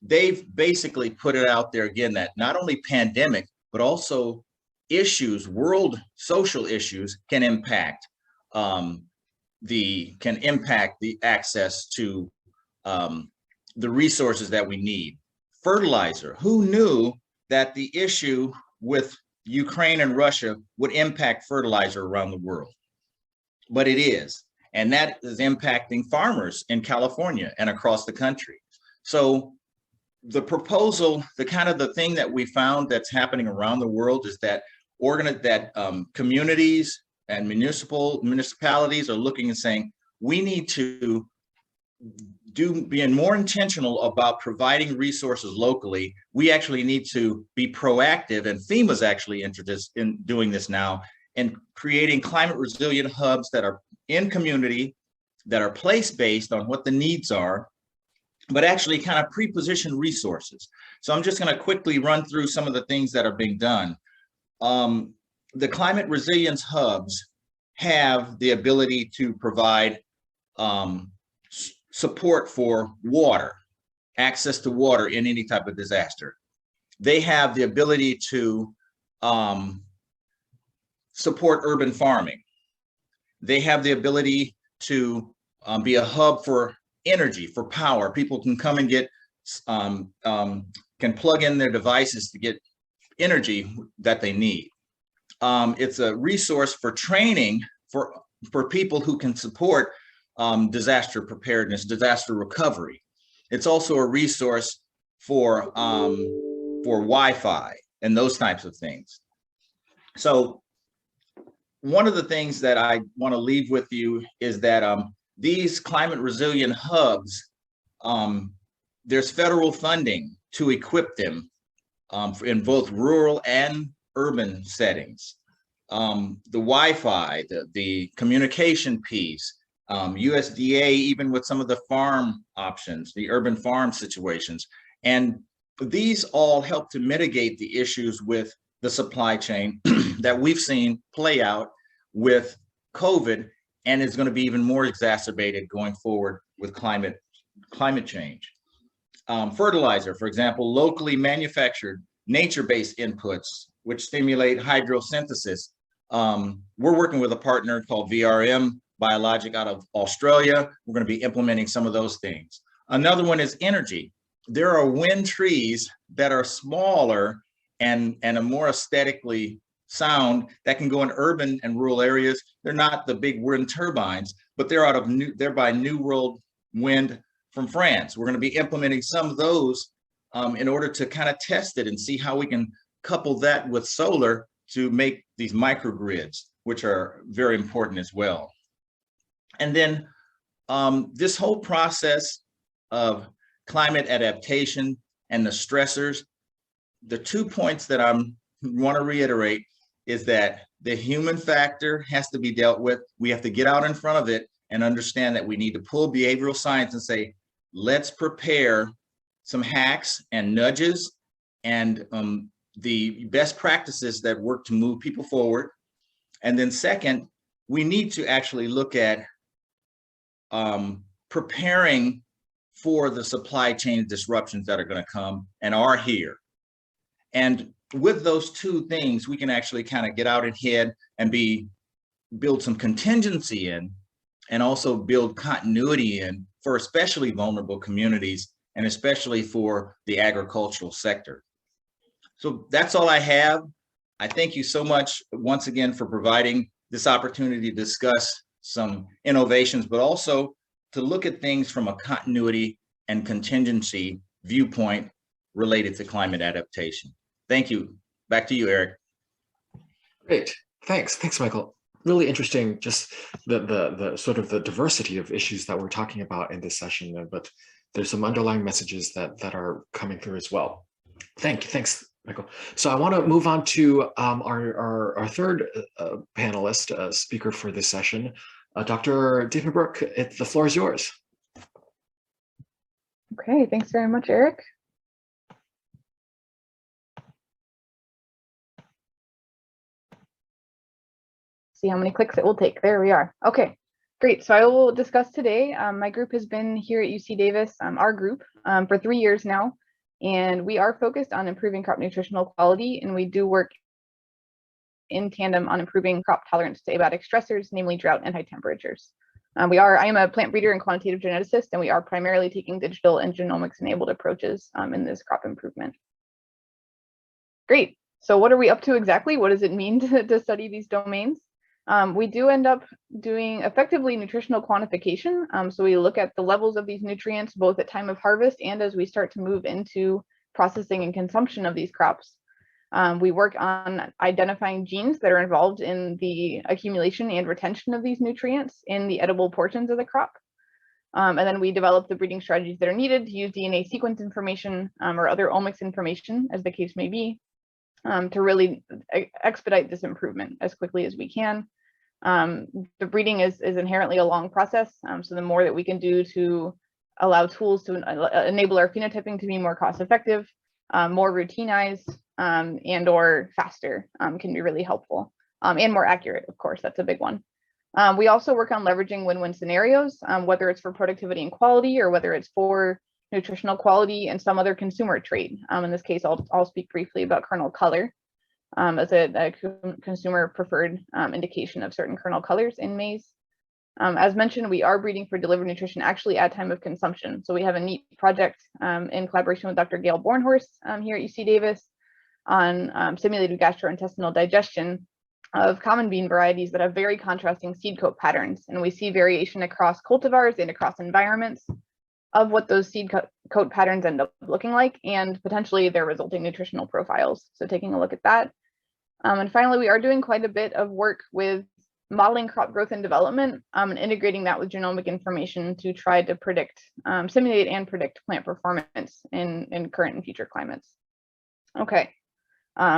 they've basically put it out there again that not only pandemic, but also issues, world social issues can impact the access to the resources that we need. Fertilizer, who knew that the issue with Ukraine and Russia would impact fertilizer around the world? But it is, and that is impacting farmers in California and across the country. So the proposal, the thing that we found that's happening around the world is that communities and municipalities are looking and saying, we need to being more intentional about providing resources locally. We actually need to be proactive, and FEMA's actually interested in doing this now, and creating climate resilient hubs that are in community, that are place-based on what the needs are, but actually kind of pre-position resources. So I'm just going to quickly run through some of the things that are being done. The climate resilience hubs have the ability to provide support for water, access to water in any type of disaster. They have the ability to support urban farming. They have the ability to be a hub for energy, for power. People can come and get, can plug in their devices to get energy that they need. It's a resource for training for people who can support disaster preparedness, disaster recovery. It's also a resource for Wi-Fi and those types of things. So one of the things that I want to leave with you is that these climate resilient hubs, there's federal funding to equip them in both rural and urban settings. The Wi-Fi, the communication piece, USDA, even with some of the farm options, the urban farm situations. And these all help to mitigate the issues with the supply chain that we've seen play out with COVID, and is going to be even more exacerbated going forward with climate change. Fertilizer, for example, locally manufactured, nature-based inputs, which stimulate hydrosynthesis. We're working with a partner called VRM Biologic out of Australia. We're going to be implementing some of those things. Another one is energy. There are wind trees that are smaller and are more aesthetically sound that can go in urban and rural areas. They're not the big wind turbines, but they're by New World Wind from France. We're going to be implementing some of those in order to kind of test it and see how we can couple that with solar to make these microgrids, which are very important as well. And then this whole process of climate adaptation and the stressors, the 2 points that I want to reiterate is that the human factor has to be dealt with. We have to get out in front of it and understand that we need to pull behavioral science and say, let's prepare some hacks and nudges and the best practices that work to move people forward. And then second, we need to actually look at preparing for the supply chain disruptions that are going to come and are here. And with those two things, we can actually kind of get out ahead and build some contingency in, and also build continuity in for especially vulnerable communities, and especially for the agricultural sector. So that's all I have. I thank you so much once again for providing this opportunity to discuss some innovations, but also to look at things from a continuity and contingency viewpoint related to climate adaptation. Thank you. Back to you, Eric. Great, thanks, Michael. Really interesting, just the sort of the diversity of issues that we're talking about in this session, but there's some underlying messages that are coming through as well. Thanks, Michael. So I want to move on to our third panelist, speaker for this session, Dr. Diepenbrock. The floor is yours. Okay, thanks very much, Eric. See how many clicks it will take. There we are. Okay, great. So I will discuss today. My group has been here at UC Davis, our group, for 3 years now, and we are focused on improving crop nutritional quality, and we do work in tandem on improving crop tolerance to abiotic stressors, namely drought and high temperatures. I am a plant breeder and quantitative geneticist, and we are primarily taking digital and genomics enabled approaches in this crop improvement. Great. So what are we up to exactly? What does it mean to study these domains? We do end up doing effectively nutritional quantification. So we look at the levels of these nutrients, both at time of harvest and as we start to move into processing and consumption of these crops. We work on identifying genes that are involved in the accumulation and retention of these nutrients in the edible portions of the crop. And then we develop the breeding strategies that are needed to use DNA sequence information or other omics information, as the case may be, to really expedite this improvement as quickly as we can. The breeding is inherently a long process, so the more that we can do to allow tools to enable our phenotyping to be more cost effective, more routinized, and or faster can be really helpful, and more accurate, of course, that's a big one. We also work on leveraging win-win scenarios, whether it's for productivity and quality or whether it's for nutritional quality and some other consumer trait. In this case, I'll speak briefly about kernel color as a consumer preferred indication of certain kernel colors in maize. As mentioned, we are breeding for delivered nutrition actually at time of consumption. So we have a neat project in collaboration with Dr. Gail Bornhorst here at UC Davis on simulated gastrointestinal digestion of common bean varieties that have very contrasting seed coat patterns. And we see variation across cultivars and across environments of what those seed coat patterns end up looking like, and potentially their resulting nutritional profiles. So taking a look at that. And finally, we are doing quite a bit of work with modeling crop growth and development and integrating that with genomic information to try to predict, simulate and predict plant performance in current and future climates. Okay,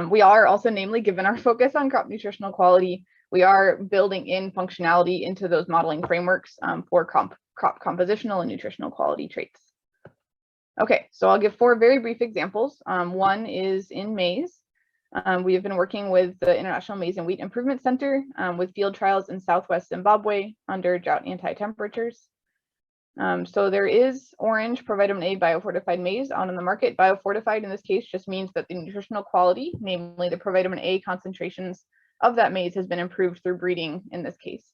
We are also, namely, given our focus on crop nutritional quality, we are building in functionality into those modeling frameworks for crop compositional and nutritional quality traits. Okay, so I'll give 4 very brief examples. One is in maize. We have been working with the International Maize and Wheat Improvement Center with field trials in Southwest Zimbabwe under drought anti-temperatures. So there is orange provitamin A biofortified maize out on the market. Biofortified in this case just means that the nutritional quality, namely the provitamin A concentrations of that maize, has been improved through breeding in this case.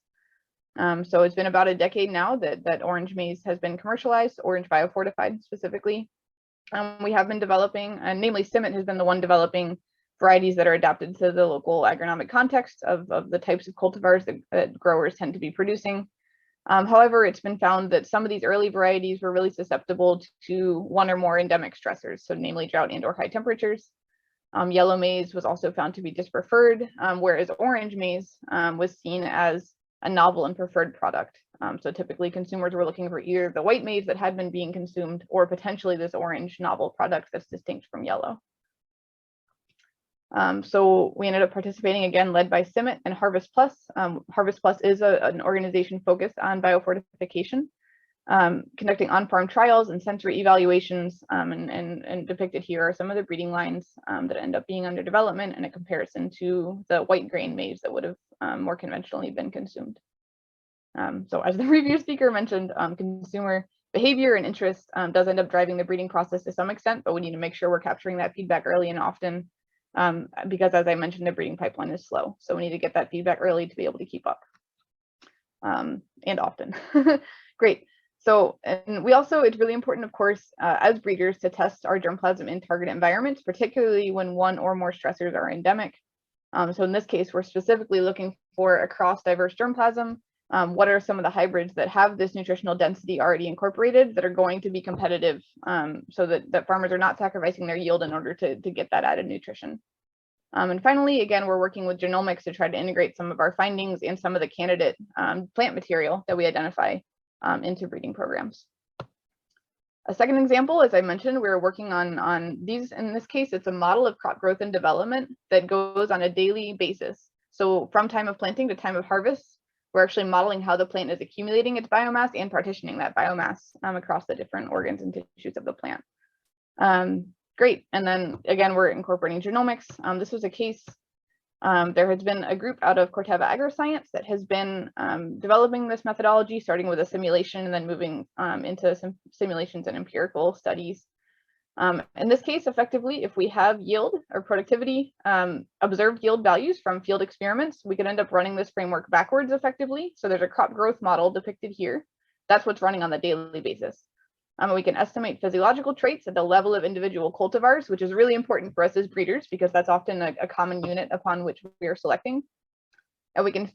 So it's been about a decade now that orange maize has been commercialized, orange biofortified specifically. We have been developing, and namely CIMMYT has been the one developing varieties that are adapted to the local agronomic context of the types of cultivars that growers tend to be producing. However, it's been found that some of these early varieties were really susceptible to one or more endemic stressors, so namely drought and/or high temperatures. Yellow maize was also found to be dispreferred, whereas orange maize was seen as a novel and preferred product. So typically consumers were looking for either the white maize that had been being consumed or potentially this orange novel product that's distinct from yellow. So we ended up participating, again, led by CIMMYT and Harvest Plus. Harvest Plus is an organization focused on biofortification, conducting on-farm trials and sensory evaluations, and depicted here are some of the breeding lines that end up being under development in a comparison to the white grain maize that would have more conventionally been consumed. So as the review speaker mentioned, consumer behavior and interest does end up driving the breeding process to some extent, but we need to make sure we're capturing that feedback early and often, because as I mentioned, the breeding pipeline is slow. So we need to get that feedback early to be able to keep up, and often. Great. So, and we also, it's really important, of course, as breeders to test our germplasm in target environments, particularly when one or more stressors are endemic. So in this case, we're specifically looking for across diverse germplasm. What are some of the hybrids that have this nutritional density already incorporated that are going to be competitive, so that farmers are not sacrificing their yield in order to get that added nutrition. And finally, again, we're working with genomics to try to integrate some of our findings and some of the candidate plant material that we identify into breeding programs. A second example, as I mentioned, we're working on these. In this case, it's a model of crop growth and development that goes on a daily basis. So from time of planting to time of harvest, we're actually modeling how the plant is accumulating its biomass and partitioning that biomass across the different organs and tissues of the plant. Great. And then again, we're incorporating genomics. This was a case, there has been a group out of Corteva Agroscience that has been developing this methodology, starting with a simulation and then moving into some simulations and empirical studies. In this case, effectively, if we have yield or productivity, observed yield values from field experiments, we could end up running this framework backwards effectively. So there's a crop growth model depicted here. That's what's running on the daily basis. We can estimate physiological traits at the level of individual cultivars, which is really important for us as breeders because that's often a common unit upon which we are selecting. And we can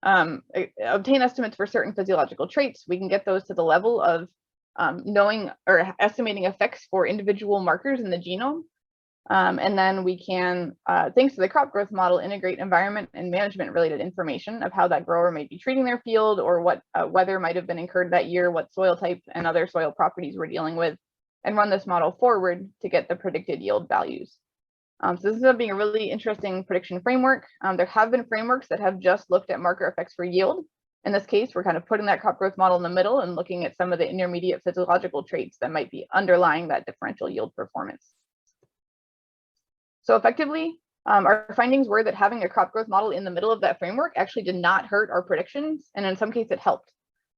obtain estimates for certain physiological traits. We can get those to the level of knowing or estimating effects for individual markers in the genome. And then we can, thanks to the crop growth model, integrate environment and management related information of how that grower may be treating their field or what weather might have been incurred that year, what soil type and other soil properties we're dealing with, and run this model forward to get the predicted yield values. So this ends up being a really interesting prediction framework. There have been frameworks that have just looked at marker effects for yield. In this case, we're kind of putting that crop growth model in the middle and looking at some of the intermediate physiological traits that might be underlying that differential yield performance. So effectively, our findings were that having a crop growth model in the middle of that framework actually did not hurt our predictions, and in some cases it helped.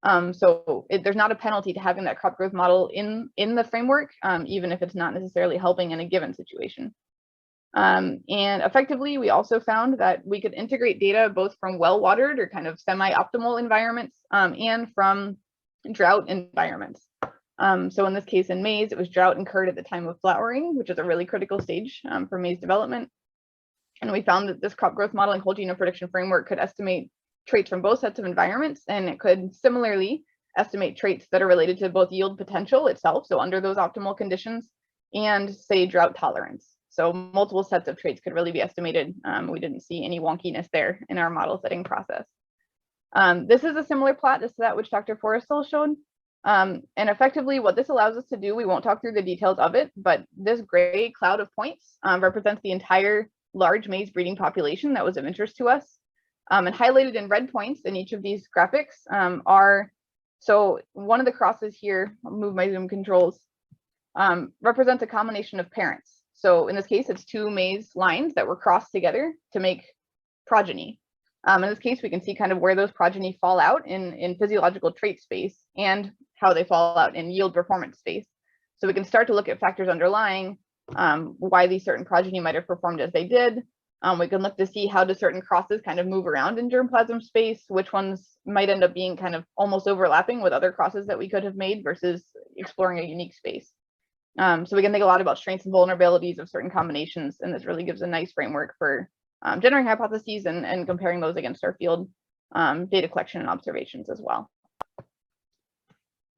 There's not a penalty to having that crop growth model in the framework, even if it's not necessarily helping in a given situation. And effectively, we also found that we could integrate data both from well-watered or kind of semi-optimal environments and from drought environments. So in this case, in maize, it was drought incurred at the time of flowering, which is a really critical stage for maize development. And we found that this crop growth model and whole genome prediction framework could estimate traits from both sets of environments, and it could similarly estimate traits that are related to both yield potential itself, so under those optimal conditions, and say drought tolerance. So multiple sets of traits could really be estimated. We didn't see any wonkiness there in our model setting process. This is a similar plot as to that which Dr. Forrestel showed. And effectively what this allows us to do, we won't talk through the details of it, but this gray cloud of points represents the entire large maize breeding population that was of interest to us. And highlighted in red points in each of these graphics are, so one of the crosses here, I'll move my zoom controls, represents a combination of parents. So in this case, it's two maize lines that were crossed together to make progeny. In this case, we can see kind of where those progeny fall out in physiological trait space and how they fall out in yield performance space. So we can start to look at factors underlying why these certain progeny might have performed as they did. We can look to see how do certain crosses kind of move around in germplasm space, which ones might end up being kind of almost overlapping with other crosses that we could have made versus exploring a unique space. So we can think a lot about strengths and vulnerabilities of certain combinations, and this really gives a nice framework for generating hypotheses and comparing those against our field data collection and observations as well.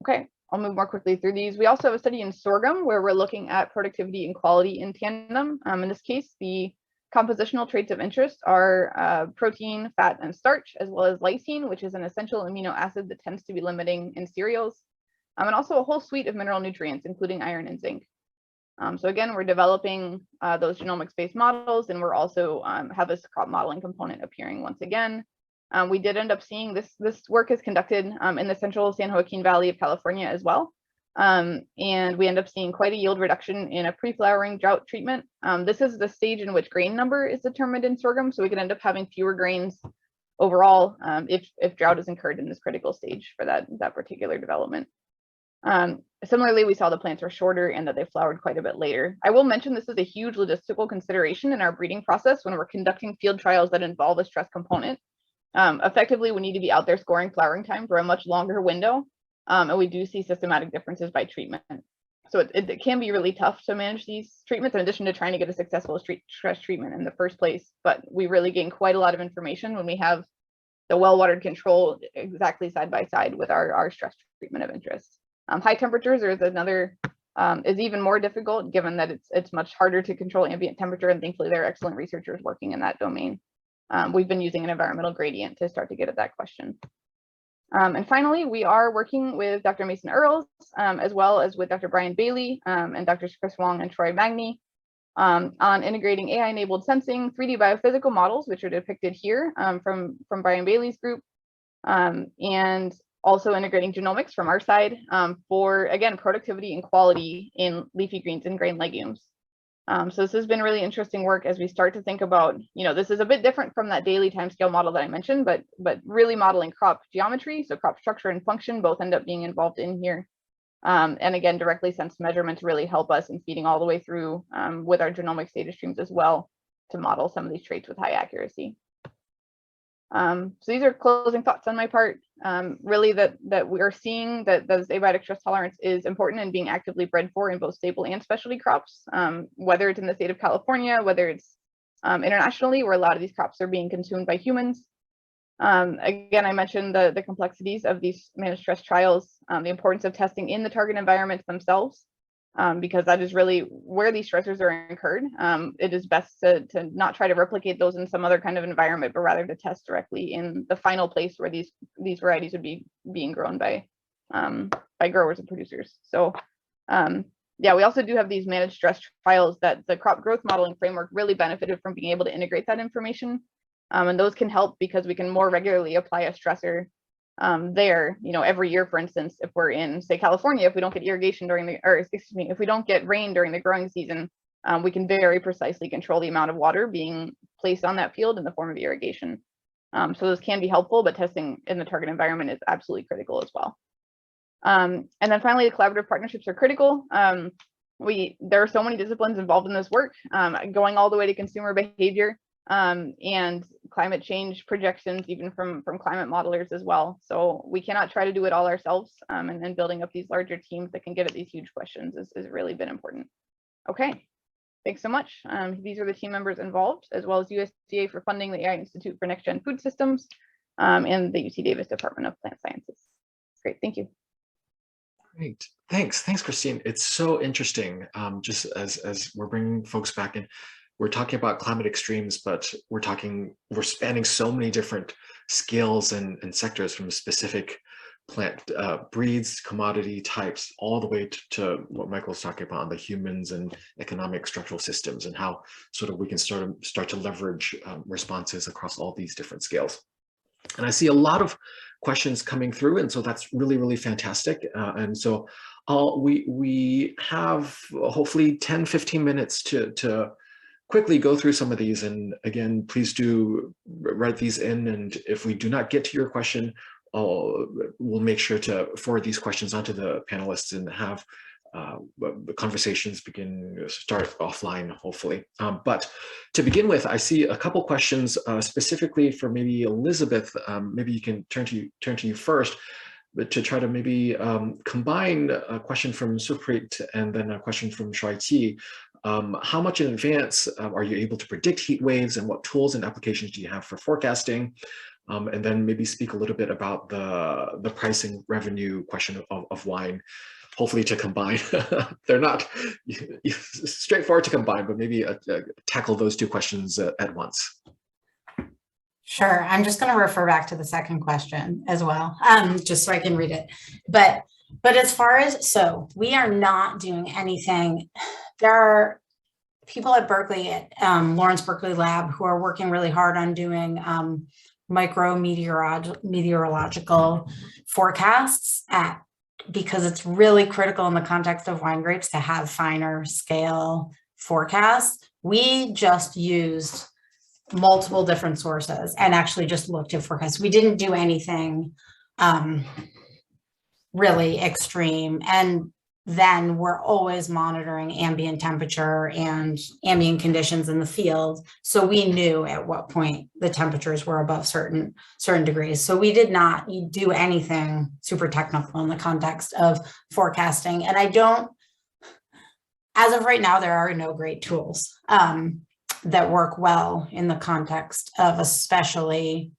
Okay, I'll move more quickly through these. We also have a study in sorghum where we're looking at productivity and quality in tandem. In this case, the compositional traits of interest are protein, fat, and starch, as well as lysine, which is an essential amino acid that tends to be limiting in cereals, and also a whole suite of mineral nutrients, including iron and zinc. So again, we're developing those genomics-based models, and we're also have this crop modeling component appearing once again. We did end up seeing this work is conducted in the central San Joaquin Valley of California as well. And we end up seeing quite a yield reduction in a pre-flowering drought treatment. This is the stage in which grain number is determined in sorghum, so we can end up having fewer grains overall if drought is incurred in this critical stage for that particular development. Similarly, we saw the plants were shorter and that they flowered quite a bit later. I will mention this is a huge logistical consideration in our breeding process when we're conducting field trials that involve a stress component. Effectively, we need to be out there scoring flowering time for a much longer window, and we do see systematic differences by treatment. So it can be really tough to manage these treatments in addition to trying to get a successful stress treatment in the first place, but we really gain quite a lot of information when we have the well-watered control exactly side by side with our stress treatment of interest. High temperatures is even more difficult given that it's much harder to control ambient temperature, and thankfully there are excellent researchers working in that domain. We've been using an environmental gradient to start to get at that question. And finally, we are working with Dr. Mason Earls, as well as with Dr. Brian Bailey and Drs. Chris Wong and Troy Magny on integrating AI-enabled sensing 3D biophysical models, which are depicted here from Brian Bailey's group, and also integrating genomics from our side for, again, productivity and quality in leafy greens and grain legumes. So this has been really interesting work as we start to think about, this is a bit different from that daily timescale model that I mentioned, but really modeling crop geometry, so crop structure and function both end up being involved in here. And again, directly sensed measurements really help us in feeding all the way through with our genomics data streams as well to model some of these traits with high accuracy. So these are closing thoughts on my part. Really that we are seeing that this abiotic stress tolerance is important and being actively bred for in both staple and specialty crops, whether it's in the state of California, whether it's internationally, where a lot of these crops are being consumed by humans. Again, I mentioned the complexities of these managed stress trials, the importance of testing in the target environments themselves, because that is really where these stressors are incurred. It is best to not try to replicate those in some other kind of environment, but rather to test directly in the final place where these varieties would be being grown by growers and producers. So yeah, we also do have these managed stress trials that the crop growth modeling framework really benefited from being able to integrate that information. And those can help because we can more regularly apply a stressor there, every year, for instance, if we're in, say, California, if we don't get irrigation if we don't get rain during the growing season, we can very precisely control the amount of water being placed on that field in the form of irrigation. So those can be helpful, but testing in the target environment is absolutely critical as well. And then finally, the collaborative partnerships are critical. There are so many disciplines involved in this work, going all the way to consumer behavior and climate change projections, even from climate modelers as well. So we cannot try to do it all ourselves, and then building up these larger teams that can get at these huge questions has really been important. Okay, thanks so much. These are the team members involved, as well as USDA for funding the AI Institute for Next Gen Food Systems and the UC Davis Department of Plant Sciences. Great, thank you. Great, thanks, Christine. It's so interesting. Just as we're bringing folks back in, we're talking about climate extremes, but we're spanning so many different scales and sectors, from specific plant breeds, commodity types, all the way to what Michael was talking about on the humans and economic structural systems, and how sort of we can start to leverage responses across all these different scales. And I see a lot of questions coming through, and so that's really, really fantastic. And so we have hopefully 10, 15 minutes to quickly go through some of these. And again, please do write these in. And if we do not get to your question, we'll make sure to forward these questions onto the panelists and have the conversations start offline, hopefully. But to begin with, I see a couple questions specifically for maybe Elisabeth. Maybe you can turn to you first, but to try to maybe combine a question from Supreet and then a question from Shwai. How much in advance are you able to predict heat waves, and what tools and applications do you have for forecasting? And then maybe speak a little bit about the pricing revenue question of wine, hopefully to combine. They're not straightforward to combine, but maybe tackle those two questions at once. Sure. I'm just going to refer back to the second question as well, just so I can read it. But as far as, so we are not doing anything. There are people at Berkeley, at Lawrence Berkeley Lab, who are working really hard on doing meteorological forecasts because it's really critical in the context of wine grapes to have finer scale forecasts. We just used multiple different sources and actually just looked at forecasts. We didn't do anything really extreme. And then we're always monitoring ambient temperature and ambient conditions in the field. So we knew at what point the temperatures were above certain degrees. So we did not do anything super technical in the context of forecasting. And as of right now, there are no great tools that work well in the context of especially,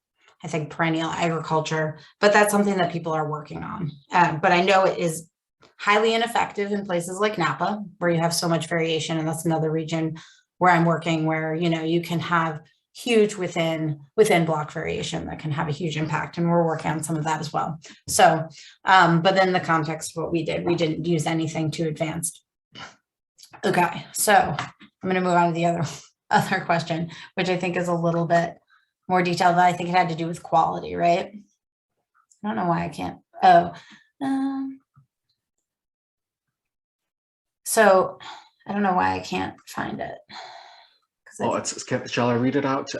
I think, perennial agriculture, but that's something that people are working on. But I know it is highly ineffective in places like Napa, where you have so much variation. And that's another region where I'm working, where, you can have huge within block variation that can have a huge impact. And we're working on some of that as well. So, but then the context of what we didn't use anything too advanced. Okay, so I'm going to move on to the other question, which I think is a little bit more detailed, but I think it had to do with quality, right? I don't know why I can't. So I don't know why I can't find it. Shall I read it out?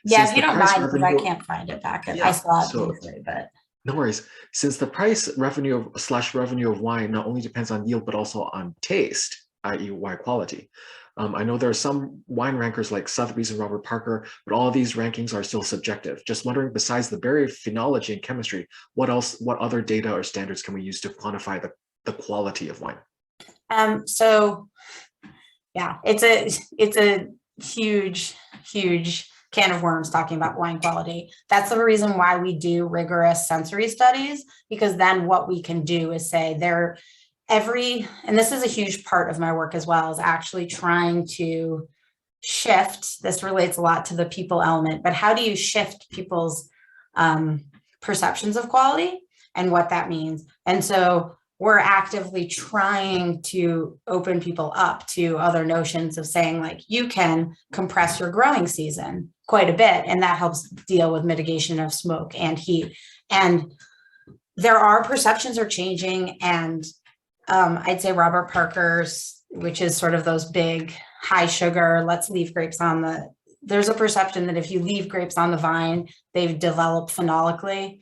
Yeah, if you don't mind, because I can't find it back. Yeah, I saw it briefly, but no worries. Since the price revenue of wine not only depends on yield, but also on taste, i.e. wine quality. I know there are some wine rankers like Sotheby's and Robert Parker, but all of these rankings are still subjective. Just wondering, besides the barrier of phenology and chemistry, what other data or standards can we use to quantify the quality of wine? So yeah, it's a huge can of worms talking about wine quality. That's the reason why we do rigorous sensory studies, because then what we can do is say and this is a huge part of my work as well, is actually trying to shift. This relates a lot to the people element, but how do you shift people's perceptions of quality and what that means? And so we're actively trying to open people up to other notions of saying, like, you can compress your growing season quite a bit, and that helps deal with mitigation of smoke and heat. And there are perceptions are changing, and I'd say Robert Parker's, which is sort of those big high sugar, let's leave grapes on there's a perception that if you leave grapes on the vine, they've developed phenolically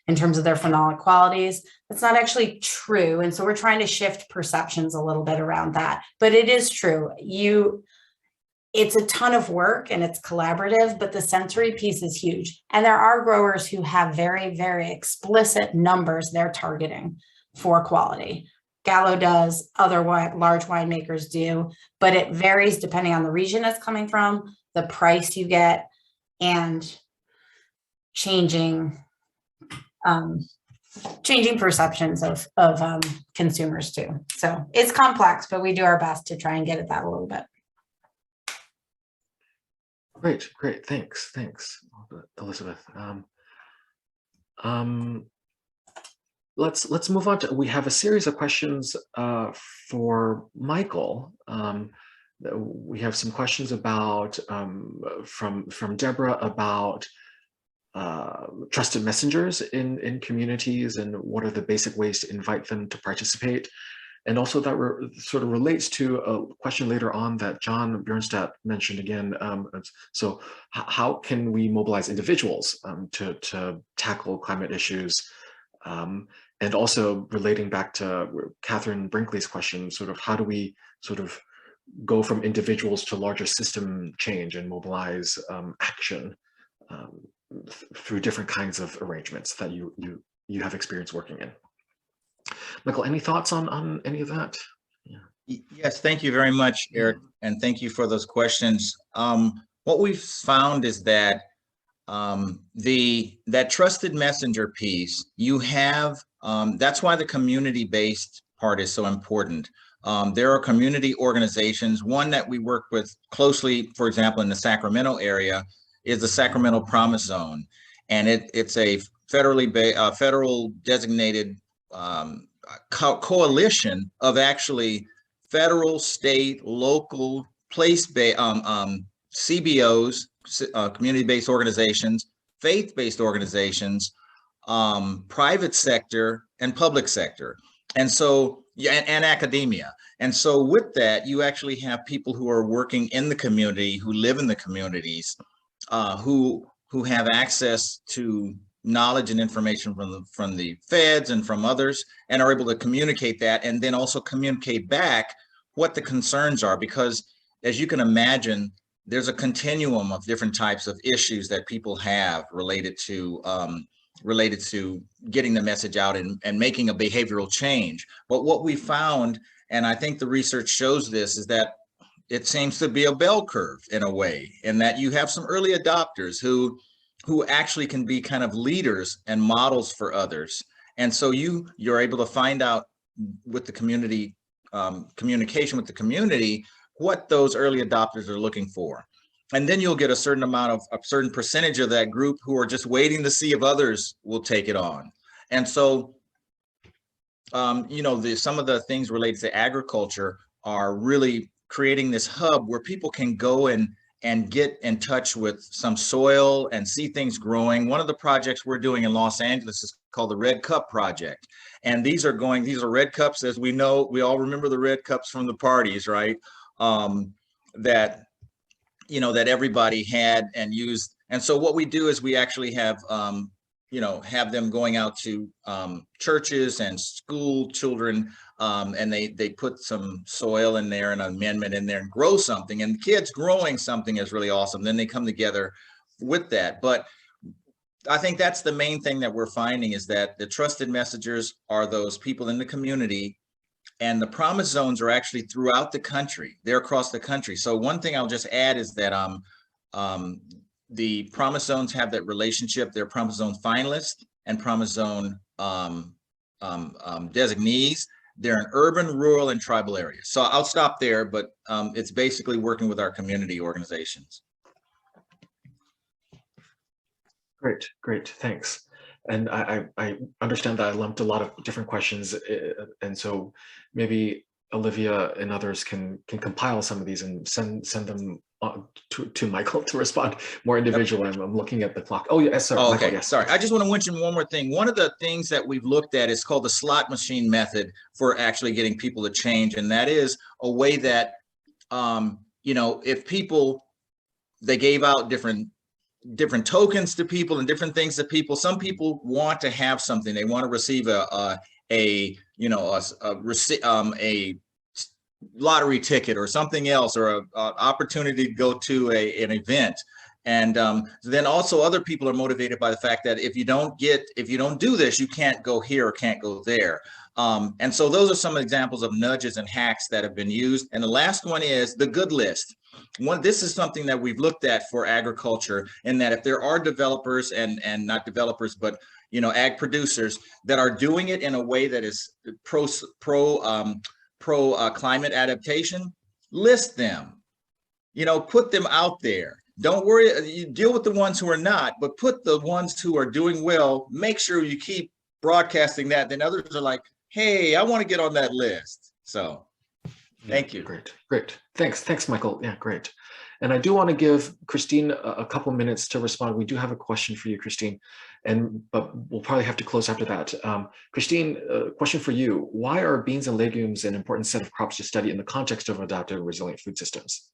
in terms of their phenolic qualities. That's not actually true. And so we're trying to shift perceptions a little bit around that, but it is true. It's a ton of work and it's collaborative, but the sensory piece is huge. And there are growers who have very, very explicit numbers they're targeting for quality. Calo does, other large winemakers do, but it varies depending on the region it's coming from, the price you get, and changing perceptions of consumers too. So it's complex, but we do our best to try and get at that a little bit. Great, thanks, Elisabeth. let's move on to, we have a series of questions for Michael. We have some questions about from Deborah about trusted messengers in communities and what are the basic ways to invite them to participate. And also that sort of relates to a question later on that John Bjornstad mentioned again. So how can we mobilize individuals to tackle climate issues? And also relating back to Catherine Brinkley's question, sort of how do we sort of go from individuals to larger system change and mobilize action through different kinds of arrangements that you have experience working in. Michael, any thoughts on any of that? Yeah. Yes, thank you very much, Eric, and thank you for those questions. What we've found is that that trusted messenger piece, you have, that's why the community-based part is so important. There are community organizations. One that we work with closely, for example, in the Sacramento area, is the Sacramento Promise Zone, and it's a federal designated coalition of actually federal, state, local, place-based CBOs, community-based organizations, faith-based organizations, private sector, and public sector. And so, yeah, and academia. And so with that, you actually have people who are working in the community, who live in the communities, who have access to knowledge and information from the feds and from others, and are able to communicate that, and then also communicate back what the concerns are. Because as you can imagine, there's a continuum of different types of issues that people have related to getting the message out and making a behavioral change. But what we found, and I think the research shows this, is that it seems to be a bell curve in a way, and that you have some early adopters who actually can be kind of leaders and models for others. And so you're able to find out with the community, communication with the community, what those early adopters are looking for. And then you'll get a certain percentage of that group who are just waiting to see if others will take it on. And so, some of the things related to agriculture are really creating this hub where people can go and get in touch with some soil and see things growing. One of the projects we're doing in Los Angeles is called the Red Cup Project. And these are red cups, as we know, we all remember the red cups from the parties, right? That everybody had and used. And so what we do is we actually have, have them going out to churches and school children, and they put some soil in there and an amendment in there and grow something, and kids growing something is really awesome. Then they come together with that. But I think that's the main thing that we're finding, is that the trusted messengers are those people in the community, and the promise zones are actually throughout the country. They're across the country. So one thing I'll just add is that the promise zones have that relationship. They're promise zone finalists and promise zone designees. They're in urban, rural, and tribal areas. So I'll stop there, but it's basically working with our community organizations. Great, thanks. And I understand that I lumped a lot of different questions, and so maybe Olivia and others can compile some of these and send them to Michael to respond more individually. I'm looking at the clock. Oh, yes, sorry. Oh, Michael, okay, yes. sorry. I just want to mention one more thing. One of the things that we've looked at is called the slot machine method for actually getting people to change. And that is a way that, if people, they gave out different tokens to people and different things to people. Some people want to have something. They want to receive a lottery ticket or something else, or an opportunity to go to an event. And then also other people are motivated by the fact that if you don't do this, you can't go here or can't go there. And so those are some examples of nudges and hacks that have been used. And the last one is the good list. This is something that we've looked at for agriculture, in that if there are developers and not developers, but ag producers that are doing it in a way that is pro climate adaptation, list them, put them out there. Don't worry, you deal with the ones who are not, but put the ones who are doing well, make sure you keep broadcasting that, then others are like, hey, I want to get on that list. So thank you. Great. Thanks, Michael. Yeah, great. And I do want to give Christine a couple minutes to respond. We do have a question for you, Christine, but we'll probably have to close after that. Christine, question for you. Why are beans and legumes an important set of crops to study in the context of adaptive and resilient food systems?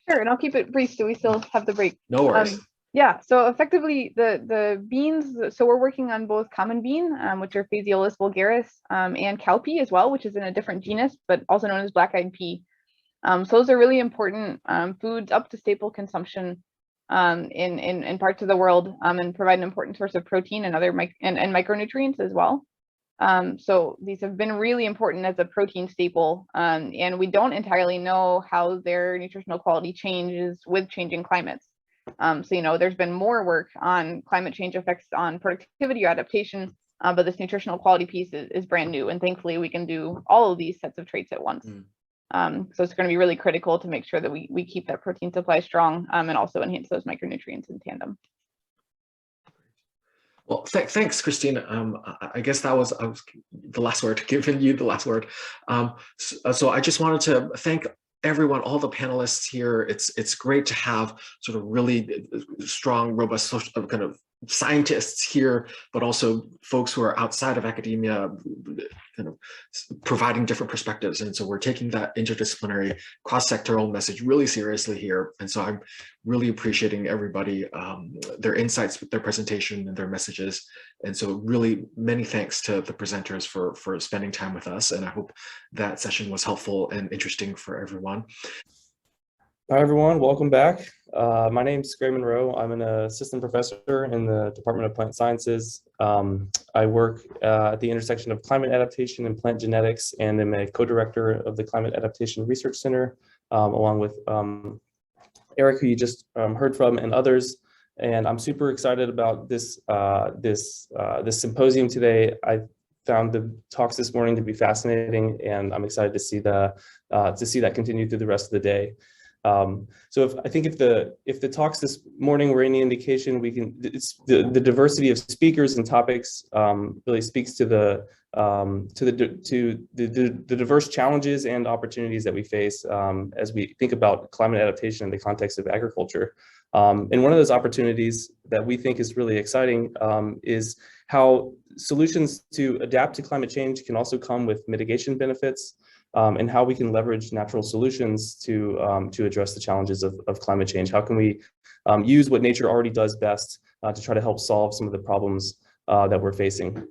Sure, and I'll keep it brief so we still have the break. No worries. Yeah, so effectively the beans, so we're working on both common bean, which are Phaseolus vulgaris, and cowpea as well, which is in a different genus, but also known as black-eyed pea. So those are really important foods up to staple consumption in parts of the world, and provide an important source of protein and other micronutrients as well. So these have been really important as a protein staple, and we don't entirely know how their nutritional quality changes with changing climates. So, there's been more work on climate change effects on productivity or adaptation, but this nutritional quality piece is brand new. And thankfully, we can do all of these sets of traits at once. So it's going to be really critical to make sure that we keep that protein supply strong, and also enhance those micronutrients in tandem. Well, thanks, Christine. I guess that was the last word, giving you the last word. So I just wanted to thank everyone, all the panelists here. It's great to have sort of really strong, robust social, kind of scientists here, but also folks who are outside of academia, kind of providing different perspectives. And so we're taking that interdisciplinary, cross-sectoral message really seriously here. And so I'm really appreciating everybody, their insights with their presentation and their messages. And so really many thanks to the presenters for spending time with us. And I hope that session was helpful and interesting for everyone. Hi, everyone. Welcome back. My name is Gray Monroe. I'm an assistant professor in the Department of Plant Sciences. I work at the intersection of climate adaptation and plant genetics, and am a co-director of the Climate Adaptation Research Center, along with Eric, who you just heard from, and others. And I'm super excited about this symposium today. I found the talks this morning to be fascinating, and I'm excited to see that continue through the rest of the day. So I think if the talks this morning were any indication, it's the diversity of speakers and topics really speaks to the diverse challenges and opportunities that we face as we think about climate adaptation in the context of agriculture. And one of those opportunities that we think is really exciting is how solutions to adapt to climate change can also come with mitigation benefits. And how we can leverage natural solutions to address the challenges of climate change. How can we use what nature already does best to try to help solve some of the problems that we're facing?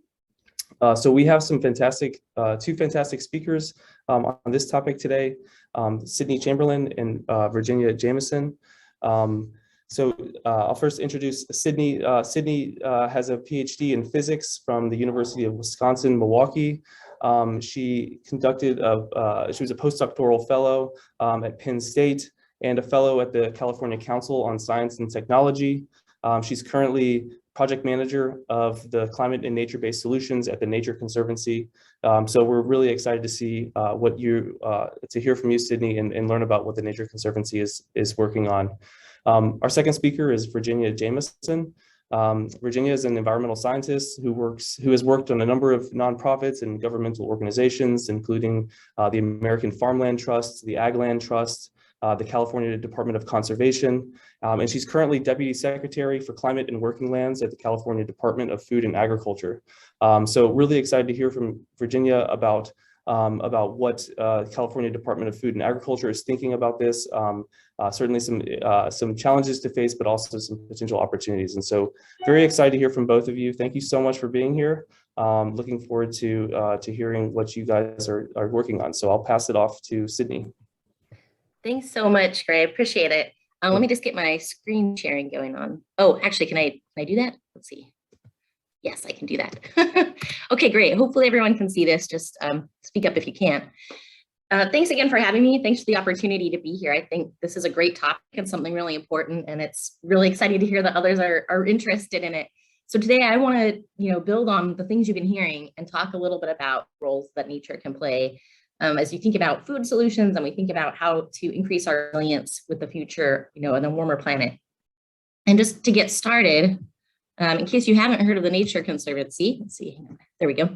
So we have some two fantastic speakers on this topic today, Sydney Chamberlain and Virginia Jameson. So I'll first introduce Sydney. Sydney has a PhD in physics from the University of Wisconsin-Milwaukee. She was a postdoctoral fellow at Penn State and a fellow at the California Council on Science and Technology. She's currently project manager of the Climate and Nature-Based Solutions at the Nature Conservancy. So we're really excited to see to hear from you, Sydney, and learn about what the Nature Conservancy is working on. Our second speaker is Virginia Jameson. Virginia is an environmental scientist who has worked on a number of nonprofits and governmental organizations, including the American Farmland Trust, the Ag Land Trust, the California Department of Conservation, and she's currently Deputy Secretary for Climate and Working Lands at the California Department of Food and Agriculture. So really excited to hear from Virginia about what California Department of Food and Agriculture is thinking about this. Certainly some challenges to face, but also some potential opportunities. And so very excited to hear from both of you. Thank you so much for being here. Looking forward to hearing what you guys are working on. So I'll pass it off to Sydney. Thanks so much, Gray. I appreciate it. Let me just get my screen sharing going on. Oh, actually, can I do that? Let's see. Yes, I can do that. Okay, great. Hopefully everyone can see this. Just speak up if you can't. Thanks again for having me. Thanks for the opportunity to be here. I think this is a great topic and something really important, and it's really exciting to hear that others are interested in it. So today I want to build on the things you've been hearing and talk a little bit about roles that nature can play as you think about food solutions, and we think about how to increase our resilience with the future, in a warmer planet. And just to get started, In case you haven't heard of the Nature Conservancy, let's see, there we go.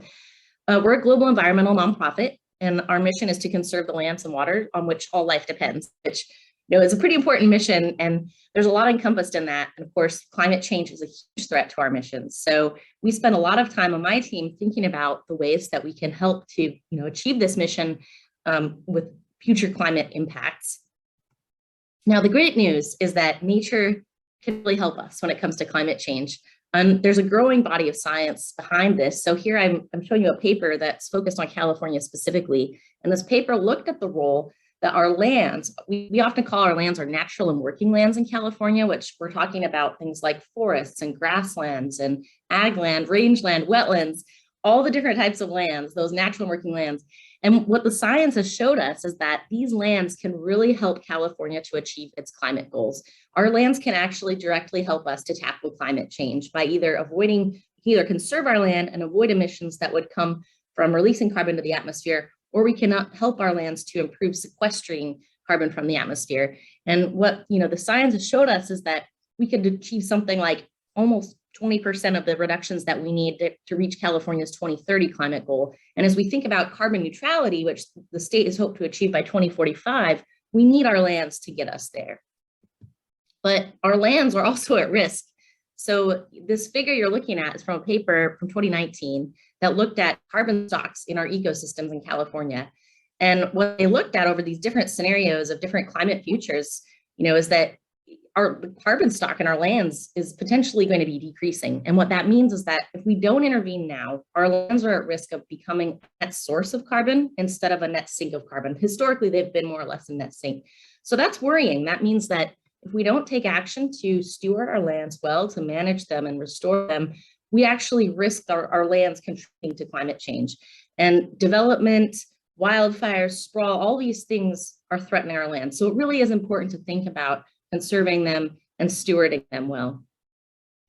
We're a global environmental nonprofit, and our mission is to conserve the lands and water on which all life depends, which is a pretty important mission, and there's a lot encompassed in that. And of course, climate change is a huge threat to our mission. So we spend a lot of time on my team thinking about the ways that we can help to achieve this mission with future climate impacts. Now, the great news is that nature can really help us when it comes to climate change. There's a growing body of science behind this. So here I'm showing you a paper that's focused on California specifically. And this paper looked at the role that our lands, we often call our lands our natural and working lands in California, which we're talking about things like forests and grasslands and ag land, rangeland, wetlands, all the different types of lands, those natural and working lands. And what the science has showed us is that these lands can really help California to achieve its climate goals. Our lands can actually directly help us to tackle climate change by either conserve our land and avoid emissions that would come from releasing carbon to the atmosphere, or we can help our lands to improve sequestering carbon from the atmosphere. And what the science has showed us is that we could achieve something like almost 20% of the reductions that we need to reach California's 2030 climate goal. And as we think about carbon neutrality, which the state has hoped to achieve by 2045, we need our lands to get us there. But our lands are also at risk. So this figure you're looking at is from a paper from 2019 that looked at carbon stocks in our ecosystems in California. And what they looked at over these different scenarios of different climate futures, is that our carbon stock in our lands is potentially going to be decreasing. And what that means is that if we don't intervene now, our lands are at risk of becoming a net source of carbon instead of a net sink of carbon. Historically, they've been more or less a net sink. So that's worrying. That means that if we don't take action to steward our lands well, to manage them and restore them, we actually risk our lands contributing to climate change. And development, wildfires, sprawl, all these things are threatening our lands. So it really is important to think about conserving them and stewarding them well.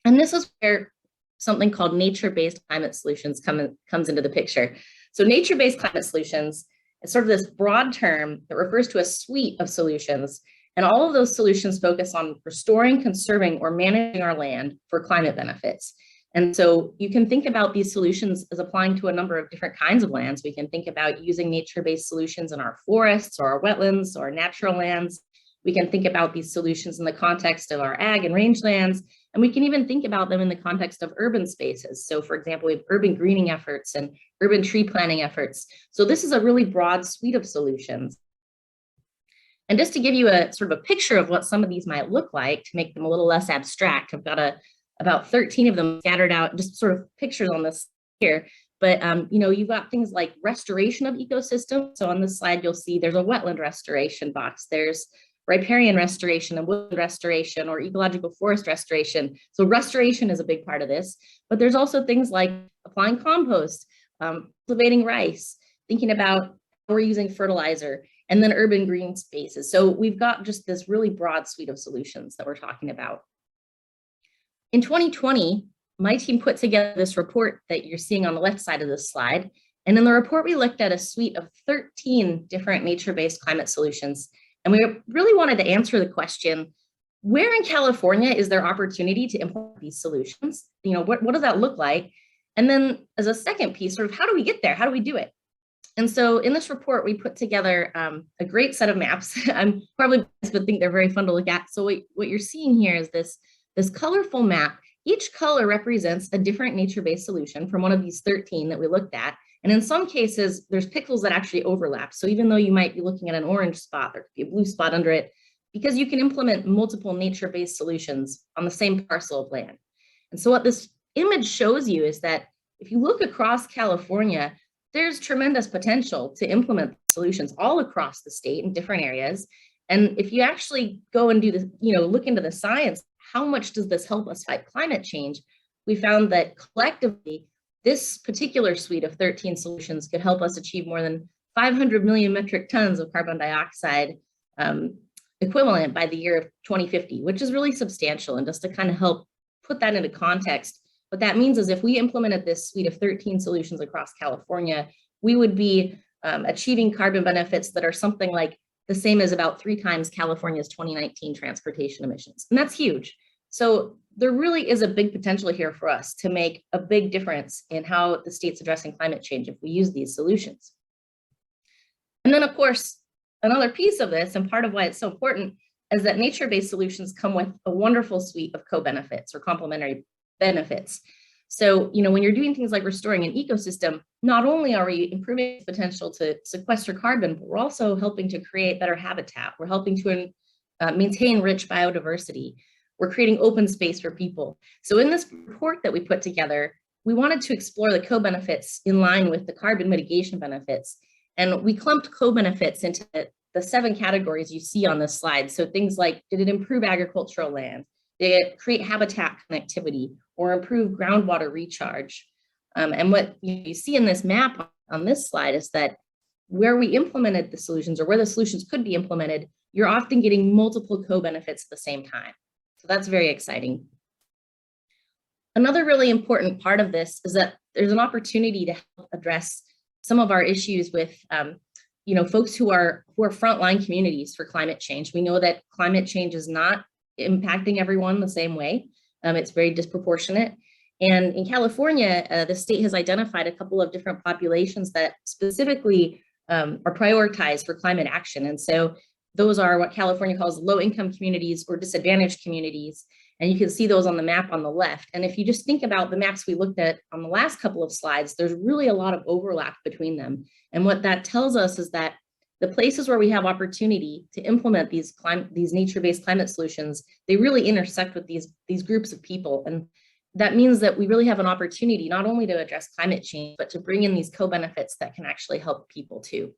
And this is where something called nature-based climate solutions comes into the picture. So nature-based climate solutions is sort of this broad term that refers to a suite of solutions. And all of those solutions focus on restoring, conserving, or managing our land for climate benefits. And so you can think about these solutions as applying to a number of different kinds of lands. We can think about using nature-based solutions in our forests or our wetlands or our natural lands. We can think about these solutions in the context of our ag and rangelands, and we can even think about them in the context of urban spaces. So for example, we have urban greening efforts and urban tree planting efforts. So this is a really broad suite of solutions. And just to give you a sort of a picture of what some of these might look like to make them a little less abstract, I've got about 13 of them scattered out, just sort of pictures on this here. But you've got things like restoration of ecosystems. So on this slide, you'll see there's a wetland restoration box. There's riparian restoration and wood restoration or ecological forest restoration. So restoration is a big part of this, but there's also things like applying compost, cultivating rice, thinking about how we're using fertilizer, and then urban green spaces. So we've got just this really broad suite of solutions that we're talking about. In 2020, my team put together this report that you're seeing on the left side of this slide. And in the report, we looked at a suite of 13 different nature-based climate solutions. And we really wanted to answer the question, where in California is there opportunity to implement these solutions? What does that look like? And then as a second piece, sort of how do we get there? How do we do it? And so in this report, we put together a great set of maps. I'm probably but think they're very fun to look at. So what you're seeing here is this colorful map. Each color represents a different nature-based solution from one of these 13 that we looked at. And in some cases, there's pixels that actually overlap. So even though you might be looking at an orange spot, there could be a blue spot under it, because you can implement multiple nature-based solutions on the same parcel of land. And so what this image shows you is that if you look across California, there's tremendous potential to implement solutions all across the state in different areas. And if you actually go and do this, look into the science, how much does this help us fight climate change? We found that collectively, this particular suite of 13 solutions could help us achieve more than 500 million metric tons of carbon dioxide equivalent by the year of 2050, which is really substantial. And just to kind of help put that into context, what that means is if we implemented this suite of 13 solutions across California, we would be achieving carbon benefits that are something like the same as about 3 times California's 2019 transportation emissions. And that's huge. So there really is a big potential here for us to make a big difference in how the state's addressing climate change if we use these solutions. And then, of course, another piece of this, and part of why it's so important, is that nature-based solutions come with a wonderful suite of co-benefits or complementary benefits. So, when you're doing things like restoring an ecosystem, not only are we improving its potential to sequester carbon, but we're also helping to create better habitat. We're helping to maintain rich biodiversity. We're creating open space for people. So in this report that we put together, we wanted to explore the co-benefits in line with the carbon mitigation benefits. And we clumped co-benefits into the 7 categories you see on this slide. So things like, did it improve agricultural land? Did it create habitat connectivity or improve groundwater recharge? And what you see in this map on this slide is that where we implemented the solutions, or where the solutions could be implemented, you're often getting multiple co-benefits at the same time. So that's very exciting. Another really important part of this is that there's an opportunity to help address some of our issues with folks who are frontline communities for climate change. We know that climate change is not impacting everyone the same way. It's very disproportionate. And in California, the state has identified a couple of different populations that specifically are prioritized for climate action. And so those are what California calls low-income communities or disadvantaged communities. And you can see those on the map on the left. And if you just think about the maps we looked at on the last couple of slides, there's really a lot of overlap between them. And what that tells us is that the places where we have opportunity to implement these nature-based climate solutions, they really intersect with these groups of people. And that means that we really have an opportunity not only to address climate change, but to bring in these co-benefits that can actually help people too.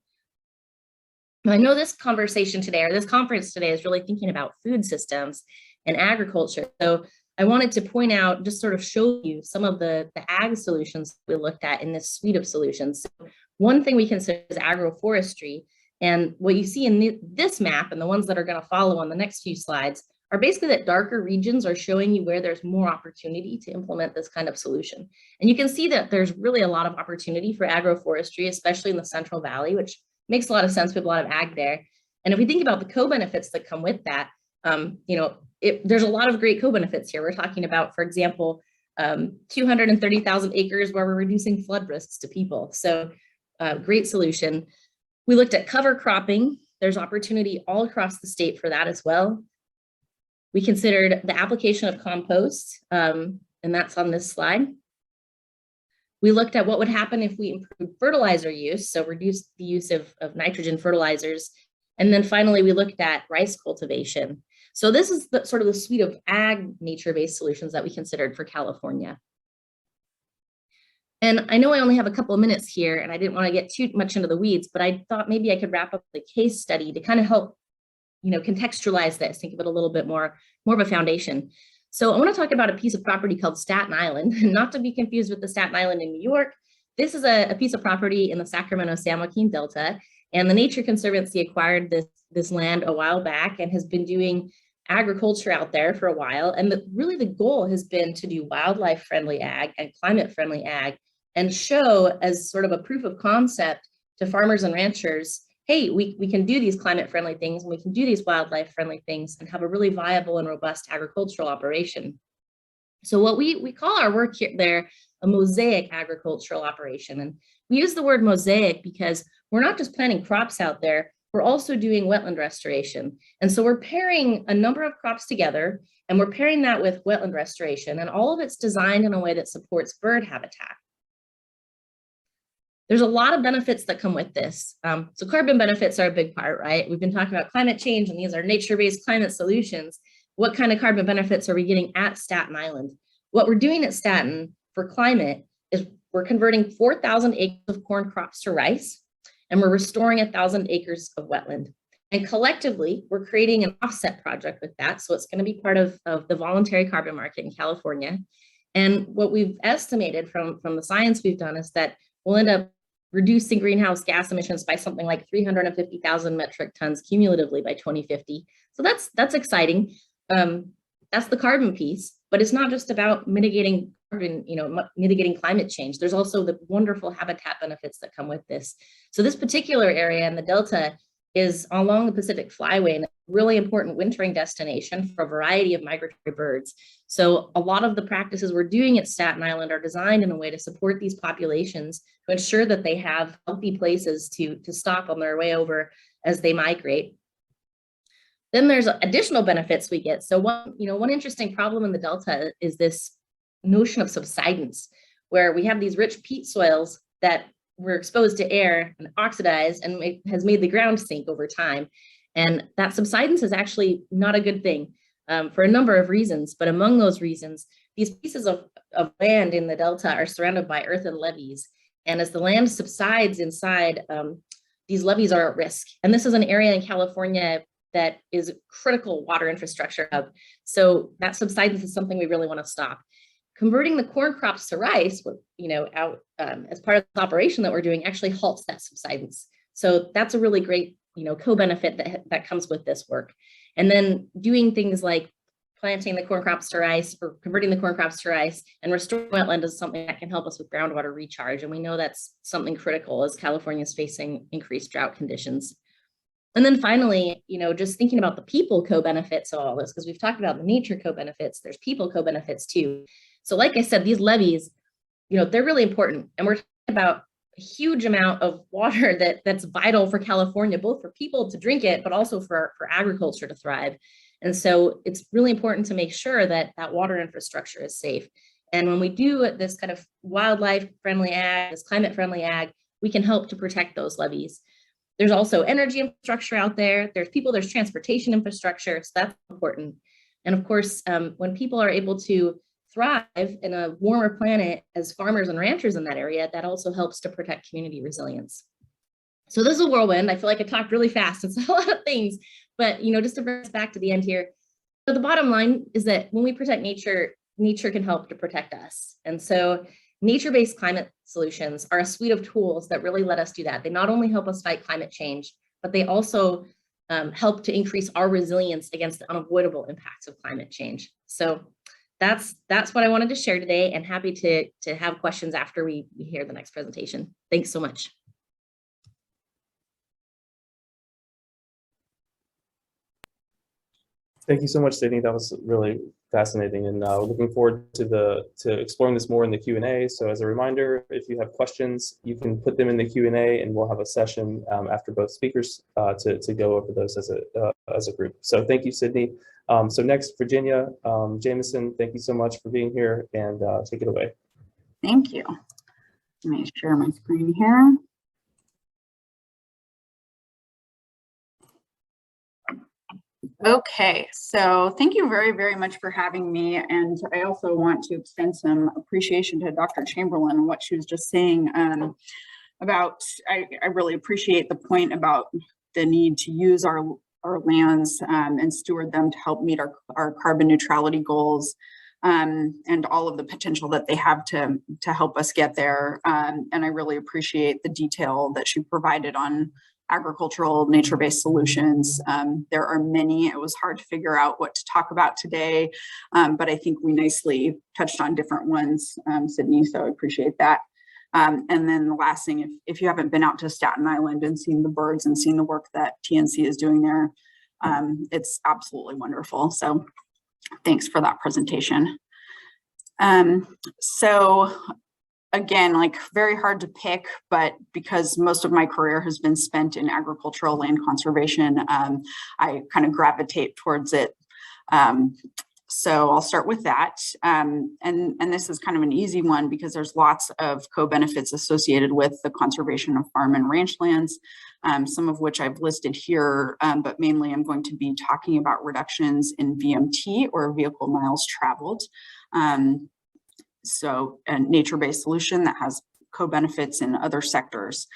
I know this conversation today, or this conference today, is really thinking about food systems and agriculture. So I wanted to point out, just sort of show you some of the ag solutions we looked at in this suite of solutions. So one thing we consider is agroforestry. And what you see in this map, and the ones that are going to follow on the next few slides, are basically that darker regions are showing you where there's more opportunity to implement this kind of solution. And you can see that there's really a lot of opportunity for agroforestry, especially in the Central Valley, which makes a lot of sense. We have a lot of ag there. And if we think about the co-benefits that come with that, there's a lot of great co-benefits here. We're talking about, for example, 230,000 acres where we're reducing flood risks to people. So great solution. We looked at cover cropping. There's opportunity all across the state for that as well. We considered the application of compost, and that's on this slide. We looked at what would happen if we improved fertilizer use, so reduce the use of nitrogen fertilizers. And then finally, we looked at rice cultivation. So this is sort of the suite of ag nature-based solutions that we considered for California. And I know I only have a couple of minutes here, and I didn't want to get too much into the weeds, but I thought maybe I could wrap up the case study to kind of help contextualize this, think of it a little bit more of a foundation. So I want to talk about a piece of property called Staten Island, not to be confused with the Staten Island in New York. This is a piece of property in the Sacramento-San Joaquin Delta, and the Nature Conservancy acquired this land a while back and has been doing agriculture out there for a while. And really the goal has been to do wildlife-friendly ag and climate-friendly ag and show as sort of a proof of concept to farmers and ranchers, hey, we can do these climate-friendly things and we can do these wildlife-friendly things and have a really viable and robust agricultural operation. So what we call our work here there a mosaic agricultural operation. And we use the word mosaic because we're not just planting crops out there, we're also doing wetland restoration. And so we're pairing a number of crops together and we're pairing that with wetland restoration, and all of it's designed in a way that supports bird habitat. There's a lot of benefits that come with this. So carbon benefits are a big part, right? We've been talking about climate change and these are nature-based climate solutions. What kind of carbon benefits are we getting at Staten Island? What we're doing at Staten for climate is we're converting 4,000 acres of corn crops to rice, and we're restoring 1,000 acres of wetland. And collectively, we're creating an offset project with that. So it's going to be part of the voluntary carbon market in California. And what we've estimated from the science we've done is that we'll end up reducing greenhouse gas emissions by something like 350,000 metric tons cumulatively by 2050. So that's exciting. That's the carbon piece, but it's not just about mitigating carbon, mitigating climate change. There's also the wonderful habitat benefits that come with this. So this particular area in the Delta is along the Pacific Flyway, and really important wintering destination for a variety of migratory birds. So a lot of the practices we're doing at Staten Island are designed in a way to support these populations to ensure that they have healthy places to stop on their way over as they migrate. Then there's additional benefits we get. So one interesting problem in the Delta is this notion of subsidence, where we have these rich peat soils that were exposed to air and oxidized and has made the ground sink over time. And that subsidence is actually not a good thing for a number of reasons. But among those reasons, these pieces of land in the Delta are surrounded by earthen levees. And as the land subsides inside, these levees are at risk. And this is an area in California that is a critical water infrastructure hub. So that subsidence is something we really want to stop. Converting the corn crops to rice, as part of the operation that we're doing, actually halts that subsidence. So that's a really great, co-benefit that comes with this work. And then doing things like planting the corn crops to rice or converting the corn crops to rice and restoring wetland is something that can help us with groundwater recharge. And we know that's something critical as California is facing increased drought conditions. And then finally, just thinking about the people co-benefits of all this, because we've talked about the nature co-benefits, there's people co-benefits too. So like I said, these levees, they're really important. And we're talking about a huge amount of water that's vital for California, both for people to drink it, but also for agriculture to thrive. And so it's really important to make sure that that water infrastructure is safe. And when we do this kind of wildlife-friendly ag, this climate-friendly ag, we can help to protect those levees. There's also energy infrastructure out there. There's transportation infrastructure, so that's important. And of course, when people are able to thrive in a warmer planet as farmers and ranchers in that area, that also helps to protect community resilience. So this is a whirlwind. I feel like I talked really fast. It's a lot of things, but just to bring us back to the end here. So the bottom line is that when we protect nature, nature can help to protect us. And so nature-based climate solutions are a suite of tools that really let us do that. They not only help us fight climate change, but they also help to increase our resilience against the unavoidable impacts of climate change. So that's what I wanted to share today, and happy to have questions after we hear the next presentation. Thanks so much. Thank you so much, Sydney. That was really fascinating, and looking forward to exploring this more in the Q&A. So as a reminder, if you have questions, you can put them in the Q&A, and we'll have a session after both speakers to go over those as a group. So thank you, Sydney. So next, Virginia Jameson, thank you so much for being here, and take it away. Thank you. Let me share my screen here. Okay, so thank you very, very much for having me. And I also want to extend some appreciation to Dr. Chamberlain and what she was just saying about, I really appreciate the point about the need to use our lands and steward them to help meet our carbon neutrality goals and all of the potential that they have to help us get there. And I really appreciate the detail that she provided on agricultural nature-based solutions. There are many. It was hard to figure out what to talk about today, but I think we nicely touched on different ones, Sydney, so I appreciate that. And then the last thing, if you haven't been out to Staten Island and seen the birds and seen the work that TNC is doing there, it's absolutely wonderful. So thanks for that presentation. So again, like very hard to pick, but because most of my career has been spent in agricultural land conservation, I kind of gravitate towards it. So I'll start with that. And this is kind of an easy one because there's lots of co-benefits associated with the conservation of farm and ranch lands, some of which I've listed here, but mainly I'm going to be talking about reductions in VMT, or vehicle miles traveled. So a nature-based solution that has co-benefits in other sectors.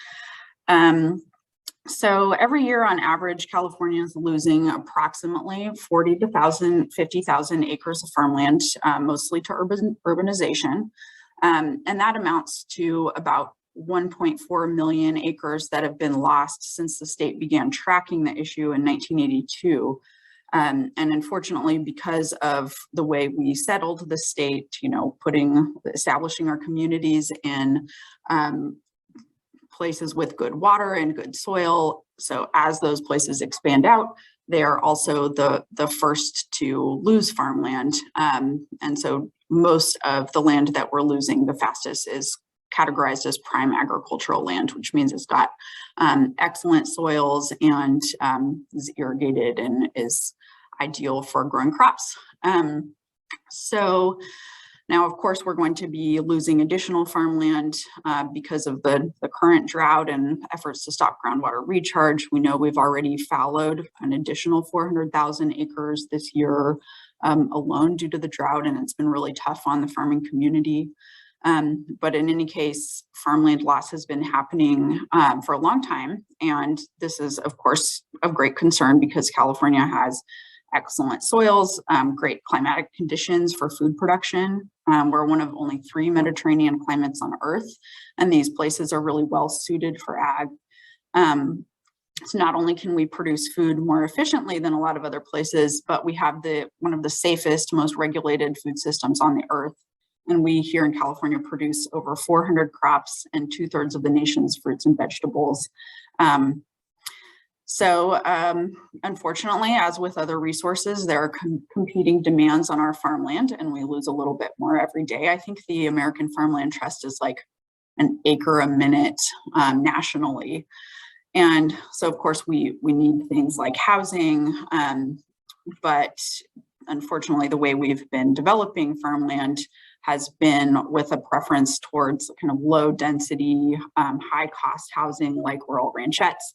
So every year on average, California is losing approximately 50,000 acres of farmland, mostly to urbanization. And that amounts to about 1.4 million acres that have been lost since the state began tracking the issue in 1982. And unfortunately, because of the way we settled the state, establishing our communities in places with good water and good soil. So as those places expand out, they are also the first to lose farmland. And so most of the land that we're losing the fastest is categorized as prime agricultural land, which means it's got excellent soils and is irrigated and is ideal for growing crops. So now, of course, we're going to be losing additional farmland because of the current drought and efforts to stop groundwater recharge. We know we've already fallowed an additional 400,000 acres this year alone due to the drought, and it's been really tough on the farming community. But in any case, farmland loss has been happening for a long time. And this is, of course, of great concern because California has excellent soils, great climatic conditions for food production. We're one of only 3 Mediterranean climates on Earth, and these places are really well suited for ag. So not only can we produce food more efficiently than a lot of other places, but we have one of the safest, most regulated food systems on the Earth. And we here in California produce over 400 crops and 2/3 of the nation's fruits and vegetables. Unfortunately, as with other resources, there are competing demands on our farmland, and we lose a little bit more every day. I think the American Farmland Trust is like an acre a minute nationally. And so, of course, we need things like housing, but unfortunately, the way we've been developing farmland has been with a preference towards kind of low density, high cost housing like rural ranchettes,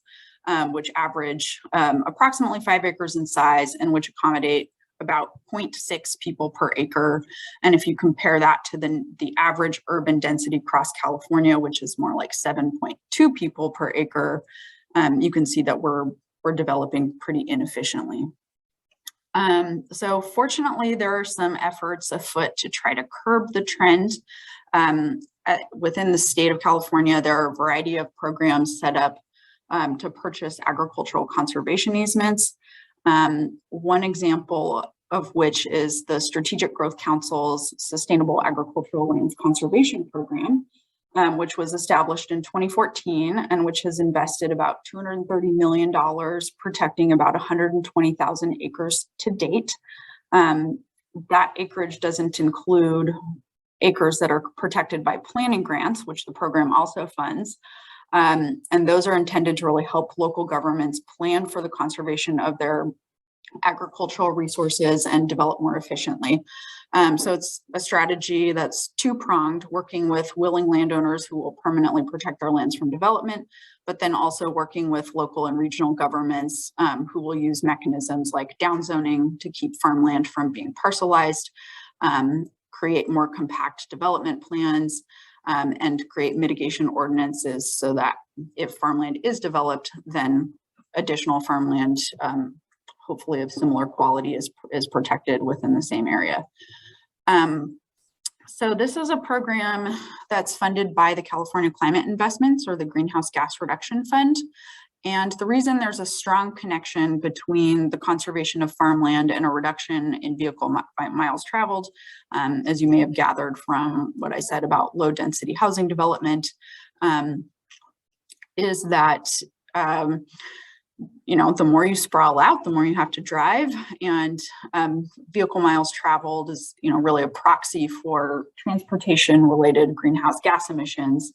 which average approximately 5 acres in size and which accommodate about 0.6 people per acre. And if you compare that to the average urban density across California, which is more like 7.2 people per acre, you can see that we're developing pretty inefficiently. So fortunately, there are some efforts afoot to try to curb the trend. Within the state of California, there are a variety of programs set up to purchase agricultural conservation easements. One example of which is the Strategic Growth Council's Sustainable Agricultural Lands Conservation Program, which was established in 2014 and which has invested about $230 million protecting about 120,000 acres to date. That acreage doesn't include acres that are protected by planning grants, which the program also funds. And those are intended to really help local governments plan for the conservation of their agricultural resources and develop more efficiently. So it's a strategy that's two-pronged, working with willing landowners who will permanently protect their lands from development, but then also working with local and regional governments who will use mechanisms like downzoning to keep farmland from being parcelized, create more compact development plans, and create mitigation ordinances so that if farmland is developed, then additional farmland, hopefully of similar quality, is protected within the same area. So this is a program that's funded by the California Climate Investments, or the Greenhouse Gas Reduction Fund. And the reason there's a strong connection between the conservation of farmland and a reduction in vehicle miles traveled, as you may have gathered from what I said about low density housing development, is that the more you sprawl out, the more you have to drive, and vehicle miles traveled is, really a proxy for transportation-related greenhouse gas emissions.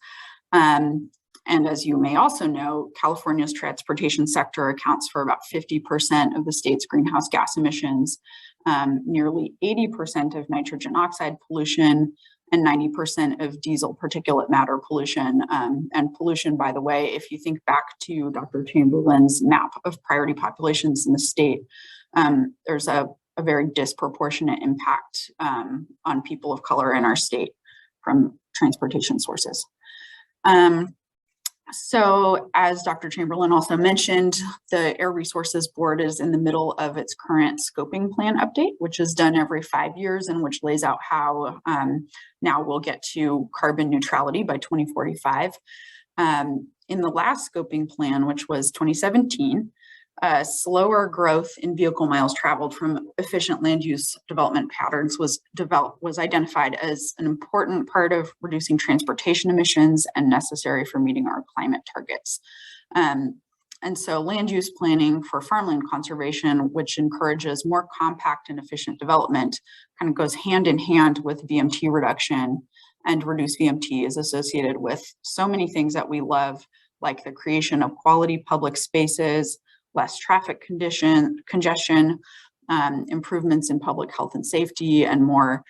And as you may also know, California's transportation sector accounts for about 50% of the state's greenhouse gas emissions, nearly 80% of nitrogen oxide pollution, and 90% of diesel particulate matter pollution. And pollution, by the way, if you think back to Dr. Chamberlain's map of priority populations in the state, there's a very disproportionate impact on people of color in our state from transportation sources. So as Dr. Chamberlain also mentioned, the Air Resources Board is in the middle of its current scoping plan update, which is done every 5 years and which lays out how now we'll get to carbon neutrality by 2045. In the last scoping plan, which was 2017, slower growth in vehicle miles traveled from efficient land use development patterns was identified as an important part of reducing transportation emissions and necessary for meeting our climate targets. And so land use planning for farmland conservation, which encourages more compact and efficient development, kind of goes hand in hand with VMT reduction. And reduced VMT is associated with so many things that we love, like the creation of quality public spaces, less traffic congestion, improvements in public health and safety, and more.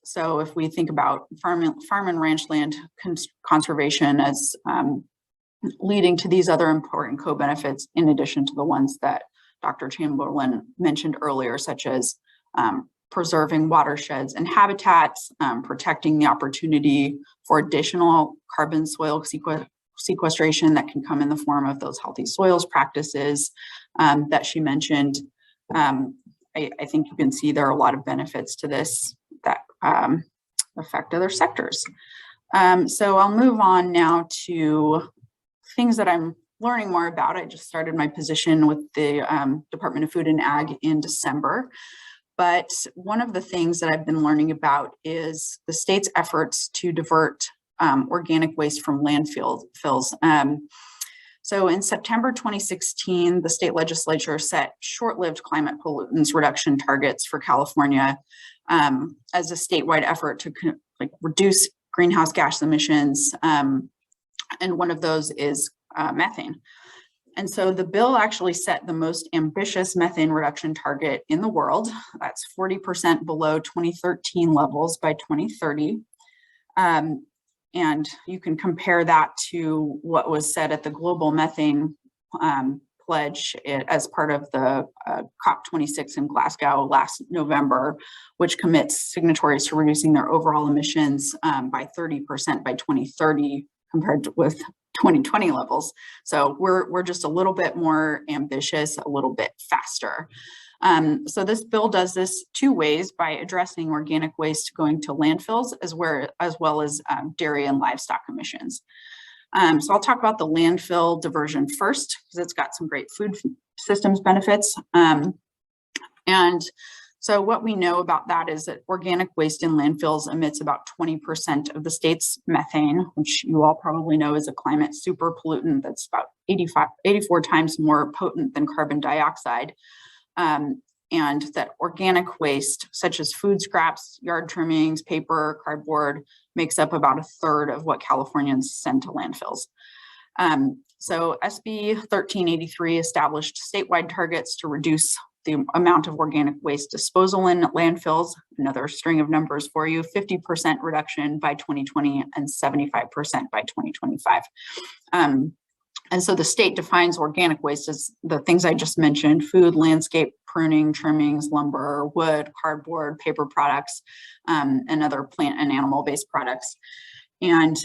So if we think about farm and ranch land conservation as leading to these other important co-benefits, in addition to the ones that Dr. Chamberlain mentioned earlier, such as preserving watersheds and habitats, protecting the opportunity for additional carbon soil sequestration that can come in the form of those healthy soils practices that she mentioned. I think you can see there are a lot of benefits to this that affect other sectors. So I'll move on now to things that I'm learning more about. I just started my position with the Department of Food and Ag in December. But one of the things that I've been learning about is the state's efforts to divert organic waste from landfills. So in September 2016, the state legislature set short-lived climate pollutants reduction targets for California as a statewide effort to reduce greenhouse gas emissions. And one of those is methane. And so the bill actually set the most ambitious methane reduction target in the world. That's 40% below 2013 levels by 2030. And you can compare that to what was said at the global methane pledge as part of the COP26 in Glasgow last November, which commits signatories to reducing their overall emissions by 30% by 2030 compared with 2020 levels. So we're just a little bit more ambitious, a little bit faster. So this bill does this two ways: by addressing organic waste going to landfills as well as dairy and livestock emissions. So I'll talk about the landfill diversion first, because it's got some great food systems benefits. And so what we know about that is that organic waste in landfills emits about 20% of the state's methane, which you all probably know is a climate super pollutant that's about 84 times more potent than carbon dioxide. And that organic waste, such as food scraps, yard trimmings, paper, cardboard, makes up about a third of what Californians send to landfills. So SB 1383 established statewide targets to reduce the amount of organic waste disposal in landfills. Another string of numbers for you: 50% reduction by 2020 and 75% by 2025. And so the state defines organic waste as the things I just mentioned: food, landscape, pruning, trimmings, lumber, wood, cardboard, paper products, and other plant and animal-based products. And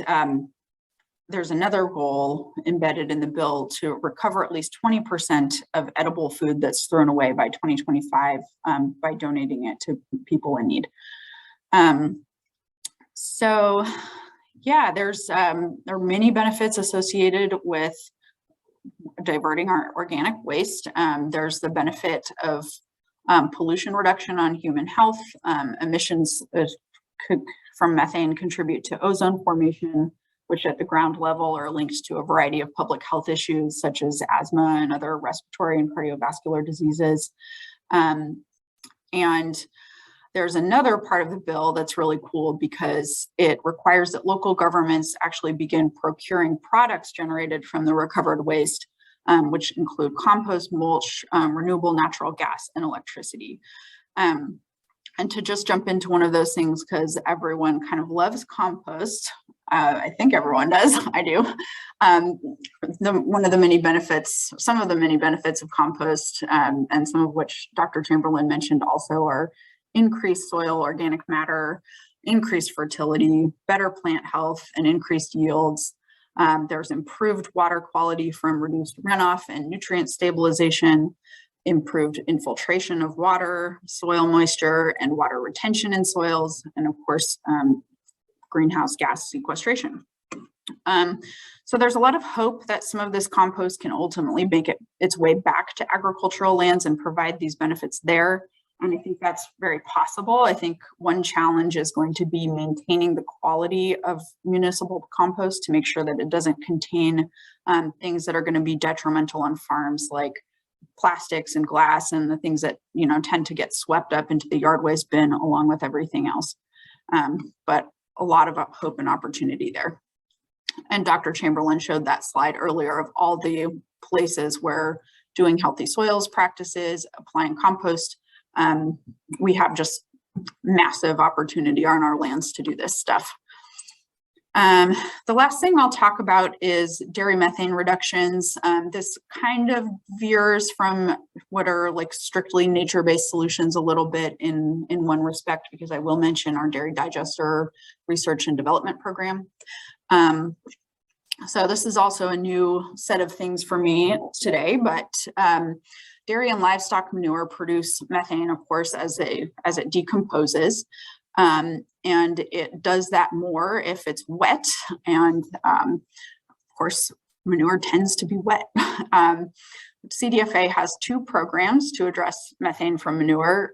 there's another goal embedded in the bill to recover at least 20% of edible food that's thrown away by 2025 by donating it to people in need. So yeah, there are many benefits associated with diverting our organic waste. There's the benefit of pollution reduction on human health. Emissions from methane contribute to ozone formation, which at the ground level are linked to a variety of public health issues such as asthma and other respiratory and cardiovascular diseases. And there's another part of the bill that's really cool because it requires that local governments actually begin procuring products generated from the recovered waste, which include compost, mulch, renewable natural gas, and electricity. And to just jump into one of those things, because everyone kind of loves compost. I think everyone does. I do. One of the many benefits, some of the many benefits of compost, and some of which Dr. Chamberlain mentioned also, are increased soil organic matter, increased fertility, better plant health, and increased yields. There's improved water quality from reduced runoff and nutrient stabilization, improved infiltration of water, soil moisture, and water retention in soils, and of course, greenhouse gas sequestration. So there's a lot of hope that some of this compost can ultimately make its way back to agricultural lands and provide these benefits there. And I think that's very possible. I think one challenge is going to be maintaining the quality of municipal compost to make sure that it doesn't contain things that are going to be detrimental on farms, like plastics and glass and the things that, you know, tend to get swept up into the yard waste bin along with everything else. But a lot of hope and opportunity there. And Dr. Chamberlain showed that slide earlier of all the places where doing healthy soils practices, applying compost, we have just massive opportunity on our lands to do this stuff. The last thing I'll talk about is dairy methane reductions. This kind of veers from what are like strictly nature-based solutions a little bit in one respect, because I will mention our dairy digester research and development program. So this is also a new set of things for me today, but dairy and livestock manure produce methane, of course, as it decomposes. And it does that more if it's wet. And of course, manure tends to be wet. CDFA has 2 programs to address methane from manure.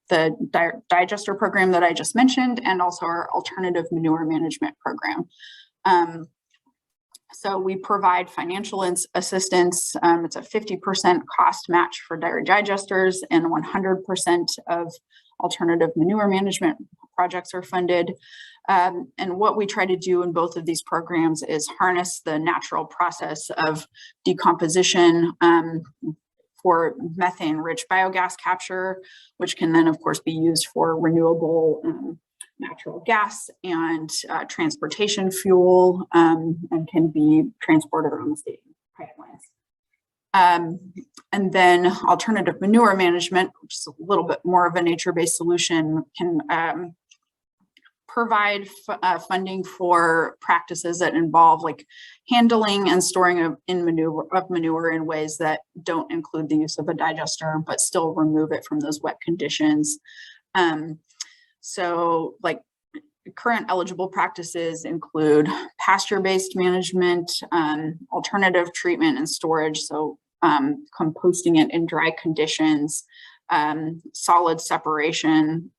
The digester program that I just mentioned, and also our alternative manure management program. So we provide financial assistance. It's a 50% cost match for dairy digesters, and 100% of alternative manure management projects are funded. And what we try to do in both of these programs is harness the natural process of decomposition for methane-rich biogas capture, which can then, of course, be used for renewable natural gas and transportation fuel, and can be transported around the state pipelines. And then alternative manure management, which is a little bit more of a nature-based solution, can provide funding for practices that involve like handling and storing of manure in ways that don't include the use of a digester, but still remove it from those wet conditions. So like current eligible practices include pasture-based management, alternative treatment and storage, so composting it in dry conditions, solid separation,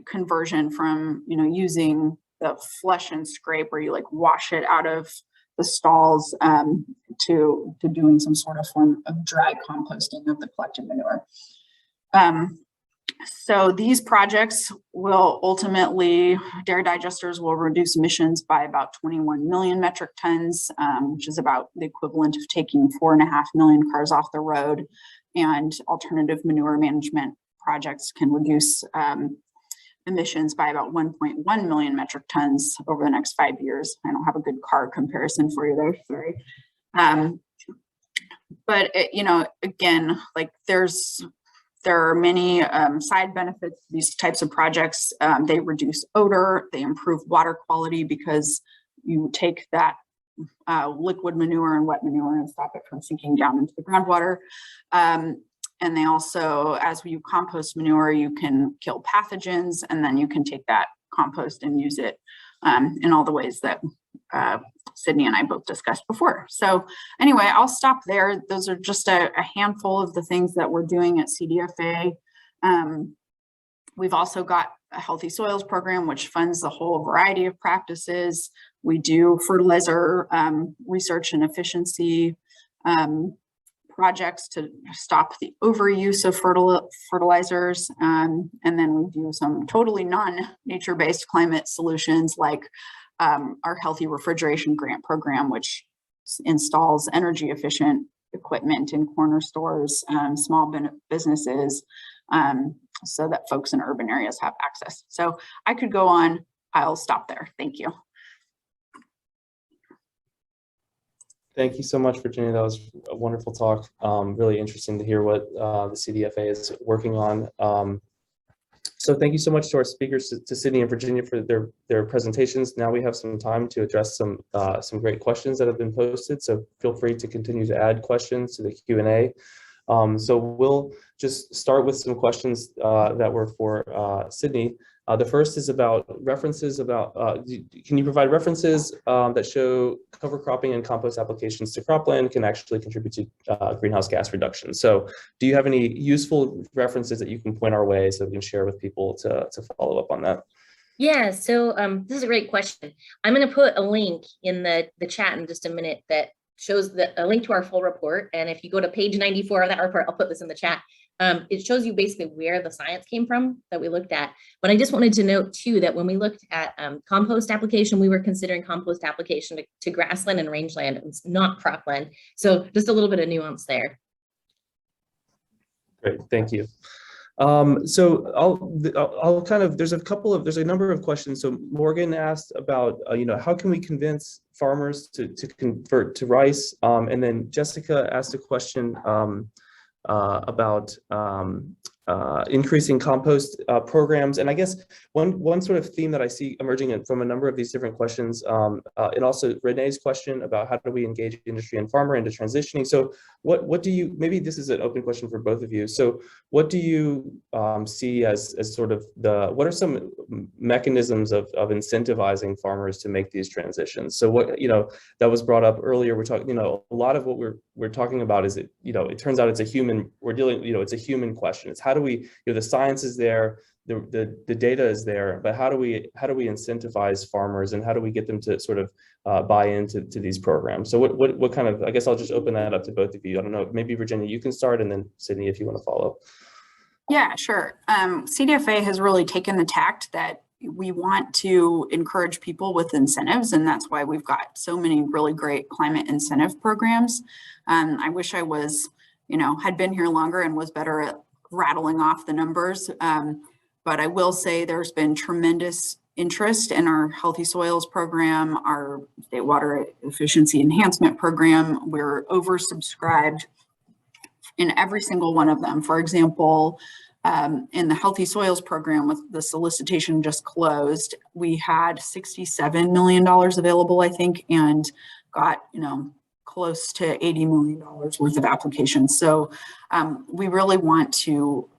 conversion from, you know, using the flush and scrape where you like wash it out of the stalls to doing some sort of form of dry composting of the collected manure. So these projects will ultimately, dairy digesters will reduce emissions by about 21 million metric tons, which is about the equivalent of taking 4.5 million cars off the road. And alternative manure management projects can reduce emissions by about 1.1 million metric tons over the next 5 years. I don't have a good car comparison for you there, sorry. But it, you know, again, like there are many side benefits to these types of projects. They reduce odor, they improve water quality because you take that liquid manure and wet manure and stop it from sinking down into the groundwater. And they also, as you compost manure, you can kill pathogens, and then you can take that compost and use it in all the ways that Sydney and I both discussed before. So anyway, I'll stop there. Those are just a handful of the things that we're doing at CDFA. We've also got a healthy soils program, which funds the whole variety of practices. We do fertilizer research and efficiency projects to stop the overuse of fertilizers. And then we do some totally non-nature-based climate solutions like our Healthy Refrigeration Grant Program, which installs energy efficient equipment in corner stores, small businesses, so that folks in urban areas have access. So I could go on, I'll stop there. Thank you. Thank you so much, Virginia. That was a wonderful talk. Really interesting to hear what the CDFA is working on. So thank you so much to our speakers, to Sydney and Virginia, for their presentations. Now we have some time to address some great questions that have been posted. So feel free to continue to add questions to the Q&A. So we'll just start with some questions that were for Sydney. The first is about references about, can you provide references that show cover cropping and compost applications to cropland can actually contribute to greenhouse gas reduction? So do you have any useful references that you can point our way so we can share with people to follow up on that? Yeah, so this is a great question. I'm going to put a link in the chat in just a minute that shows a link to our full report. And if you go to page 94 of that report, I'll put this in the chat. It shows you basically where the science came from that we looked at. But I just wanted to note too that when we looked at compost application, we were considering compost application to grassland and rangeland, it's not cropland. So just a little bit of nuance there. Great, thank you. So I'll kind of, there's a number of questions. So Morgan asked about, how can we convince farmers to convert to rice? And then Jessica asked a question about increasing compost programs. And I guess one sort of theme that I see emerging from a number of these different questions, and also Renee's question about how do we engage industry and farmer into transitioning. So what do you, maybe this is an open question for both of you. So what do you see as sort of what are some mechanisms of incentivizing farmers to make these transitions? So what, that was brought up earlier, we're talking, a lot of what we're talking about is it turns out it's a human, it's a human question. It's how do we, the science is there, the data is there, but how do we incentivize farmers and how do we get them to sort of buy into these programs? So what kind of, I guess I'll just open that up to both of you. I don't know, maybe Virginia, you can start, and then Sydney, if you want to follow. Yeah, sure. CDFA has really taken the tact that we want to encourage people with incentives, and that's why we've got so many really great climate incentive programs. I wish I was, had been here longer and was better at rattling off the numbers. But I will say there's been tremendous interest in our Healthy Soils program, our State Water Efficiency Enhancement program. We're oversubscribed in every single one of them. For example, in the Healthy Soils program, with the solicitation just closed, we had $67 million available, I think, and got, close to $80 million worth of applications. So we really want to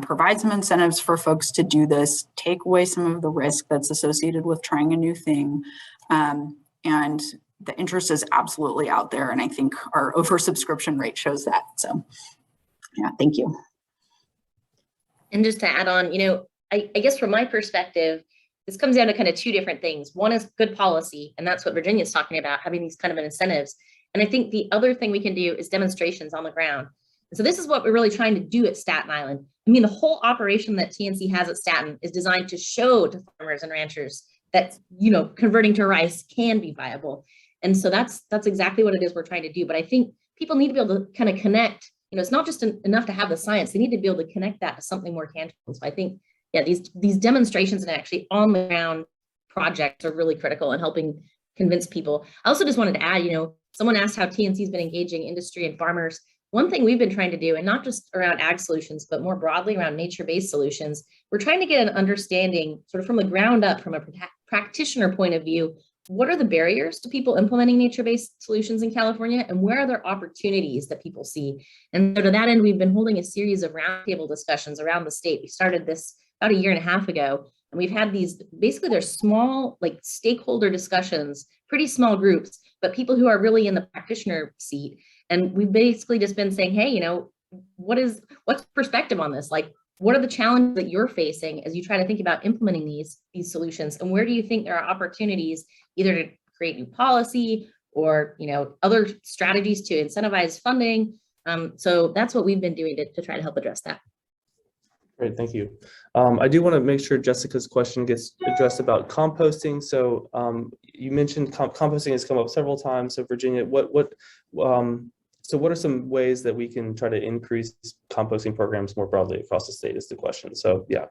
provide some incentives for folks to do this, take away some of the risk that's associated with trying a new thing. And the interest is absolutely out there. And I think our oversubscription rate shows that. So yeah, thank you. And just to add on, I guess from my perspective, this comes down to kind of two different things. One is good policy, and that's what Virginia's talking about, having these kind of incentives. And I think the other thing we can do is demonstrations on the ground. And so this is what we're really trying to do at Staten Island. I mean, the whole operation that TNC has at Staten is designed to show to farmers and ranchers that, converting to rice can be viable. And so that's exactly what it is we're trying to do. But I think people need to be able to kind of connect, it's not just enough to have the science, they need to be able to connect that to something more tangible. So I think, yeah, these demonstrations and actually on the ground projects are really critical in helping convince people. I also just wanted to add, someone asked how TNC's been engaging industry and farmers. One thing we've been trying to do, and not just around ag solutions, but more broadly around nature-based solutions, we're trying to get an understanding sort of from the ground up, from a practitioner point of view, what are the barriers to people implementing nature-based solutions in California, and where are there opportunities that people see? And so to that end, we've been holding a series of roundtable discussions around the state. We started this about 1.5 years ago, and we've had these, basically they're small, like stakeholder discussions, pretty small groups, but people who are really in the practitioner seat. And we've basically just been saying, hey, what's perspective on this? Like, what are the challenges that you're facing as you try to think about implementing these solutions? And where do you think there are opportunities either to create new policy or, other strategies to incentivize funding? So that's what we've been doing to try to help address that. Great, thank you. I do want to make sure Jessica's question gets addressed about composting. So you mentioned composting has come up several times. So Virginia, so what are some ways that we can try to increase composting programs more broadly across the state is the question. So yeah.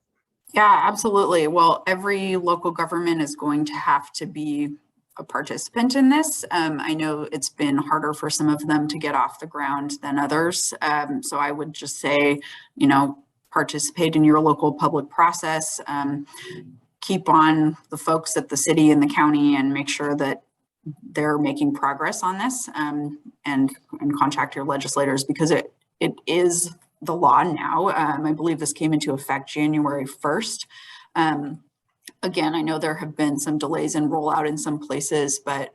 Yeah, absolutely. Well, every local government is going to have to be a participant in this. I know it's been harder for some of them to get off the ground than others. So I would just say, participate in your local public process, keep on the folks at the city and the county and make sure that they're making progress on this, and contact your legislators, because it is the law now. I believe this came into effect January 1st. Again, I know there have been some delays in rollout in some places, but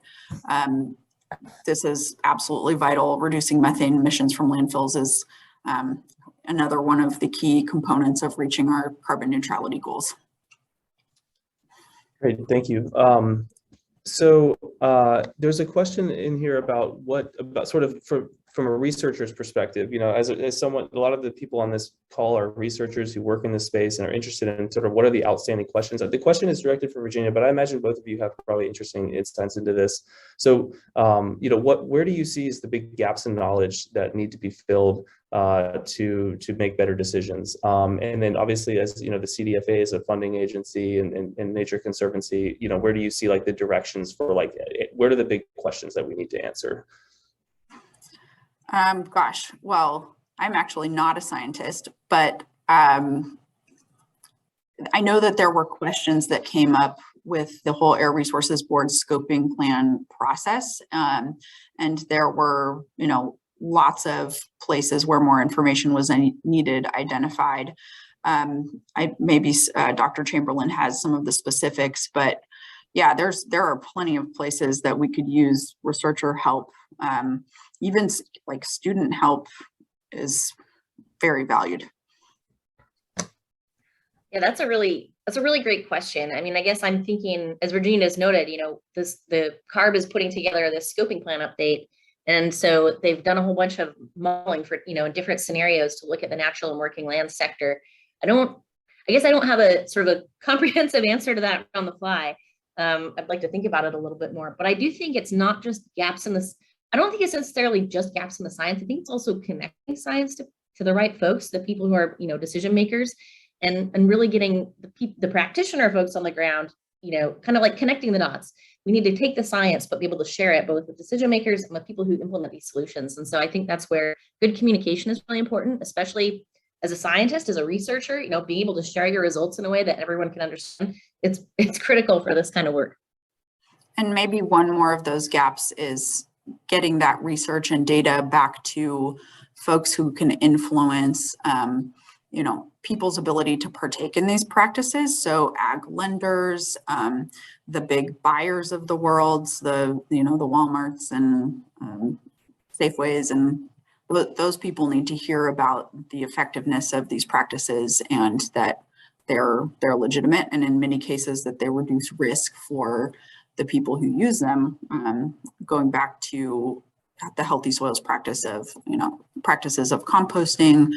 this is absolutely vital. Reducing methane emissions from landfills is another one of the key components of reaching our carbon neutrality goals. Great, thank you. So there's a question in here about sort of from a researcher's perspective, you know, as someone, a lot of the people on this call are researchers who work in this space and are interested in sort of what are the outstanding questions. The question is directed for Virginia, but I imagine both of you have probably interesting insights into this. So, you know, where do you see as the big gaps in knowledge that need to be filled to make better decisions? And then obviously, as you know, the CDFA is a funding agency and Nature Conservancy, you know, where do you see like the directions for like, where are the big questions that we need to answer? Gosh, well, I'm actually not a scientist, but I know that there were questions that came up with the whole Air Resources Board scoping plan process. And there were, you know, lots of places where more information was needed identified. Maybe Dr. Chamberlain has some of the specifics, but yeah, there are plenty of places that we could use researcher help. Even like student help is very valued. Yeah, that's a really great question. I mean, I guess I'm thinking, as Virginia has noted, you know, the CARB is putting together this scoping plan update. And so they've done a whole bunch of modeling for, you know, different scenarios to look at the natural and working land sector. I guess I don't have a sort of a comprehensive answer to that on the fly. I'd like to think about it a little bit more, but I do think it's not just gaps in this. I don't think it's necessarily just gaps in the science. I think it's also connecting science to the right folks, the people who are, you know, decision makers, and really getting the practitioner folks on the ground, you know, kind of like connecting the dots. We need to take the science, but be able to share it both with decision makers and with people who implement these solutions. And so I think that's where good communication is really important, especially as a scientist, as a researcher, you know, being able to share your results in a way that everyone can understand. It's critical for this kind of work. And maybe one more of those gaps is getting that research and data back to folks who can influence, you know, people's ability to partake in these practices. So ag lenders, the big buyers of the world, the Walmarts and Safeways, and those people need to hear about the effectiveness of these practices and that they're legitimate, and in many cases that they reduce risk for the people who use them. Going back to the healthy soils practice of, you know, practices of composting,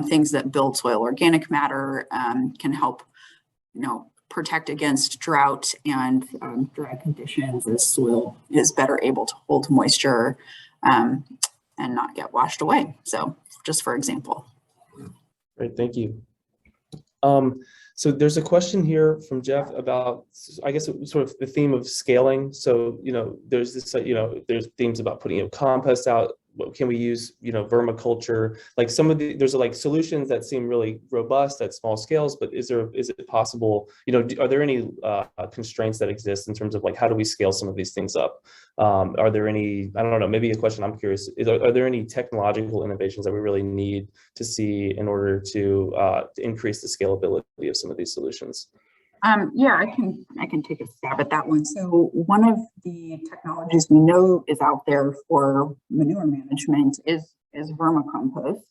things that build soil organic matter, can help, you know, protect against drought and dry conditions as soil is better able to hold moisture and not get washed away. So just for example. Great, thank you. So there's a question here from Jeff about, I guess, sort of the theme of scaling. So, you know, there's this, you know, there's themes about putting, you know, compost out. What can we use, you know, vermiculture, like some of the, there's like solutions that seem really robust at small scales, but is it possible, you know, are there any constraints that exist in terms of like, how do we scale some of these things up? Are there any, I don't know, maybe a question I'm curious is, are there any technological innovations that we really need to see in order to increase the scalability of some of these solutions? Yeah, I can take a stab at that one. So one of the technologies we know is out there for manure management is vermicompost.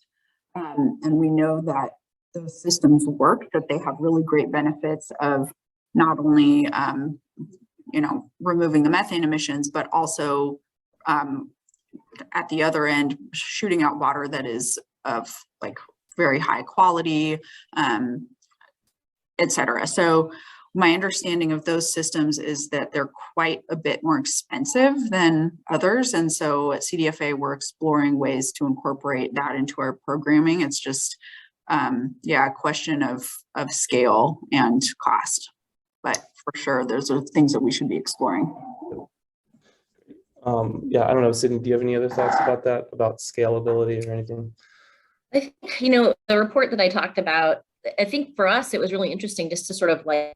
And we know that those systems work, that they have really great benefits of not only, you know, removing the methane emissions, but also at the other end, shooting out water that is of like very high quality, et cetera. So my understanding of those systems is that they're quite a bit more expensive than others. And so at CDFA, we're exploring ways to incorporate that into our programming. It's just, yeah, a question of scale and cost. But for sure, those are things that we should be exploring. Yeah, I don't know, Sydney, do you have any other thoughts about that, about scalability or anything? I think, you know, the report that I talked about, I think for us, it was really interesting just to sort of like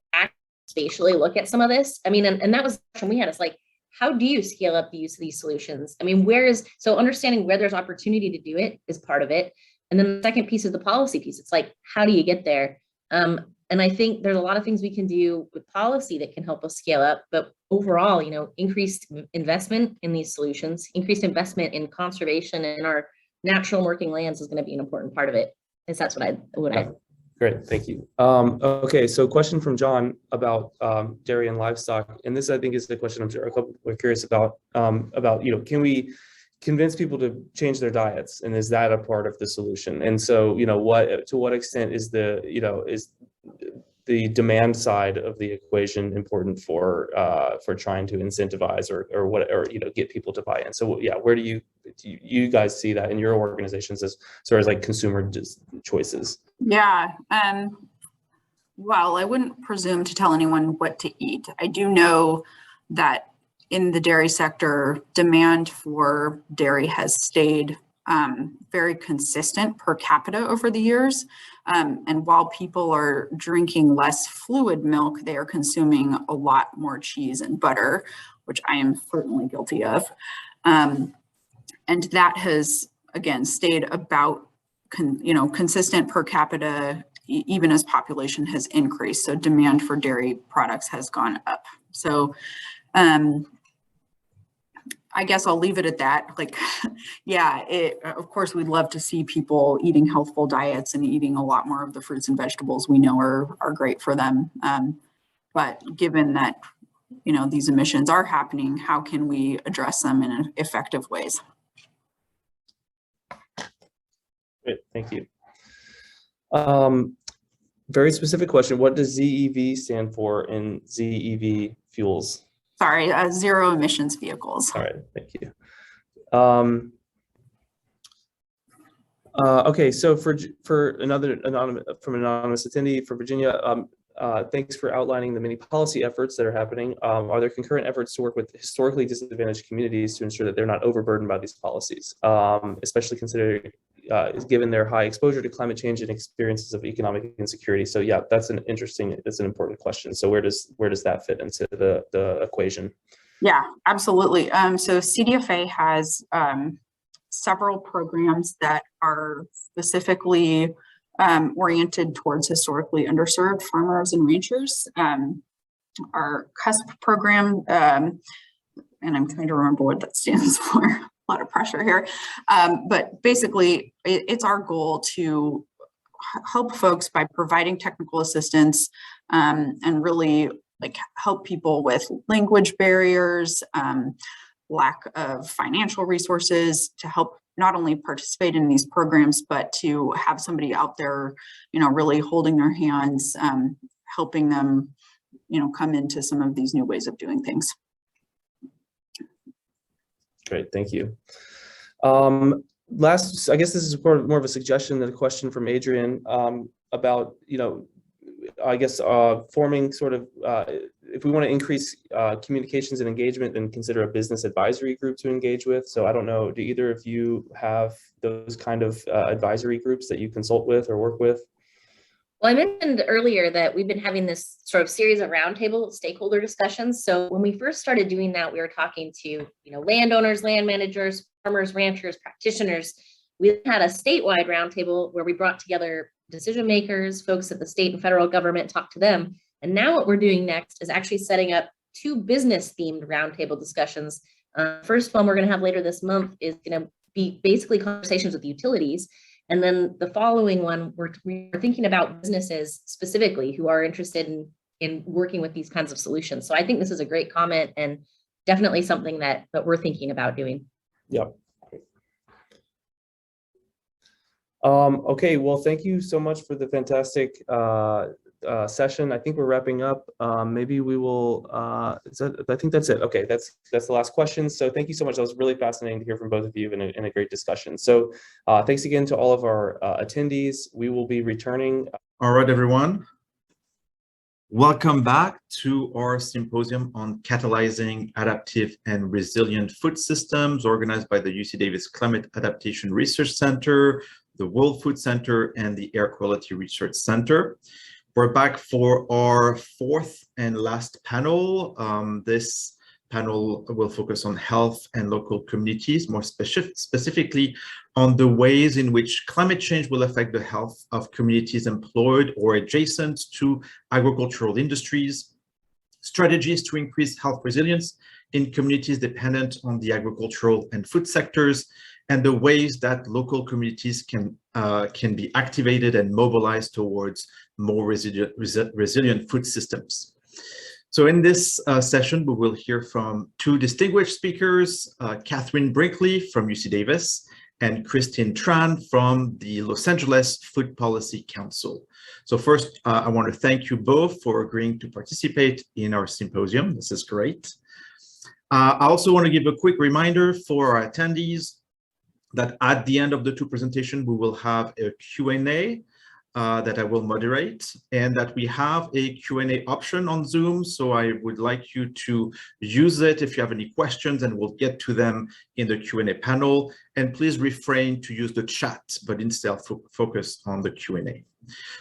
spatially look at some of this. I mean, and that was the question we had. It's like, how do you scale up the use of these solutions? I mean, so understanding where there's opportunity to do it is part of it. And then the second piece is the policy piece. It's like, how do you get there? And I think there's a lot of things we can do with policy that can help us scale up, but overall, increased investment in these solutions, increased investment in conservation and our natural working lands is going to be an important part of it. Because that's what I. Great, thank you. Okay, so question from John about dairy and livestock, and this I think is the question we're curious about. Can we convince people to change their diets, and is that a part of the solution? And so, to what extent is the demand side of the equation important for trying to incentivize or get people to buy in? So yeah, where do you guys see that in your organizations as far as like consumer choices? Yeah, well, I wouldn't presume to tell anyone what to eat. I do know that in the dairy sector, demand for dairy has stayed very consistent per capita over the years. And while people are drinking less fluid milk, they are consuming a lot more cheese and butter, which I am certainly guilty of. And that has, again, stayed about consistent per capita, even as population has increased. So demand for dairy products has gone up. So I guess I'll leave it at that. Like, yeah, of course, we'd love to see people eating healthful diets and eating a lot more of the fruits and vegetables we know are great for them. But given that, these emissions are happening, how can we address them in effective ways? Great, thank you. Very specific question. What does ZEV stand for in ZEV fuels? Sorry, zero emissions vehicles. All right, thank you. Okay, so for another anonymous attendee for Virginia, thanks for outlining the many policy efforts that are happening. Are there concurrent efforts to work with historically disadvantaged communities to ensure that they're not overburdened by these policies, especially considering given their high exposure to climate change and experiences of economic insecurity? So yeah, that's an important question. So where does that fit into the equation? Yeah, absolutely. So CDFA has several programs that are specifically oriented towards historically underserved farmers and ranchers. Our CUSP program, and I'm trying to remember what that stands for. A lot of pressure here. But basically, it's our goal to help folks by providing technical assistance and really help people with language barriers, lack of financial resources to help not only participate in these programs, but to have somebody out there, really holding their hands, helping them, come into some of these new ways of doing things. Great, thank you. Last, I guess this is more of a suggestion than a question from Adrian about, I guess forming sort of, if we want to increase communications and engagement, then consider a business advisory group to engage with. So I don't know, do either of you have those kind of advisory groups that you consult with or work with? Well, I mentioned earlier that we've been having this sort of series of roundtable stakeholder discussions. So when we first started doing that, we were talking to, landowners, land managers, farmers, ranchers, practitioners. We had a statewide roundtable where we brought together decision makers, folks at the state and federal government, talk to them. And now what we're doing next is actually setting up 2 business themed roundtable discussions. First one we're going to have later this month is going to be basically conversations with utilities. And then the following one, we're thinking about businesses specifically who are interested in working with these kinds of solutions. So I think this is a great comment and definitely something that we're thinking about doing. Yep. Okay, well, thank you so much for the fantastic session. I think we're wrapping up. Maybe we will, I think that's it. Okay, that's the last question. So thank you so much. That was really fascinating to hear from both of you and a great discussion. So thanks again to all of our attendees. We will be returning. All right, everyone. Welcome back to our symposium on catalyzing adaptive and resilient food systems, organized by the UC Davis Climate Adaptation Research Center, the World Food Center, and the Air Quality Research Center. We're back for our 4th and last panel. This panel will focus on health and local communities, more specifically on the ways in which climate change will affect the health of communities employed or adjacent to agricultural industries, strategies to increase health resilience in communities dependent on the agricultural and food sectors, and the ways that local communities can be activated and mobilized towards more resilient food systems. So in this session, we will hear from two distinguished speakers, Catherine Brinkley from UC Davis and Christine Tran from the Los Angeles Food Policy Council. So first, I want to thank you both for agreeing to participate in our symposium. This is great. I also want to give a quick reminder for our attendees that at the end of the two presentations, we will have a Q&A that I will moderate, and that we have a Q&A option on Zoom. So I would like you to use it if you have any questions, and we'll get to them in the Q&A panel. And please refrain to use the chat, but instead focus on the Q&A.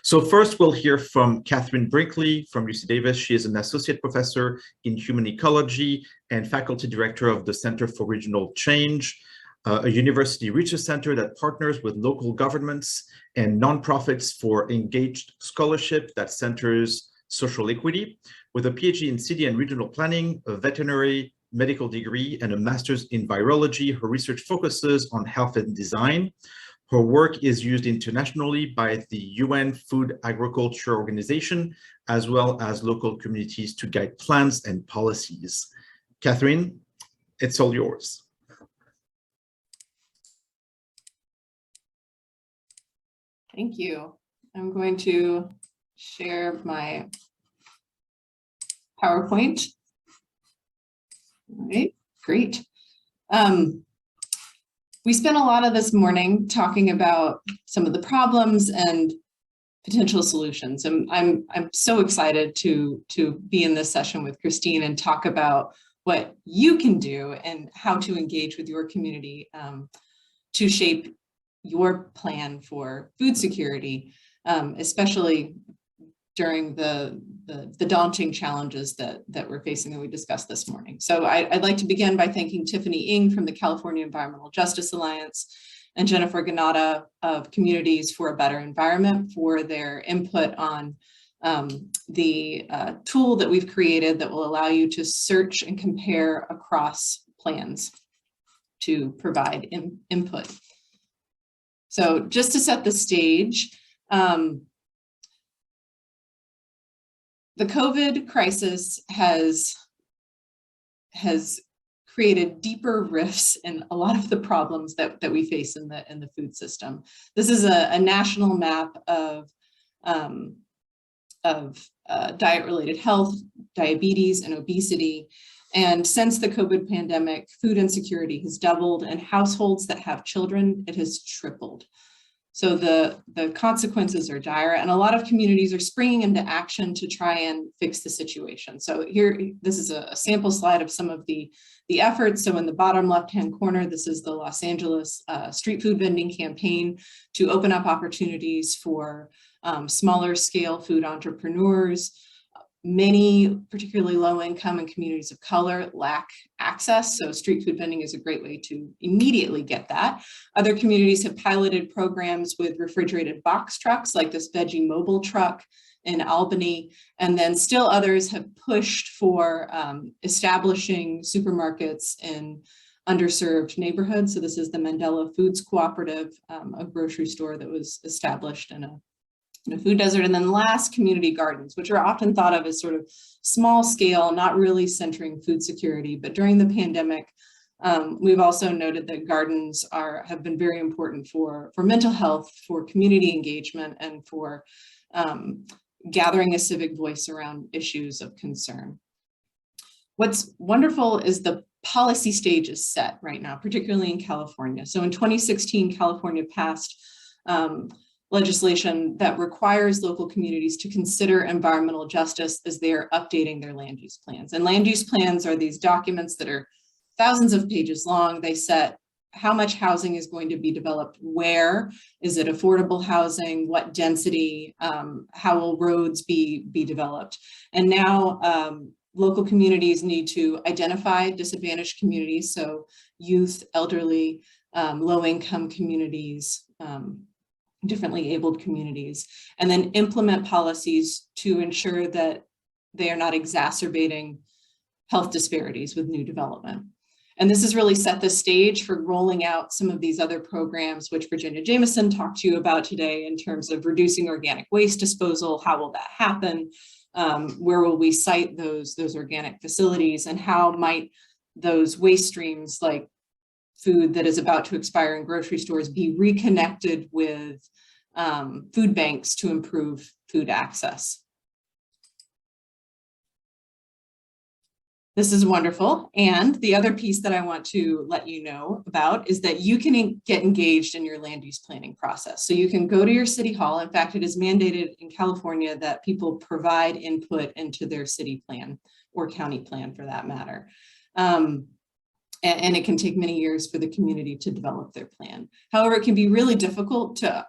So first, we'll hear from Catherine Brinkley from UC Davis. She is an associate professor in human ecology and faculty director of the Center for Regional Change, a university research center that partners with local governments and nonprofits for engaged scholarship that centers social equity. With a PhD in city and regional planning, a veterinary medical degree, and a master's in virology, her research focuses on health and design. Her work is used internationally by the UN Food Agriculture Organization, as well as local communities to guide plans and policies. Catherine, it's all yours. Thank you. I'm going to share my PowerPoint. All right, great. We spent a lot of this morning talking about some of the problems and potential solutions. And I'm so excited to be in this session with Christine and talk about what you can do and how to engage with your community to shape your plan for food security, especially during the daunting challenges that we're facing that we discussed this morning. So I'd like to begin by thanking Tiffany Ng from the California Environmental Justice Alliance and Jennifer Ganata of Communities for a Better Environment for their input on the tool that we've created that will allow you to search and compare across plans to provide input. So just to set the stage, the COVID crisis has created deeper rifts in a lot of the problems that we face in the food system. This is a national map of diet-related health, diabetes, and obesity. And since the COVID pandemic, food insecurity has doubled, and households that have children, it has tripled. So the consequences are dire, and a lot of communities are springing into action to try and fix the situation. So here, this is a sample slide of some of the efforts. So in the bottom left-hand corner, this is the Los Angeles street food vending campaign to open up opportunities for smaller scale food entrepreneurs. Many, particularly low-income and communities of color, lack access, so street food vending is a great way to immediately get that. Other communities have piloted programs with refrigerated box trucks, like this veggie mobile truck in Albany, and then still others have pushed for establishing supermarkets in underserved neighborhoods. So this is the Mandela Foods Cooperative, a grocery store that was established in a food desert. And then last, community gardens, which are often thought of as sort of small scale, not really centering food security. But during the pandemic, we've also noted that gardens have been very important for mental health, for community engagement, and for gathering a civic voice around issues of concern. What's wonderful is the policy stage is set right now, particularly in California. So in 2016, California passed legislation that requires local communities to consider environmental justice as they are updating their land use plans. And land use plans are these documents that are thousands of pages long. They set how much housing is going to be developed, where, is it affordable housing, what density, how will roads be developed. And now local communities need to identify disadvantaged communities, so youth, elderly, low-income communities, differently abled communities, and then implement policies to ensure that they are not exacerbating health disparities with new development. And this has really set the stage for rolling out some of these other programs, which Virginia Jameson talked to you about today in terms of reducing organic waste disposal. How will that happen? Where will we site those organic facilities, and how might those waste streams, like food that is about to expire in grocery stores, be reconnected with food banks to improve food access? This is wonderful. And the other piece that I want to let you know about is that you can get engaged in your land use planning process. So you can go to your city hall. In fact, it is mandated in California that people provide input into their city plan or county plan for that matter. And it can take many years for the community to develop their plan. However, it can be really difficult to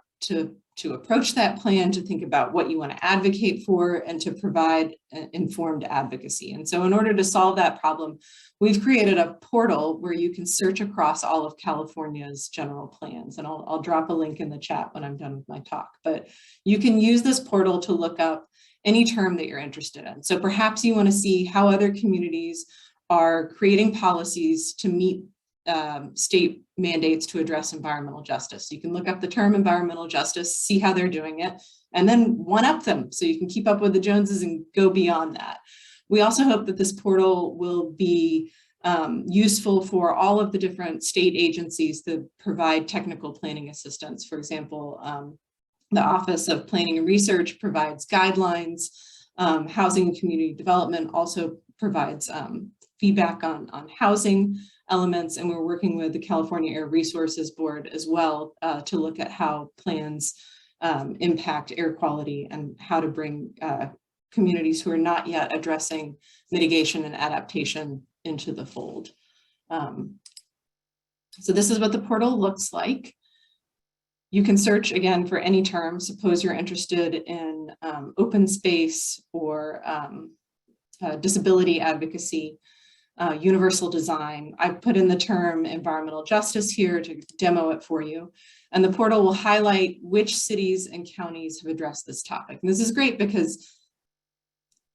approach that plan, to think about what you want to advocate for, and to provide informed advocacy. And so in order to solve that problem, we've created a portal where you can search across all of California's general plans. And I'll drop a link in the chat when I'm done with my talk. But you can use this portal to look up any term that you're interested in. So perhaps you want to see how other communities are creating policies to meet state mandates to address environmental justice. You can look up the term environmental justice, see how they're doing it, and then one-up them so you can keep up with the Joneses and go beyond that. We also hope that this portal will be useful for all of the different state agencies that provide technical planning assistance. For example, the Office of Planning and Research provides guidelines. Housing and Community Development also provides feedback on housing elements, and we're working with the California Air Resources Board as well to look at how plans impact air quality and how to bring communities who are not yet addressing mitigation and adaptation into the fold. So this is what the portal looks like. You can search again for any term. Suppose you're interested in open space or disability advocacy, universal design. I put in the term environmental justice here to demo it for you. And the portal will highlight which cities and counties have addressed this topic. And this is great because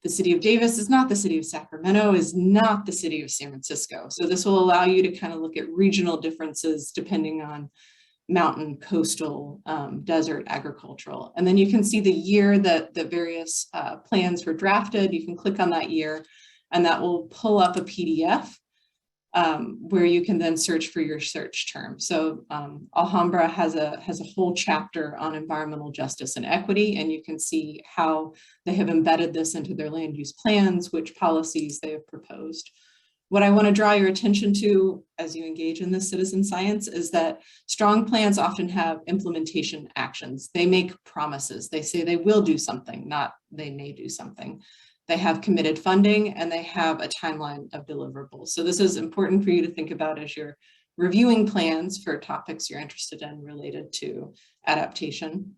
the city of Davis is not the city of Sacramento, is not the city of San Francisco. So this will allow you to kind of look at regional differences depending on mountain, coastal, desert, agricultural. And then you can see the year that the various plans were drafted. You can click on that year and that will pull up a PDF where you can then search for your search term. So Alhambra has a whole chapter on environmental justice and equity, and you can see how they have embedded this into their land use plans, which policies they have proposed. What I want to draw your attention to as you engage in this citizen science is that strong plans often have implementation actions. They make promises. They say they will do something, not they may do something. They have committed funding and they have a timeline of deliverables. So this is important for you to think about as you're reviewing plans for topics you're interested in related to adaptation,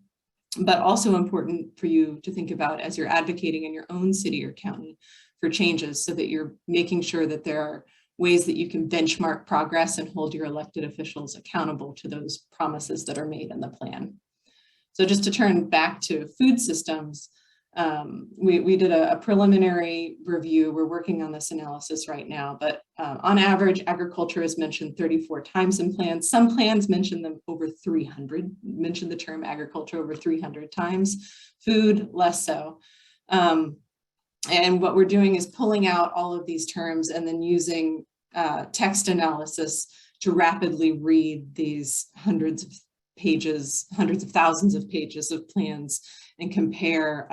but also important for you to think about as you're advocating in your own city or county for changes, so that you're making sure that there are ways that you can benchmark progress and hold your elected officials accountable to those promises that are made in the plan. So just to turn back to food systems, we did a preliminary review. We're working on this analysis right now, but on average, agriculture is mentioned 34 times in plans. Some plans mention them over 300, mention the term agriculture over 300 times, food less so. And what we're doing is pulling out all of these terms and then using text analysis to rapidly read these hundreds of pages, hundreds of thousands of pages of plans and compare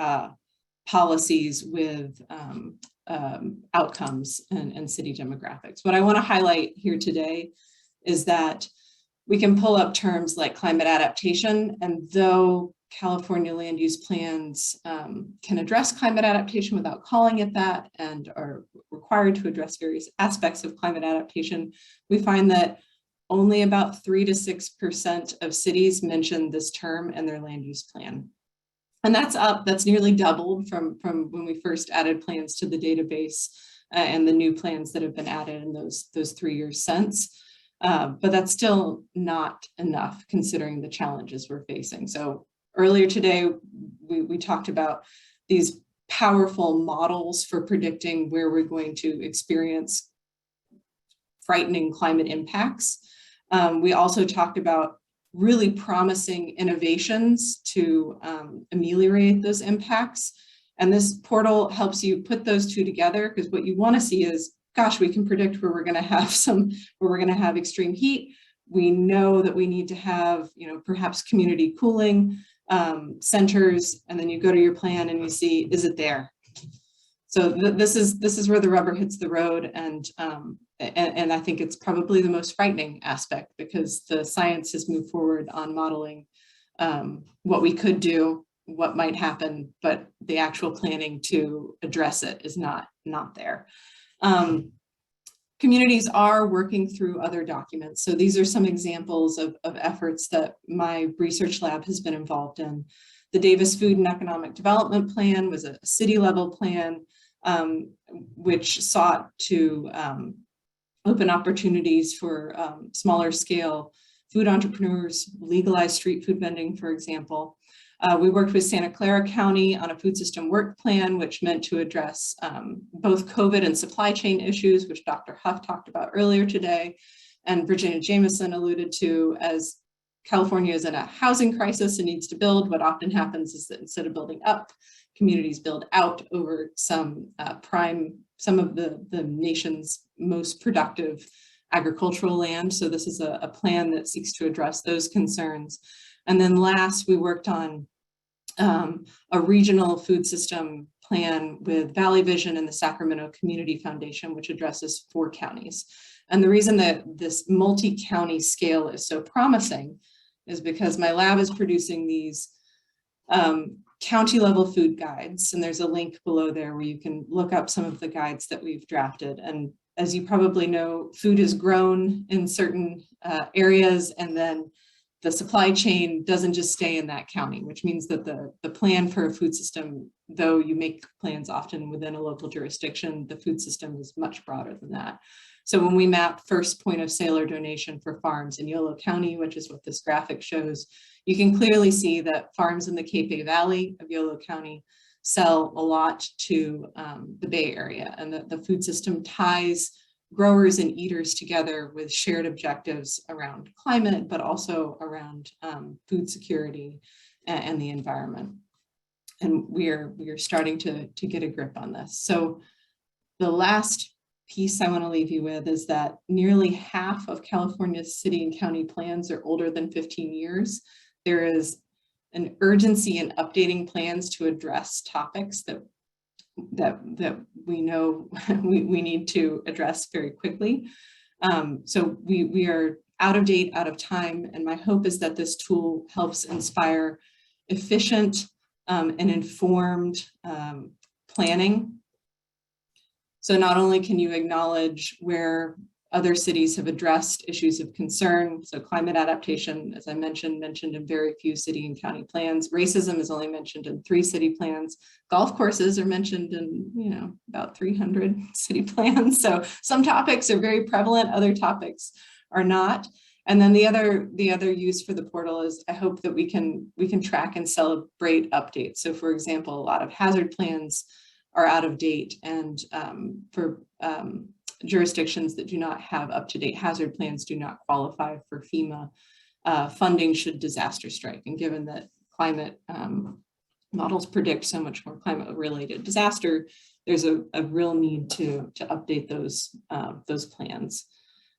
policies with outcomes and city demographics. What I want to highlight here today is that we can pull up terms like climate adaptation, and though California land use plans can address climate adaptation without calling it that and are required to address various aspects of climate adaptation, we find that only about 3 to 6% of cities mention this term in their land use plan. And that's up, that's nearly doubled from when we first added plans to the database and the new plans that have been added in those 3 years since. But that's still not enough considering the challenges we're facing. So earlier today, we talked about these powerful models for predicting where we're going to experience frightening climate impacts. We also talked about really promising innovations to ameliorate those impacts. And this portal helps you put those two together, because what you want to see is, gosh, we can predict where we're going to have extreme heat. We know that we need to have, perhaps community cooling centers, and then you go to your plan and you see, is it there? So this is where the rubber hits the road, and I think it's probably the most frightening aspect, because the science has moved forward on modeling what we could do, what might happen, but the actual planning to address it is not there. Communities are working through other documents. So these are some examples of efforts that my research lab has been involved in. The Davis Food and Economic Development Plan was a city level plan, which sought to open opportunities for smaller scale food entrepreneurs, legalize street food vending, for example. We worked with Santa Clara County on a food system work plan, which meant to address both COVID and supply chain issues, which Dr. Huff talked about earlier today, and Virginia Jameson alluded to. As California is in a housing crisis and needs to build, what often happens is that instead of building up, communities build out over some of the nation's most productive agricultural land. So this is a plan that seeks to address those concerns. And then last, we worked on a regional food system plan with Valley Vision and the Sacramento Community Foundation, which addresses 4 counties. And the reason that this multi-county scale is so promising is because my lab is producing these county level food guides. And there's a link below there where you can look up some of the guides that we've drafted. And as you probably know, food is grown in certain areas, and then the supply chain doesn't just stay in that county, which means that the plan for a food system, though you make plans often within a local jurisdiction, the food system is much broader than that. So when we map first point of sale or donation for farms in Yolo County, which is what this graphic shows, you can clearly see that farms in the Capay Valley of Yolo County sell a lot to the Bay Area, and the food system ties growers and eaters together with shared objectives around climate, but also around food security and the environment. And we are starting to get a grip on this. So the last piece I want to leave you with is that nearly half of California's city and county plans are older than 15 years. There is an urgency in updating plans to address topics that we know we need to address very quickly. So we are out of date, out of time, and my hope is that this tool helps inspire efficient and informed planning. So not only can you acknowledge where other cities have addressed issues of concern, so climate adaptation, as I mentioned in very few city and county plans. Racism is only mentioned in 3 city plans. Golf courses are mentioned in about 300 city plans. So some topics are very prevalent, other topics are not. And then the other use for the portal is I hope that we can track and celebrate updates. So for example, a lot of hazard plans are out of date, and for jurisdictions that do not have up-to-date hazard plans do not qualify for FEMA funding should disaster strike. And given that climate models predict so much more climate-related disaster, there's a real need to update those plans.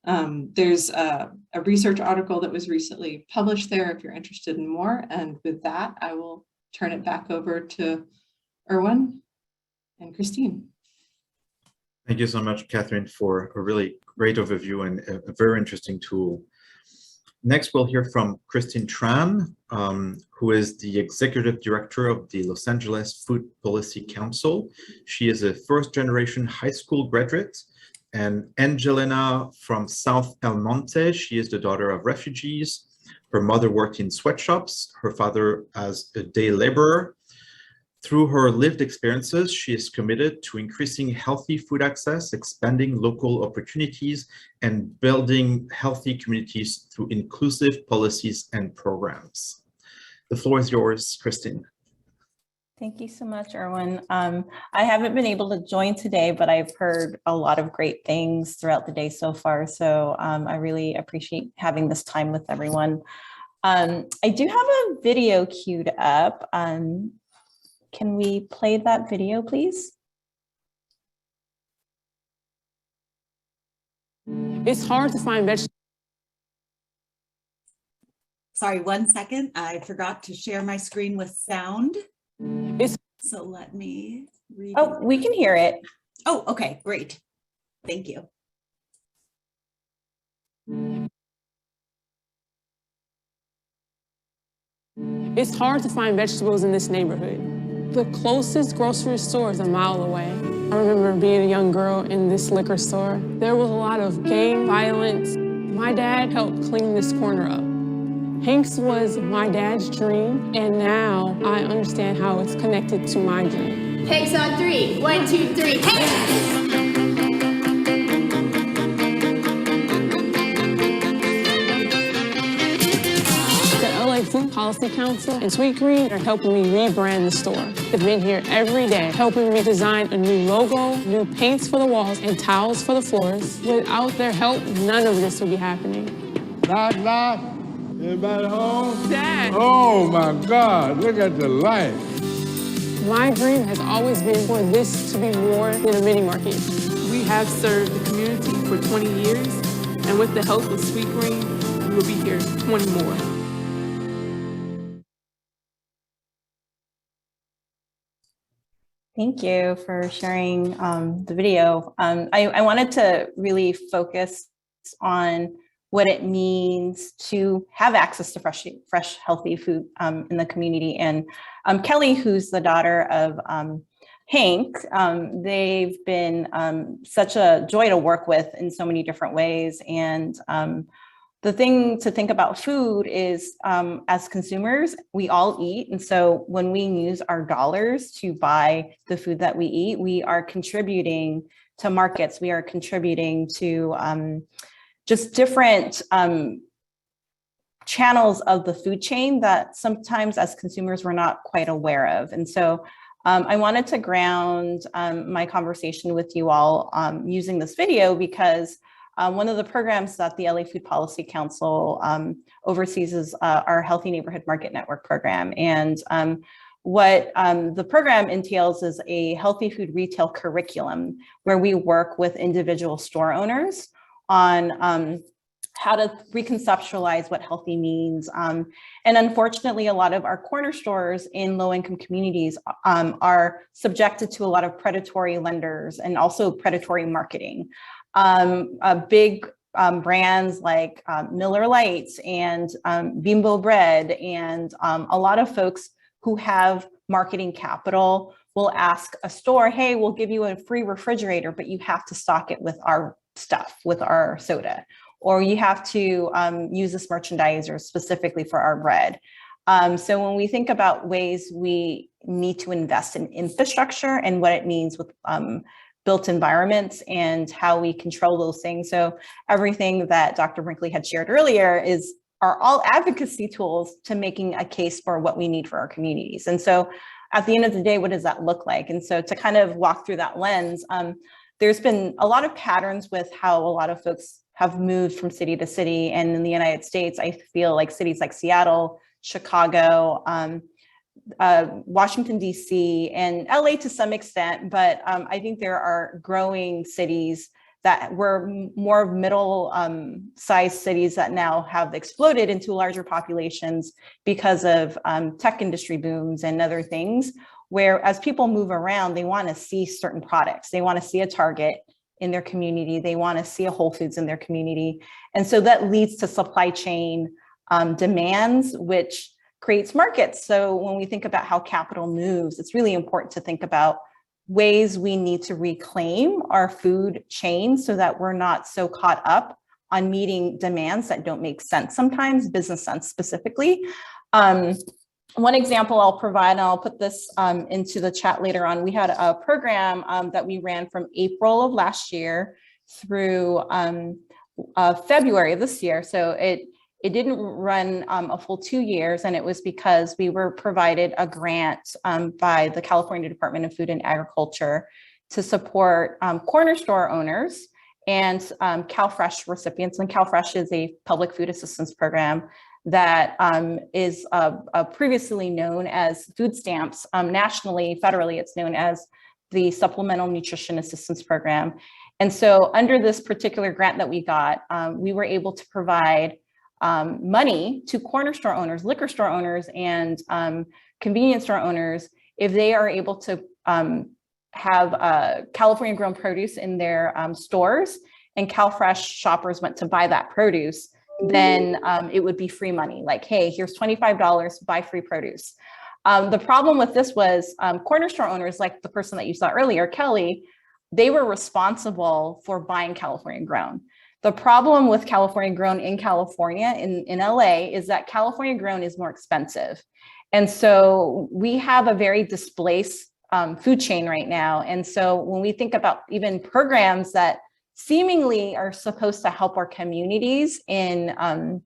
There's a research article that was recently published there if you're interested in more. And with that, I will turn it back over to Erwin and Christine. Thank you so much, Catherine, for a really great overview and a very interesting tool. Next, we'll hear from Christine Tran, who is the Executive Director of the Los Angeles Food Policy Council. She is a first-generation high school graduate. And Angelina from South El Monte, she is the daughter of refugees. Her mother worked in sweatshops, her father as a day laborer. Through her lived experiences, she is committed to increasing healthy food access, expanding local opportunities, and building healthy communities through inclusive policies and programs. The floor is yours, Christine. Thank you so much, Erwin. I haven't been able to join today, but I've heard a lot of great things throughout the day so far. So I really appreciate having this time with everyone. I do have a video queued up. Can we play that video, please? It's hard to find vegetables. Sorry, 1 second. I forgot to share my screen with sound. So let me read. Oh, we can hear it. Oh, okay, great. Thank you. It's hard to find vegetables in this neighborhood. The closest grocery store is a mile away. I remember being a young girl in this liquor store. There was a lot of gang violence. My dad helped clean this corner up. Hanks was my dad's dream, and now I understand how it's connected to my dream. Hanks on 3. 1, 2, 3. Hanks! Food Policy Council and Sweet Green are helping me rebrand the store. They've been here every day, helping me design a new logo, new paints for the walls, and towels for the floors. Without their help, none of this would be happening. Knock, knock. Anybody home? Dad! Oh my God, look at the light. My dream has always been for this to be more than a mini market. We have served the community for 20 years, and with the help of Sweet Green, we will be here 20 more. Thank you for sharing the video. I wanted to really focus on what it means to have access to fresh, healthy food in the community. And Kelly, who's the daughter of Hank, they've been such a joy to work with in so many different ways. And the thing to think about food is, as consumers, we all eat. And so when we use our dollars to buy the food that we eat, we are contributing to markets. We are contributing to just different channels of the food chain that sometimes as consumers we're not quite aware of. And so I wanted to ground my conversation with you all using this video because one of the programs that the LA Food Policy Council oversees is our Healthy Neighborhood Market Network program. And what the program entails is a healthy food retail curriculum where we work with individual store owners on how to reconceptualize what healthy means. And unfortunately, a lot of our corner stores in low-income communities are subjected to a lot of predatory lenders and also predatory marketing. Big brands like Miller Lights and Bimbo Bread and a lot of folks who have marketing capital will ask a store, hey, we'll give you a free refrigerator, but you have to stock it with our stuff, with our soda, or you have to use this merchandiser specifically for our bread. So when we think about ways we need to invest in infrastructure and what it means with built environments and how we control those things. So everything that Dr. Brinkley had shared earlier are all advocacy tools to making a case for what we need for our communities. And so at the end of the day, what does that look like? And so to kind of walk through that lens, there's been a lot of patterns with how a lot of folks have moved from city to city. And in the United States, I feel like cities like Seattle, Chicago, Washington, DC, and LA to some extent, but I think there are growing cities that were more middle-sized cities that now have exploded into larger populations because of tech industry booms and other things, where as people move around, they want to see certain products. They want to see a Target in their community. They want to see a Whole Foods in their community. And so that leads to supply chain demands, which creates markets. So when we think about how capital moves, it's really important to think about ways we need to reclaim our food chain so that we're not so caught up on meeting demands that don't make sense sometimes, business sense specifically, one example I'll provide, and I'll put this into the chat later on. We had a program that we ran from April of last year through February of this year. So it didn't run a full 2 years, and it was because we were provided a grant by the California Department of Food and Agriculture to support corner store owners and CalFresh recipients. And CalFresh is a public food assistance program that is previously known as food stamps. Nationally, federally, it's known as the Supplemental Nutrition Assistance Program. And so under this particular grant that we got, we were able to provide money to corner store owners, liquor store owners, and convenience store owners if they are able to have California grown produce in their stores, and CalFresh shoppers went to buy that produce, then it would be free money. Like, hey, here's $25, buy free produce. The problem with this was corner store owners, like the person that you saw earlier, Kelly, they were responsible for buying California grown. The problem with California grown in California, in LA, is that California grown is more expensive. And so we have a very displaced food chain right now. And so when we think about even programs that seemingly are supposed to help our communities in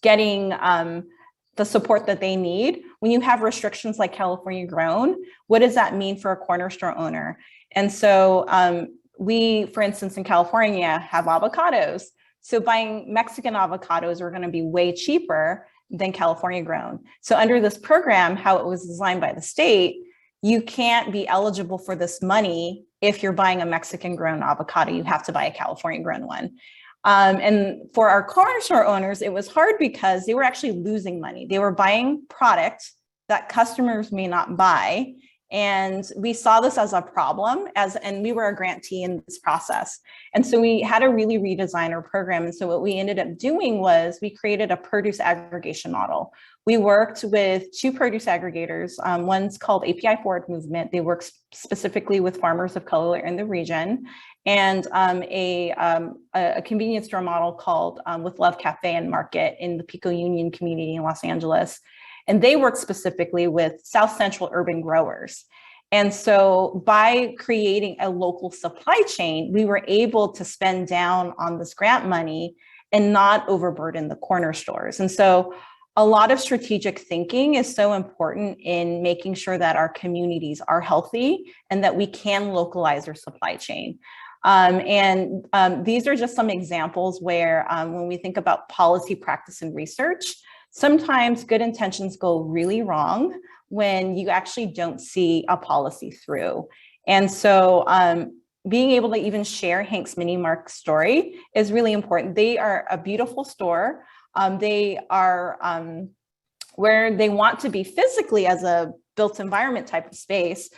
getting the support that they need, when you have restrictions like California grown, what does that mean for a corner store owner? And so we, for instance, in California have avocados. So buying Mexican avocados are going to be way cheaper than California grown. So under this program, how it was designed by the state, you can't be eligible for this money if you're buying a Mexican grown avocado. You have to buy a California grown one. And for our corner store owners, it was hard because they were actually losing money. They were buying product that customers may not buy. And we saw this as a problem, and we were a grantee in this process. And so we had to really redesign our program. And so what we ended up doing was we created a produce aggregation model. We worked with 2 produce aggregators. One's called API Forward Movement. They work specifically with farmers of color in the region, and a convenience store model called With Love Cafe and Market in the Pico Union community in Los Angeles. And they work specifically with South Central urban growers. And so by creating a local supply chain, we were able to spend down on this grant money and not overburden the corner stores. And so a lot of strategic thinking is so important in making sure that our communities are healthy and that we can localize our supply chain. These are just some examples where when we think about policy, practice, and research, sometimes good intentions go really wrong when you actually don't see a policy through. And so being able to even share Hank's Mini Mart's story is really important. They are a beautiful store. They are where they want to be physically as a built environment type of space.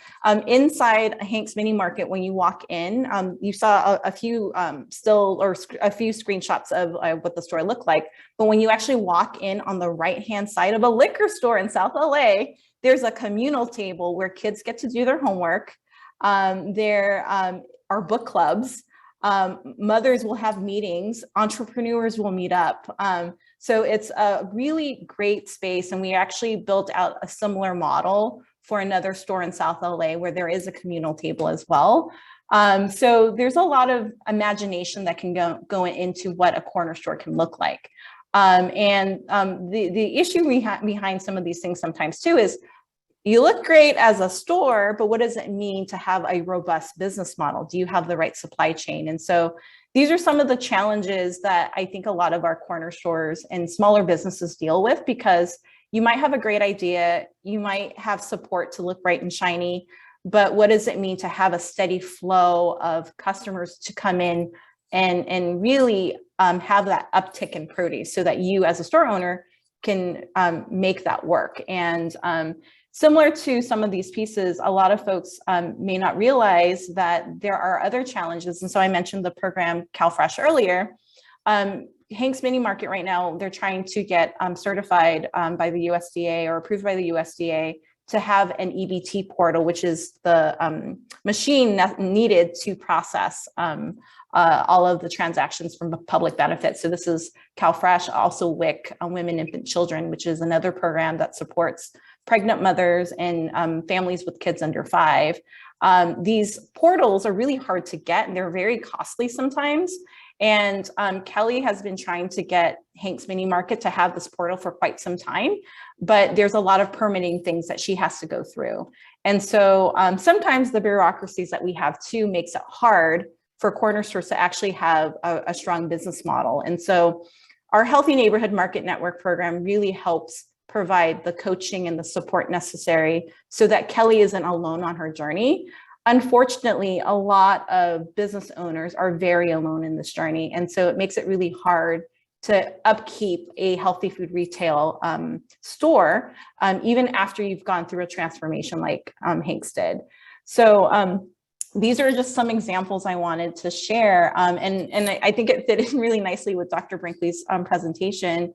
Inside Hank's Mini Market, when you walk in, you saw a few a few screenshots of what the store looked like. But when you actually walk in on the right-hand side of a liquor store in South LA, there's a communal table where kids get to do their homework. There are book clubs. Mothers will have meetings. Entrepreneurs will meet up. So it's a really great space. And we actually built out a similar model for another store in South LA where there is a communal table as well. So there's a lot of imagination that can go into what a corner store can look like. The issue behind some of these things sometimes too is you look great as a store, but what does it mean to have a robust business model? Do you have the right supply chain? And so these are some of the challenges that I think a lot of our corner stores and smaller businesses deal with, because you might have a great idea, you might have support to look bright and shiny, but what does it mean to have a steady flow of customers to come in and really have that uptick in produce so that you as a store owner can make that work? And similar to some of these pieces, a lot of folks may not realize that there are other challenges. And so I mentioned the program CalFresh earlier. Hank's Mini Market right now, they're trying to get certified by the USDA or approved by the USDA to have an EBT portal, which is the machine needed to process all of the transactions from public benefit. So this is CalFresh, also WIC, Women, Infant, Children, which is another program that supports pregnant mothers and families with kids under 5. These portals are really hard to get, and they're very costly sometimes. And Kelly has been trying to get Hank's Mini Market to have this portal for quite some time, but there's a lot of permitting things that she has to go through. And so sometimes the bureaucracies that we have too makes it hard for corner stores to actually have a strong business model. And so our Healthy Neighborhood Market Network program really helps provide the coaching and the support necessary so that Kelly isn't alone on her journey. Unfortunately, a lot of business owners are very alone in this journey. And so it makes it really hard to upkeep a healthy food retail store, even after you've gone through a transformation like Hank's did. So these are just some examples I wanted to share. And I think it fit in really nicely with Dr. Brinkley's presentation,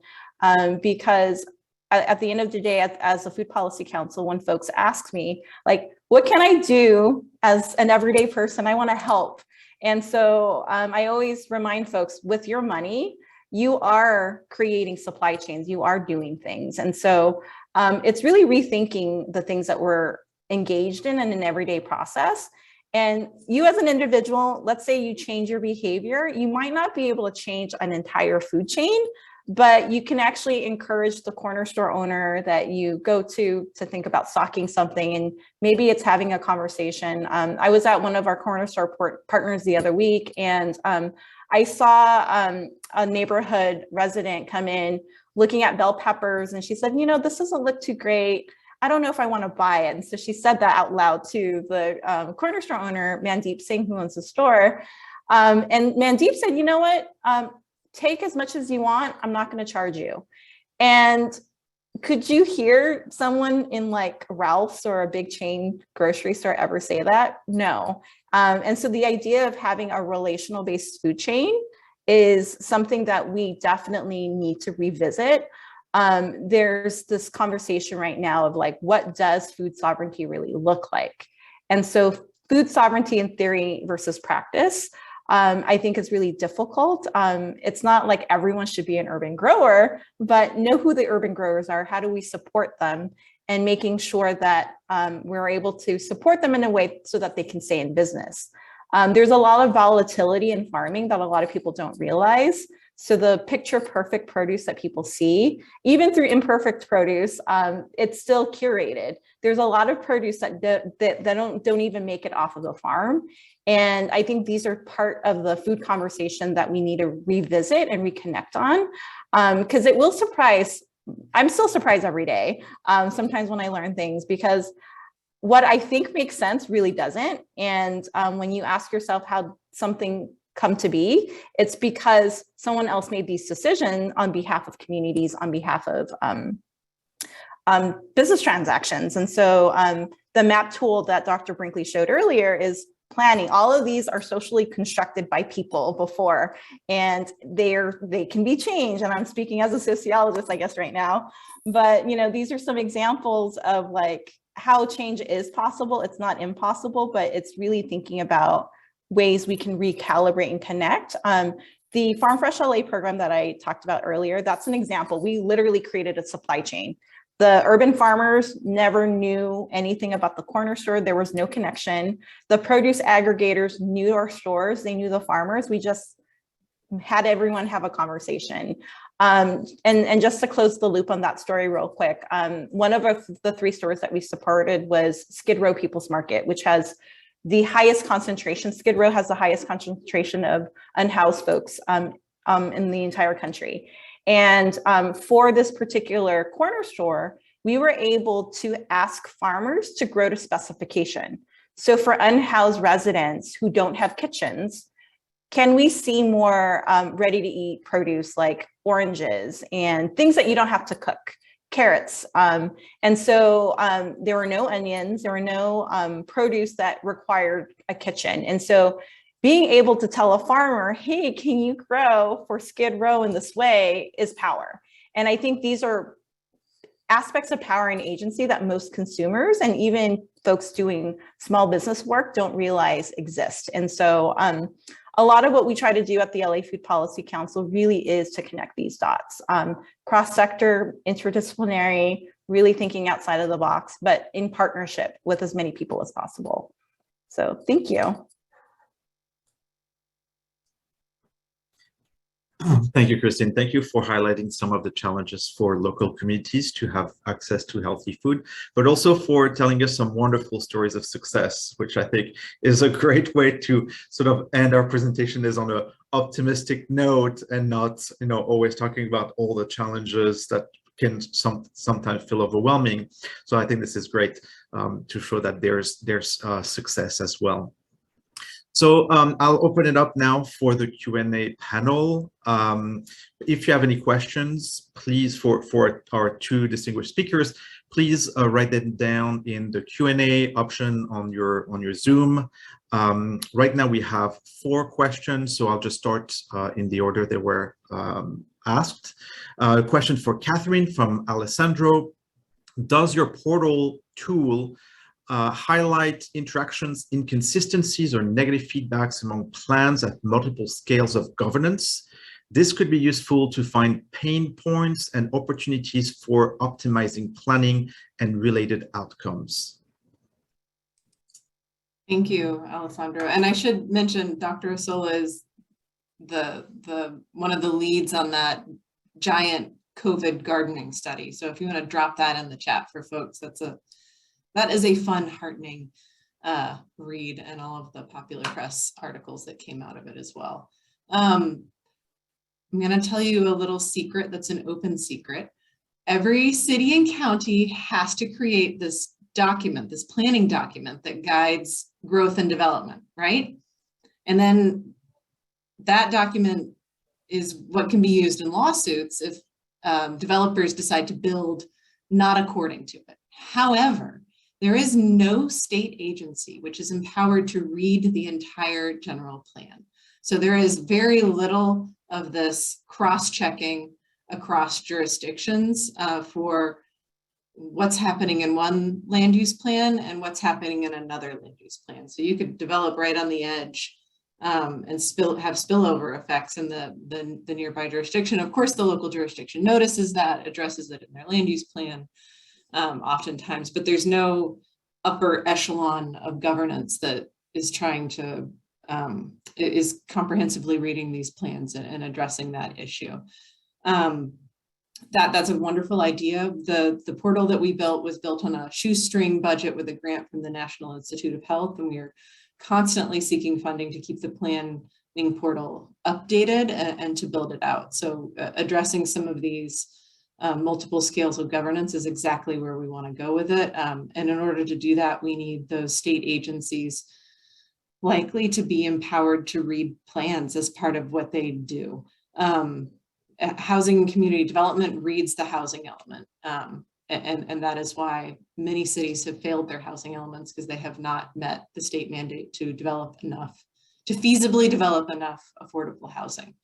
because at the end of the day, as a food policy council, when folks ask me, like, what can I do as an everyday person? I want to help. And so I always remind folks, with your money, you are creating supply chains, you are doing things. And so it's really rethinking the things that we're engaged in an everyday process. And you as an individual, let's say you change your behavior, you might not be able to change an entire food chain, but you can actually encourage the corner store owner that you go to think about stocking something, and maybe it's having a conversation. I was at one of our corner store partners the other week, and I saw a neighborhood resident come in looking at bell peppers, and she said, you know, this doesn't look too great. I don't know if I want to buy it. And so she said that out loud to the corner store owner, Mandeep Singh, who owns the store. And Mandeep said, you know what? Take as much as you want. I'm not going to charge you. And could you hear someone in like Ralph's or a big chain grocery store ever say that? No. And so the idea of having a relational based food chain is something that we definitely need to revisit. There's this conversation right now of like, what does food sovereignty really look like? And so food sovereignty in theory versus practice, I think is really difficult. It's not like everyone should be an urban grower, but know who the urban growers are. How do we support them? And making sure that we're able to support them in a way so that they can stay in business. There's a lot of volatility in farming that a lot of people don't realize. So the picture perfect produce that people see, even through imperfect produce, it's still curated. There's a lot of produce that don't even make it off of the farm. And I think these are part of the food conversation that we need to revisit and reconnect on, because it will surprise. I'm still surprised every day, sometimes when I learn things, because what I think makes sense really doesn't. And when you ask yourself how something come to be, it's because someone else made these decisions on behalf of communities, on behalf of business transactions. And so the map tool that Dr. Brinkley showed earlier is planning. All of these are socially constructed by people before, and they can be changed. And I'm speaking as a sociologist, I guess, right now. But you know, these are some examples of like how change is possible. It's not impossible, but it's really thinking about ways we can recalibrate and connect. The Farm Fresh LA program that I talked about earlier, that's an example. We literally created a supply chain. The urban farmers never knew anything about the corner store. There was no connection. The produce aggregators knew our stores. They knew the farmers. We just had everyone have a conversation. And just to close the loop on that story real quick, one of the 3 stores that we supported was Skid Row People's Market, which has the highest concentration. Skid Row has the highest concentration of unhoused folks in the entire country. And for this particular corner store, we were able to ask farmers to grow to specification. So for unhoused residents who don't have kitchens, can we see more ready to eat produce like oranges and things that you don't have to cook, carrots. And so there were no onions, there were no produce that required a kitchen. And so being able to tell a farmer, hey, can you grow for Skid Row in this way is power. And I think these are aspects of power and agency that most consumers and even folks doing small business work don't realize exist. And so a lot of what we try to do at the LA Food Policy Council really is to connect these dots, cross-sector, interdisciplinary, really thinking outside of the box, but in partnership with as many people as possible. So thank you. Thank you, Christine. Thank you for highlighting some of the challenges for local communities to have access to healthy food, but also for telling us some wonderful stories of success, which I think is a great way to sort of end our presentation is on an optimistic note and not, always talking about all the challenges that can sometimes feel overwhelming. So I think this is great to show that there's success as well. So I'll open it up now for the Q&A panel. If you have any questions, please, for our two distinguished speakers, please write them down in the Q&A option on your Zoom. Right now we have 4 questions, so I'll just start in the order they were asked. A question for Catherine from Alessandro. Does your portal tool highlight interactions, inconsistencies, or negative feedbacks among plans at multiple scales of governance? This could be useful to find pain points and opportunities for optimizing planning and related outcomes. Thank you, Alessandro. And I should mention Dr. Osola is one of the leads on that giant COVID gardening study. So if you want to drop that in the chat for folks, that is a fun, heartening read, and all of the popular press articles that came out of it as well. I'm going to tell you a little secret that's an open secret. Every city and county has to create this document, this planning document that guides growth and development, right? And then that document is what can be used in lawsuits if developers decide to build not according to it. However, there is no state agency which is empowered to read the entire general plan. So there is very little of this cross-checking across jurisdictions for what's happening in one land use plan and what's happening in another land use plan. So you could develop right on the edge and have spillover effects in the nearby jurisdiction. Of course, the local jurisdiction notices that, addresses it in their land use plan oftentimes, but there's no upper echelon of governance that is trying to, is comprehensively reading these plans and addressing that issue. That's a wonderful idea. The portal that we built was built on a shoestring budget with a grant from the National Institute of Health, and we are constantly seeking funding to keep the planning portal updated and to build it out. So addressing some of these multiple scales of governance is exactly where we want to go with it. And in order to do that, we need those state agencies likely to be empowered to read plans as part of what they do. Housing and community development reads the housing element. And that is why many cities have failed their housing elements, because they have not met the state mandate to develop enough, to feasibly develop enough affordable housing,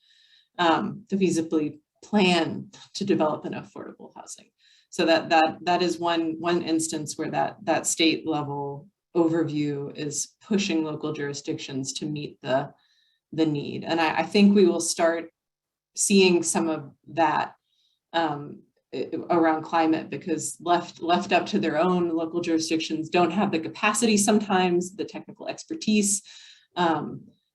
to feasibly plan to develop enough affordable housing. So that is one instance where that state level overview is pushing local jurisdictions to meet the need. And I think we will start seeing some of that around climate, because left up to their own, local jurisdictions don't have the capacity, sometimes the technical expertise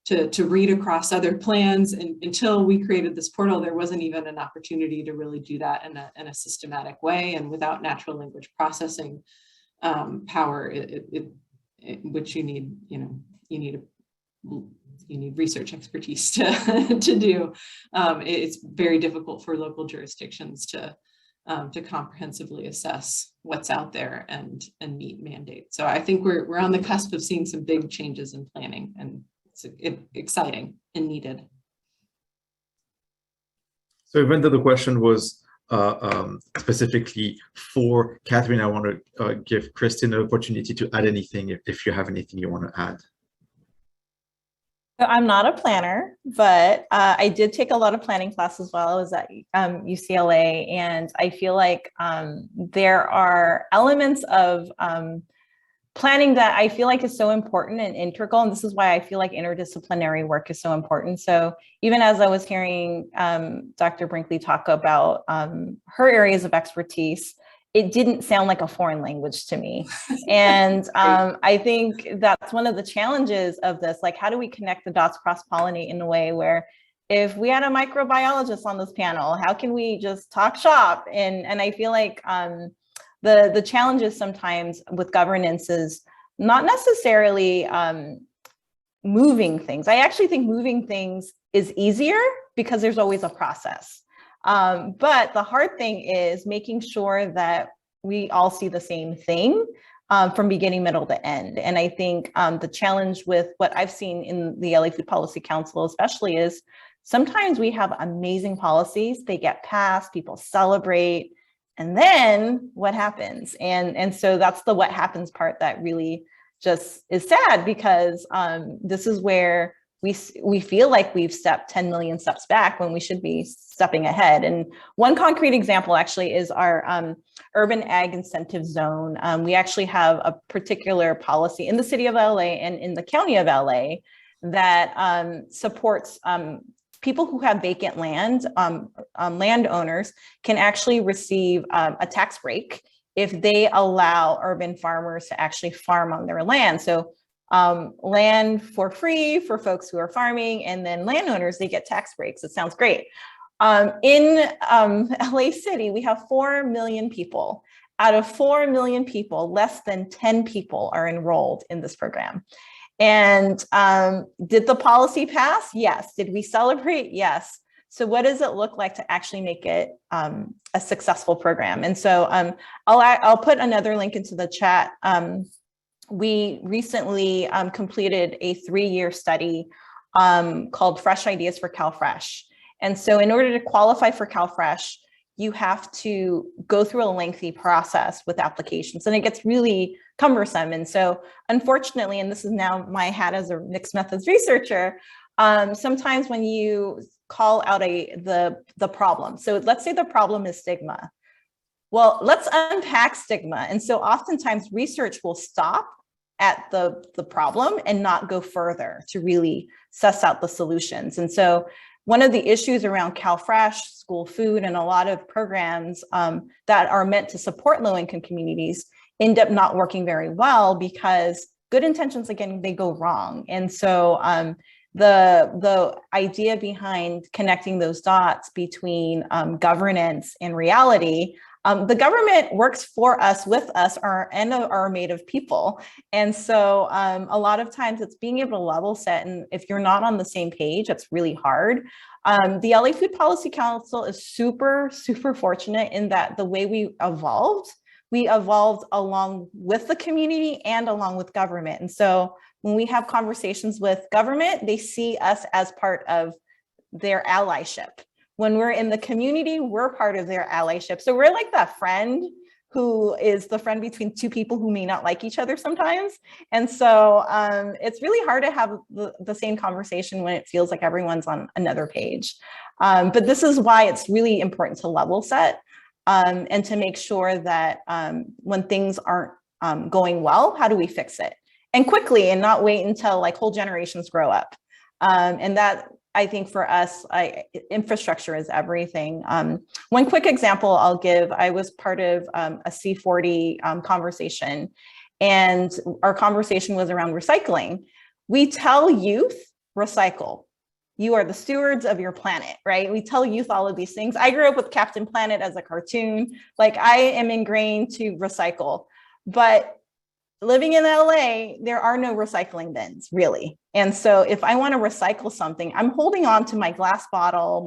to read across other plans. And until we created this portal, there wasn't even an opportunity to really do that in a systematic way. And without natural language processing power, which you need, you need research expertise to do. It's very difficult for local jurisdictions to comprehensively assess what's out there and meet mandates. So I think we're on the cusp of seeing some big changes in planning, and it's exciting and needed. So even though the question was specifically for Catherine, I want to give Kristen an opportunity to add anything if you have anything you want to add. So I'm not a planner, but I did take a lot of planning classes while I was at UCLA, and I feel like there are elements of planning that I feel like is so important and integral, and this is why I feel like interdisciplinary work is so important. So even as I was hearing Dr. Brinkley talk about her areas of expertise, it didn't sound like a foreign language to me. And I think that's one of the challenges of this, like how do we connect the dots, cross-pollinate in a way where if we had a microbiologist on this panel, how can we just talk shop? And I feel like the challenges sometimes with governance is not necessarily moving things. I actually think moving things is easier because there's always a process. But the hard thing is making sure that we all see the same thing from beginning, middle to end. And I think the challenge with what I've seen in the LA Food Policy Council especially is sometimes we have amazing policies, they get passed, people celebrate, and then what happens? And so that's the what happens part that really just is sad, because this is where we feel like we've stepped 10 million steps back when we should be stepping ahead. And one concrete example actually is our urban ag incentive zone. We actually have a particular policy in the city of LA and in the county of LA that supports people who have vacant land. Landowners can actually receive a tax break if they allow urban farmers to actually farm on their land. So land for free for folks who are farming, and then landowners, they get tax breaks. It sounds great. In LA City, we have 4 million people. Out of 4 million people, less than 10 people are enrolled in this program. And did the policy pass? Yes. Did we celebrate? Yes. So what does it look like to actually make it a successful program? And so I'll put another link into the chat. We recently completed a 3-year study called Fresh Ideas for CalFresh. And so in order to qualify for CalFresh, you have to go through a lengthy process with applications, and it gets really cumbersome. And so unfortunately, and this is now my hat as a mixed methods researcher, sometimes when you call out the problem, so let's say the problem is stigma. Well, let's unpack stigma. And so oftentimes research will stop at the problem and not go further to really suss out the solutions. And so one of the issues around CalFresh, school food, and a lot of programs that are meant to support low-income communities end up not working very well because good intentions, again, they go wrong. And so the idea behind connecting those dots between governance and reality, the government works for us, with us, and are made of people. And so a lot of times it's being able to level set, and if you're not on the same page, it's really hard. The LA Food Policy Council is super, super fortunate in that the way we evolved along with the community and along with government. And so when we have conversations with government, they see us as part of their allyship. When we're in the community, we're part of their allyship. So we're like that friend who is the friend between two people who may not like each other sometimes. And so it's really hard to have the same conversation when it feels like everyone's on another page. But this is why it's really important to level set and to make sure that when things aren't going well, how do we fix it? And quickly, and not wait until like whole generations grow up. And that, I think for us, infrastructure is everything. One quick example I'll give, I was part of a C40 conversation, and our conversation was around recycling. We tell youth, recycle. You are the stewards of your planet, right? We tell youth all of these things. I grew up with Captain Planet as a cartoon. Like, I am ingrained to recycle. But living in LA, there are no recycling bins, really. And so if I want to recycle something, I'm holding on to my glass bottle,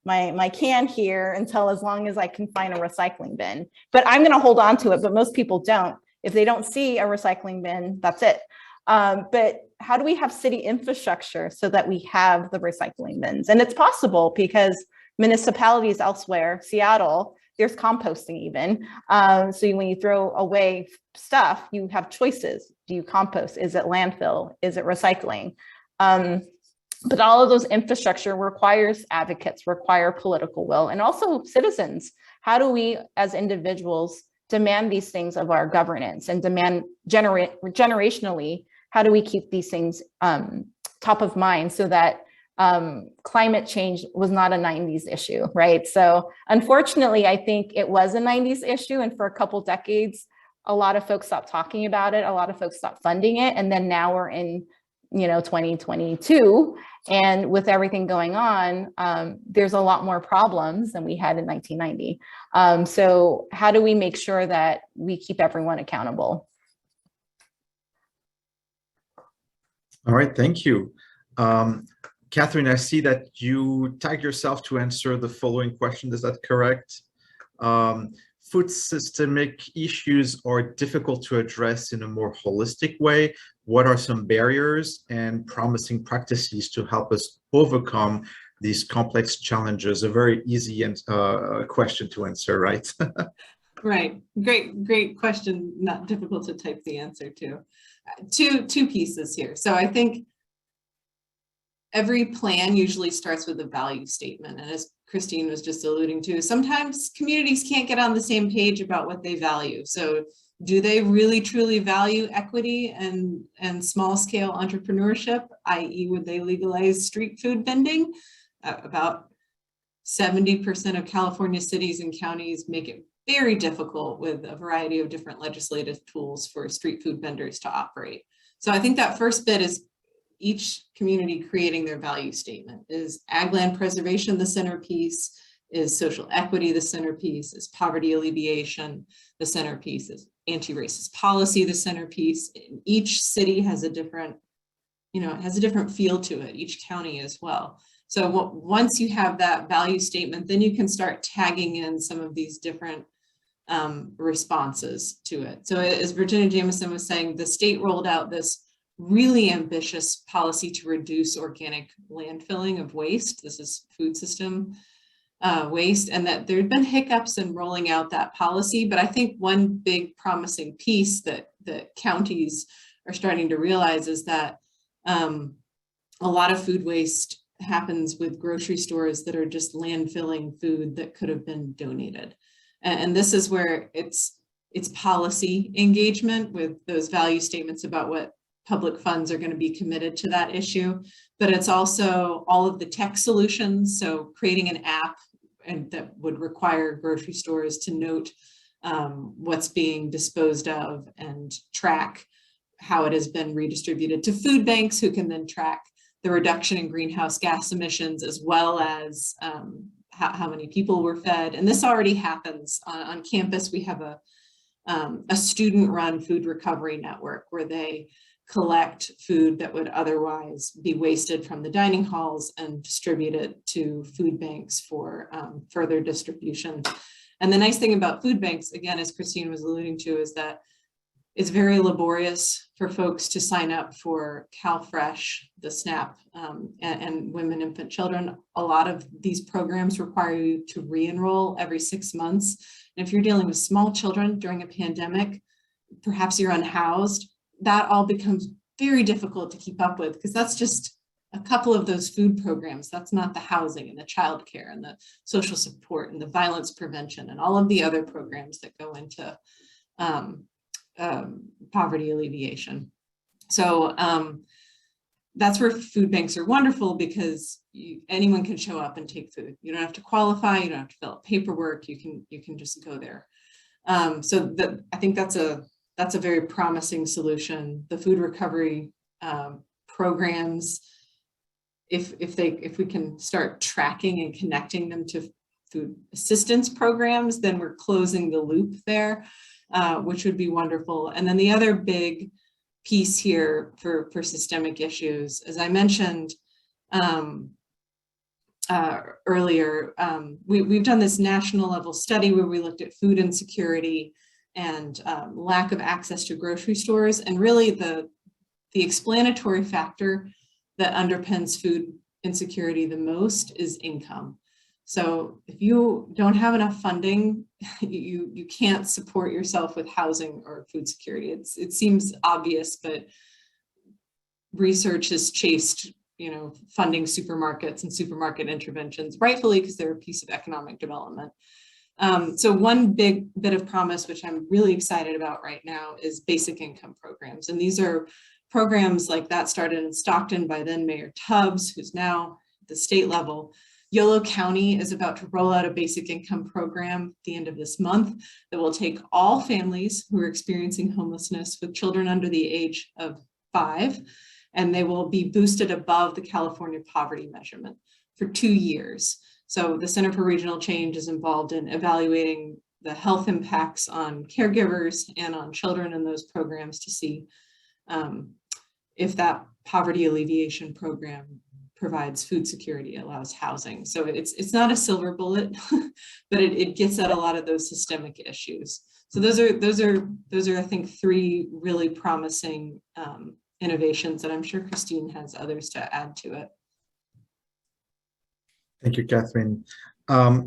my can here until as long as I can find a recycling bin. But I'm going to hold on to it, but most people don't. If they don't see a recycling bin, that's it. But how do we have city infrastructure so that we have the recycling bins? And it's possible because municipalities elsewhere, Seattle, there's composting even. So when you throw away stuff, you have choices. Do you compost? Is it landfill? Is it recycling? But all of those infrastructure requires advocates, require political will, and also citizens. How do we as individuals demand these things of our governance and demand generationally, how do we keep these things top of mind so that climate change was not a 90s issue, right? So unfortunately, I think it was a 90s issue, and for a couple decades, a lot of folks stopped talking about it, a lot of folks stopped funding it, and then now we're in 2022, and with everything going on, there's a lot more problems than we had in 1990. So how do we make sure that we keep everyone accountable? All right, thank you. Catherine, I see that you tagged yourself to answer the following question. Is that correct? Food systemic issues are difficult to address in a more holistic way. What are some barriers and promising practices to help us overcome these complex challenges? A very easy question to answer, right? Right. Great question. Not difficult to type the answer to. Two pieces here. So I think every plan usually starts with a value statement. And as Christine was just alluding to, sometimes communities can't get on the same page about what they value. So do they really truly value equity and small scale entrepreneurship, i.e. would they legalize street food vending? About 70% of California cities and counties make it very difficult with a variety of different legislative tools for street food vendors to operate. So I think that first bit is each community creating their value statement. Is ag land preservation the centerpiece? Is social equity the centerpiece? Is poverty alleviation the centerpiece? Is anti-racist policy the centerpiece? Each city has a different, feel to it, each county as well. So once you have that value statement, then you can start tagging in some of these different responses to it. So as Virginia Jameson was saying, the state rolled out this really ambitious policy to reduce organic landfilling of waste. This is food system waste, and that there had been hiccups in rolling out that policy. But I think one big promising piece that counties are starting to realize is that a lot of food waste happens with grocery stores that are just landfilling food that could have been donated. And this is where it's policy engagement with those value statements about what public funds are going to be committed to that issue, but it's also all of the tech solutions. So creating an app and that would require grocery stores to note what's being disposed of and track how it has been redistributed to food banks, who can then track the reduction in greenhouse gas emissions, as well as how many people were fed. And this already happens on campus. We have a student-run food recovery network where they collect food that would otherwise be wasted from the dining halls and distribute it to food banks for further distribution. And the nice thing about food banks, again, as Christine was alluding to, is that it's very laborious for folks to sign up for CalFresh, the SNAP, and Women, Infant, Children. A lot of these programs require you to re-enroll every 6 months. And if you're dealing with small children during a pandemic, perhaps you're unhoused, that all becomes very difficult to keep up with, because that's just a couple of those food programs. That's not the housing and the childcare and the social support and the violence prevention and all of the other programs that go into poverty alleviation. So that's where food banks are wonderful, because anyone can show up and take food. You don't have to qualify, you don't have to fill out paperwork, you can just go there. So I think that's a very promising solution. The food recovery programs, if we can start tracking and connecting them to food assistance programs, then we're closing the loop there, which would be wonderful. And then the other big piece here for systemic issues, as I mentioned earlier, we've done this national level study where we looked at food insecurity and lack of access to grocery stores. And really the explanatory factor that underpins food insecurity the most is income. So if you don't have enough funding, you can't support yourself with housing or food security. It seems obvious, but research has chased funding supermarkets and supermarket interventions, rightfully, because they're a piece of economic development. So one big bit of promise, which I'm really excited about right now, is basic income programs. And these are programs like that started in Stockton by then Mayor Tubbs, who's now at the state level. Yolo County is about to roll out a basic income program at the end of this month that will take all families who are experiencing homelessness with children under the age of 5, and they will be boosted above the California poverty measurement for 2 years. So the Center for Regional Change is involved in evaluating the health impacts on caregivers and on children in those programs to see if that poverty alleviation program provides food security, allows housing. So it's not a silver bullet, but it gets at a lot of those systemic issues. So those are I think 3 really promising innovations that I'm sure Christine has others to add to it. Thank you, Catherine.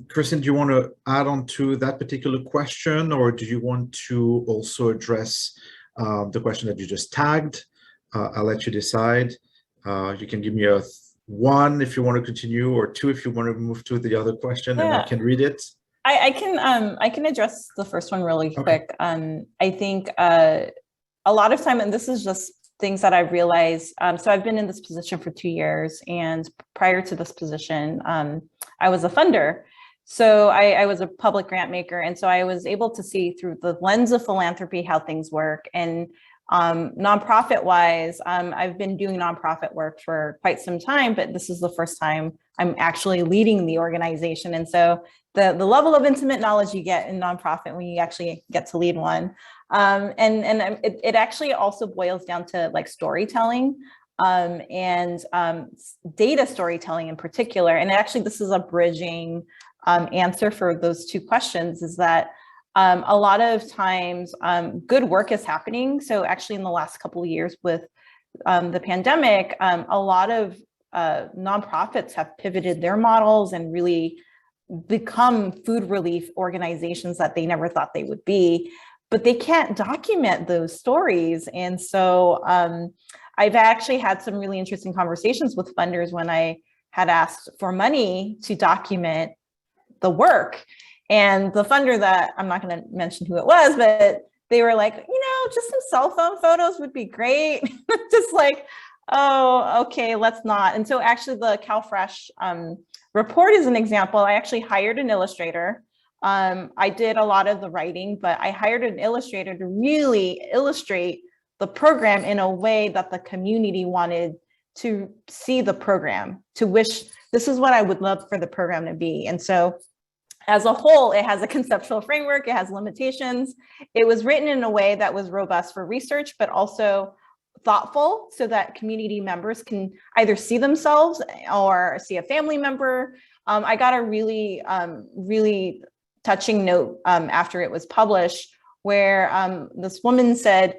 Kristen, do you want to add on to that particular question, or do you want to also address the question that you just tagged? I'll let you decide. You can give me a 1 if you want to continue, or 2 if you want to move to the other question, and I can read it. I can address the first one really quick. I think a lot of time, and this is just things that I've realized. So I've been in this position for 2 years, and prior to this position, I was a funder. So I was a public grant maker, and so I was able to see through the lens of philanthropy how things work. And nonprofit wise, I've been doing nonprofit work for quite some time, but this is the first time I'm actually leading the organization. And so the level of intimate knowledge you get in nonprofit when you actually get to lead one. It actually also boils down to like storytelling and data storytelling in particular. And actually this is a bridging answer for those 2 questions, is that a lot of times good work is happening. So actually in the last couple of years with the pandemic, a lot of nonprofits have pivoted their models and really become food relief organizations that they never thought they would be, but they can't document those stories. And so I've actually had some really interesting conversations with funders when I had asked for money to document the work. And the funder that, I'm not going to mention who it was, but they were like, just some cell phone photos would be great. Just like, oh, okay, let's not. And so actually the CalFresh report is an example. I actually hired an illustrator. I did a lot of the writing, but I hired an illustrator to really illustrate the program in a way that the community wanted to see the program, to wish this is what I would love for the program to be. And so as a whole, it has a conceptual framework, it has limitations. It was written in a way that was robust for research, but also thoughtful so that community members can either see themselves or see a family member. I got a really, really touching note after it was published where this woman said,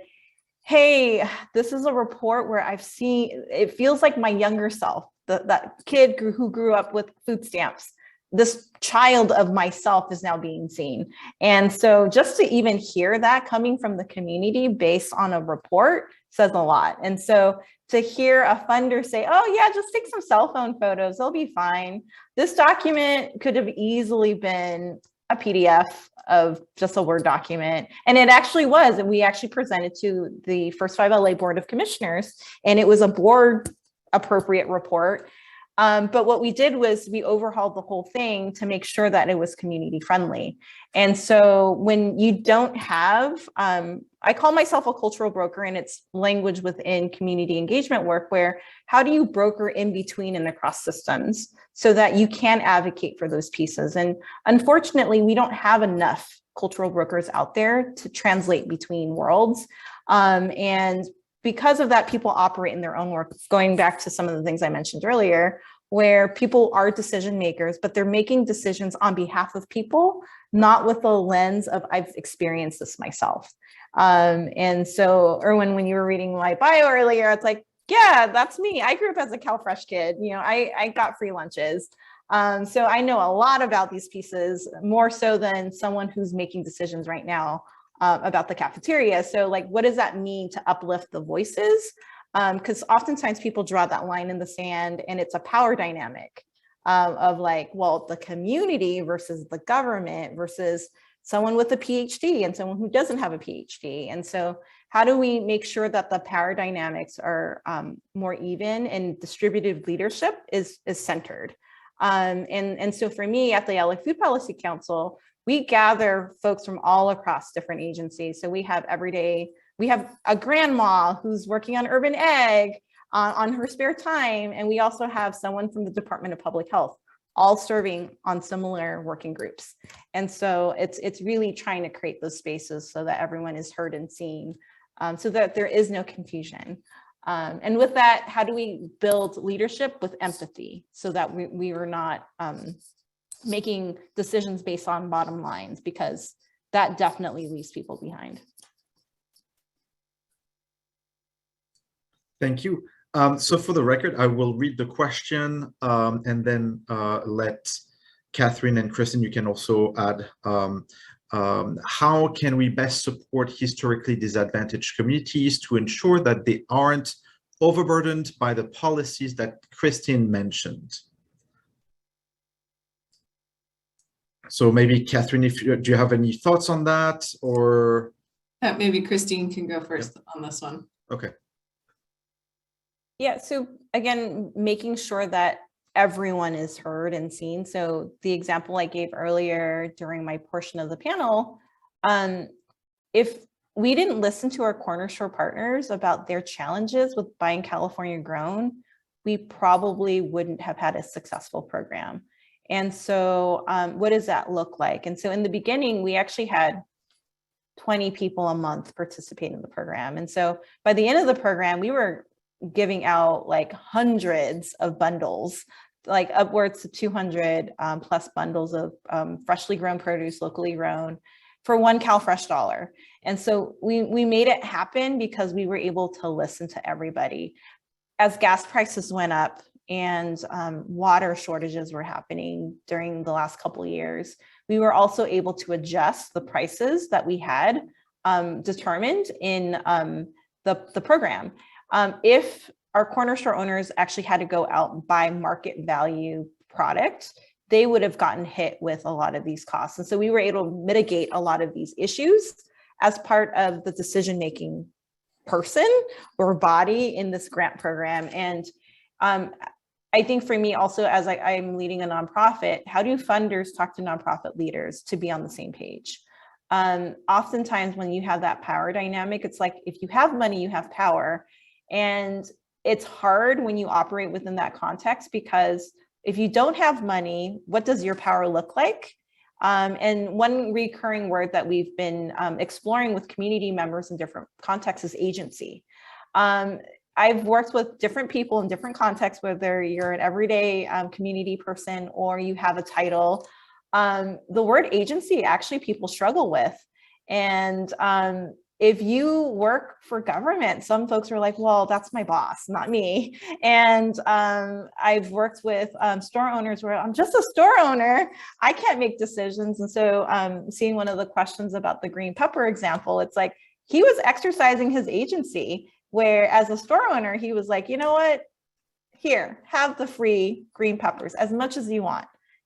hey, this is a report where I've seen, it feels like my younger self, that kid who grew up with food stamps. This child of myself is now being seen. And so just to even hear that coming from the community based on a report says a lot. And so to hear a funder say, oh yeah, just take some cell phone photos, they'll be fine. This document could have easily been a PDF of just a Word document. And it actually was, and we actually presented to the First 5 LA Board of Commissioners, and it was a board appropriate report. But what we did was we overhauled the whole thing to make sure that it was community friendly. And so when you don't have, I call myself a cultural broker, and it's language within community engagement work, where how do you broker in between and across systems so that you can advocate for those pieces? And unfortunately, we don't have enough cultural brokers out there to translate between worlds. And because of that, people operate in their own work, going back to some of the things I mentioned earlier, where people are decision makers, but they're making decisions on behalf of people, not with the lens of I've experienced this myself. And so, Erwin, when you were reading my bio earlier, it's like, yeah, that's me. I grew up as a CalFresh kid. I got free lunches. So I know a lot about these pieces, more so than someone who's making decisions right now about the cafeteria. So like, what does that mean to uplift the voices Because oftentimes people draw that line in the sand and it's a power dynamic of like, well, the community versus the government versus someone with a PhD and someone who doesn't have a PhD. And so how do we make sure that the power dynamics are more even and distributed leadership is centered? And so for me at the LA Food Policy Council, we gather folks from all across different agencies. So we have we have a grandma who's working on urban ag on her spare time. And we also have someone from the Department of Public Health, all serving on similar working groups. And so it's really trying to create those spaces so that everyone is heard and seen, so that there is no confusion. And with that, how do we build leadership with empathy so that we are not making decisions based on bottom lines, because that definitely leaves people behind. Thank you. So for the record, I will read the question and then let Catherine and Kristen, you can also add, how can we best support historically disadvantaged communities to ensure that they aren't overburdened by the policies that Christine mentioned? So maybe Catherine, do you have any thoughts on that, or? Maybe Christine can go first on this one. Okay. Yeah, so again, making sure that everyone is heard and seen. So the example I gave earlier during my portion of the panel, if we didn't listen to our corner store partners about their challenges with buying California grown, we probably wouldn't have had a successful program. And so what does that look like? And so in the beginning, we actually had 20 people a month participate in the program. And so by the end of the program, we were giving out like hundreds of bundles, like upwards to 200 plus bundles of freshly grown produce, locally grown, for $1 CalFresh dollar. And so we made it happen because we were able to listen to everybody. As gas prices went up and water shortages were happening during the last couple of years, we were also able to adjust the prices that we had determined in the program. If our corner store owners actually had to go out and buy market value product, they would have gotten hit with a lot of these costs. And so we were able to mitigate a lot of these issues as part of the decision-making person or body in this grant program. And I think for me also, as I'm leading a nonprofit, how do funders talk to nonprofit leaders to be on the same page? Oftentimes when you have that power dynamic, it's like, if you have money, you have power. And it's hard when you operate within that context, because if you don't have money, what does your power look like? And one recurring word that we've been exploring with community members in different contexts is agency. I've worked with different people in different contexts, whether you're an everyday community person or you have a title. The word agency, actually people struggle with. And if you work for government, some folks are like, well, that's my boss, not me. And I've worked with store owners where I'm just a store owner, I can't make decisions. And so seeing one of the questions about the green pepper example, it's like, he was exercising his agency, where as a store owner, he was like, you know what, here, have the free green peppers as much as you want,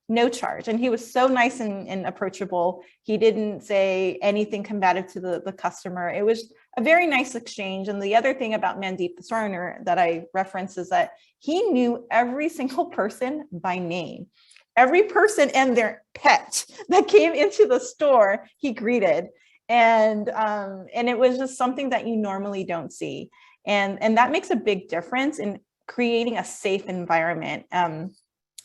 no charge. And he was so nice and approachable. He didn't say anything combative to the customer. It was a very nice exchange. And the other thing about Mandeep, the store owner that I referenced, is that he knew every single person by name. Every person and their pet that came into the store, he greeted. And it was just something that you normally don't see. And that makes a big difference in creating a safe environment.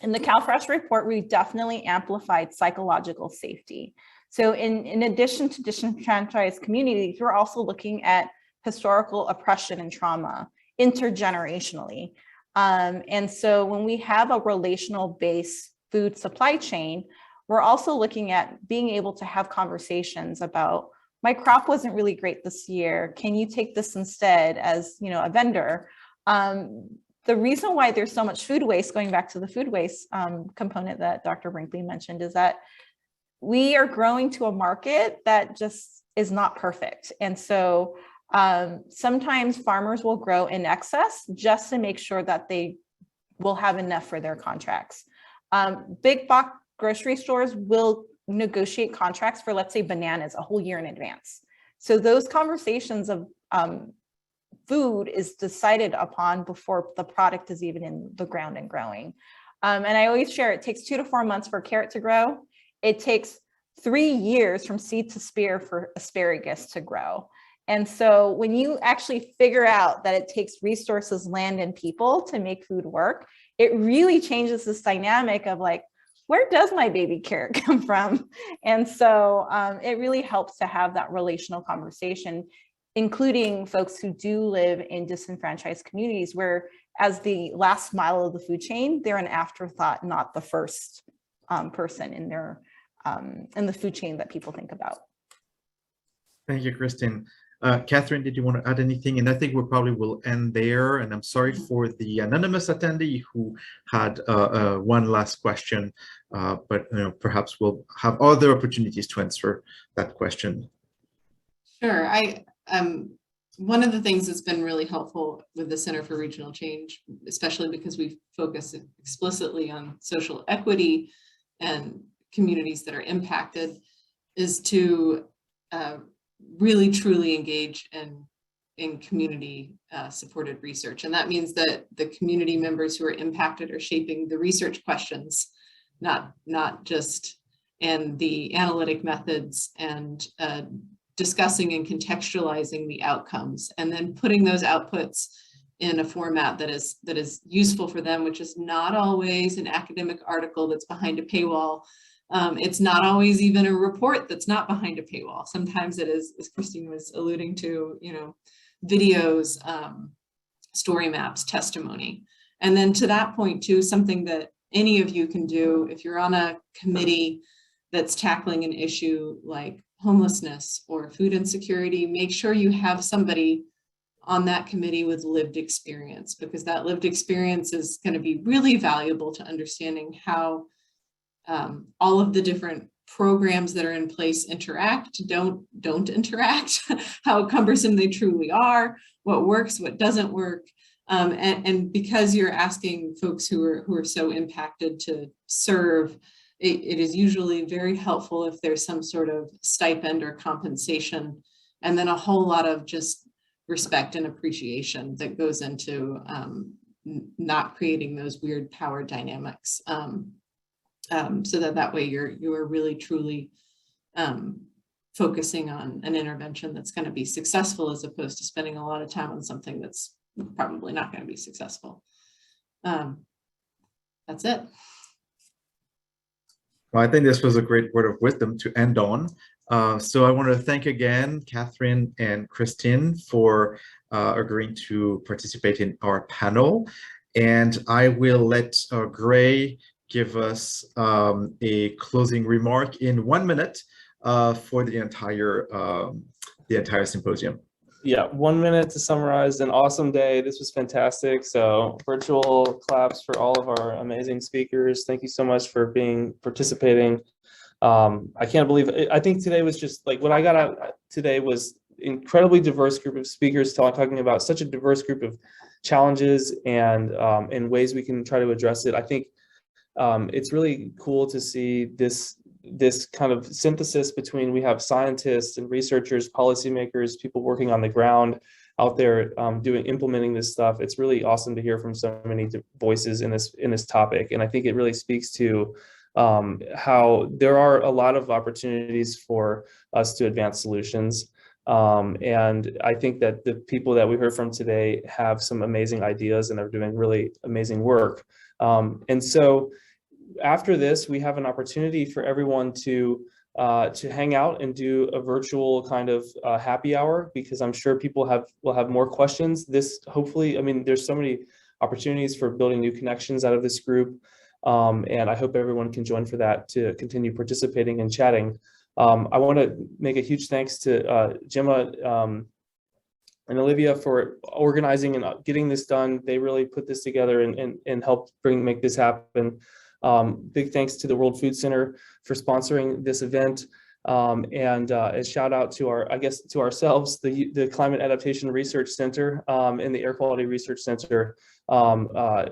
In the CalFresh report, we definitely amplified psychological safety. So in addition to disenfranchised communities, we're also looking at historical oppression and trauma intergenerationally. And so when we have a relational based food supply chain, we're also looking at being able to have conversations about, my crop wasn't really great this year. Can you take this instead as, you know, a vendor? The reason why there's so much food waste, going back to the food waste component that Dr. Brinkley mentioned, is that we are growing to a market that just is not perfect. And so Sometimes farmers will grow in excess just to make sure that they will have enough for their contracts. Big box grocery stores will negotiate contracts for, let's say, bananas a whole year in advance. So those conversations of food is decided upon before the product is even in the ground and growing. And I always share, it takes 2 to 4 months for a carrot to grow. It takes 3 years from seed to spear for asparagus to grow. And so when you actually figure out that it takes resources, land, and people to make food work, it really changes this dynamic of like, where does my baby carrot come from? And so it really helps to have that relational conversation, including folks who do live in disenfranchised communities where, as the last mile of the food chain, they're an afterthought, not the first person in the food chain that people think about. Thank you, Christine. Catherine, did you want to add anything? And I think we probably will end there. And I'm sorry for the anonymous attendee who had one last question, but perhaps we'll have other opportunities to answer that question. Sure. One of the things that's been really helpful with the Center for Regional Change, especially because we focus explicitly on social equity and communities that are impacted, is to really truly engage in community supported research. And that means that the community members who are impacted are shaping the research questions, not just and the analytic methods, and discussing and contextualizing the outcomes, and then putting those outputs in a format that is useful for them, which is not always an academic article that's behind a paywall. It's not always even a report that's not behind a paywall. Sometimes it is, as Christine was alluding to, videos, story maps, testimony. And then to that point too, something that any of you can do if you're on a committee that's tackling an issue like homelessness or food insecurity, make sure you have somebody on that committee with lived experience, because that lived experience is going to be really valuable to understanding how all of the different programs that are in place interact, don't interact, how cumbersome they truly are, what works, what doesn't work. And because you're asking folks who are so impacted to serve, it is usually very helpful if there's some sort of stipend or compensation, and then a whole lot of just respect and appreciation that goes into not creating those weird power dynamics. So that way you are really truly focusing on an intervention that's going to be successful, as opposed to spending a lot of time on something that's probably not going to be successful. That's it. Well, I think this was a great word of wisdom to end on. So I want to thank again Catherine and Christine for agreeing to participate in our panel. And I will let Gray give us a closing remark in 1 minute for the entire symposium. Yeah, 1 minute to summarize. An awesome day. This was fantastic. So virtual claps for all of our amazing speakers. Thank you so much for participating. I can't believe it. I think today was just like what I got out today was incredibly diverse group of speakers talking about such a diverse group of challenges and ways we can try to address it. I think it's really cool to see this kind of synthesis between, we have scientists and researchers, policymakers, people working on the ground out there implementing this stuff. It's really awesome to hear from so many voices in this topic. And I think it really speaks to how there are a lot of opportunities for us to advance solutions. And I think that the people that we heard from today have some amazing ideas and are doing really amazing work. And so after this, we have an opportunity for everyone to hang out and do a virtual kind of happy hour, because I'm sure people will have more questions. This hopefully, I mean, there's so many opportunities for building new connections out of this group. And I hope everyone can join for that to continue participating and chatting. I want to make a huge thanks to Gemma and Olivia for organizing and getting this done. They really put this together and helped make this happen. Big thanks to the World Food Center for sponsoring this event. And a shout out to to ourselves, the Climate Adaptation Research Center and the Air Quality Research Center.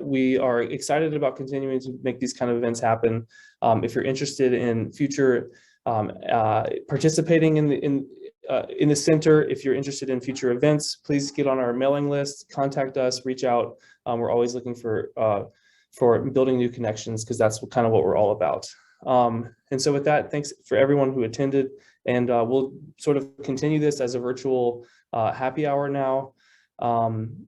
We are excited about continuing to make these kind of events happen. If you're interested in future participating in the center, if you're interested in future events, please get on our mailing list, contact us, reach out. We're always looking for building new connections, because that's kind of what we're all about. And so with that, thanks for everyone who attended, and we'll sort of continue this as a virtual happy hour now.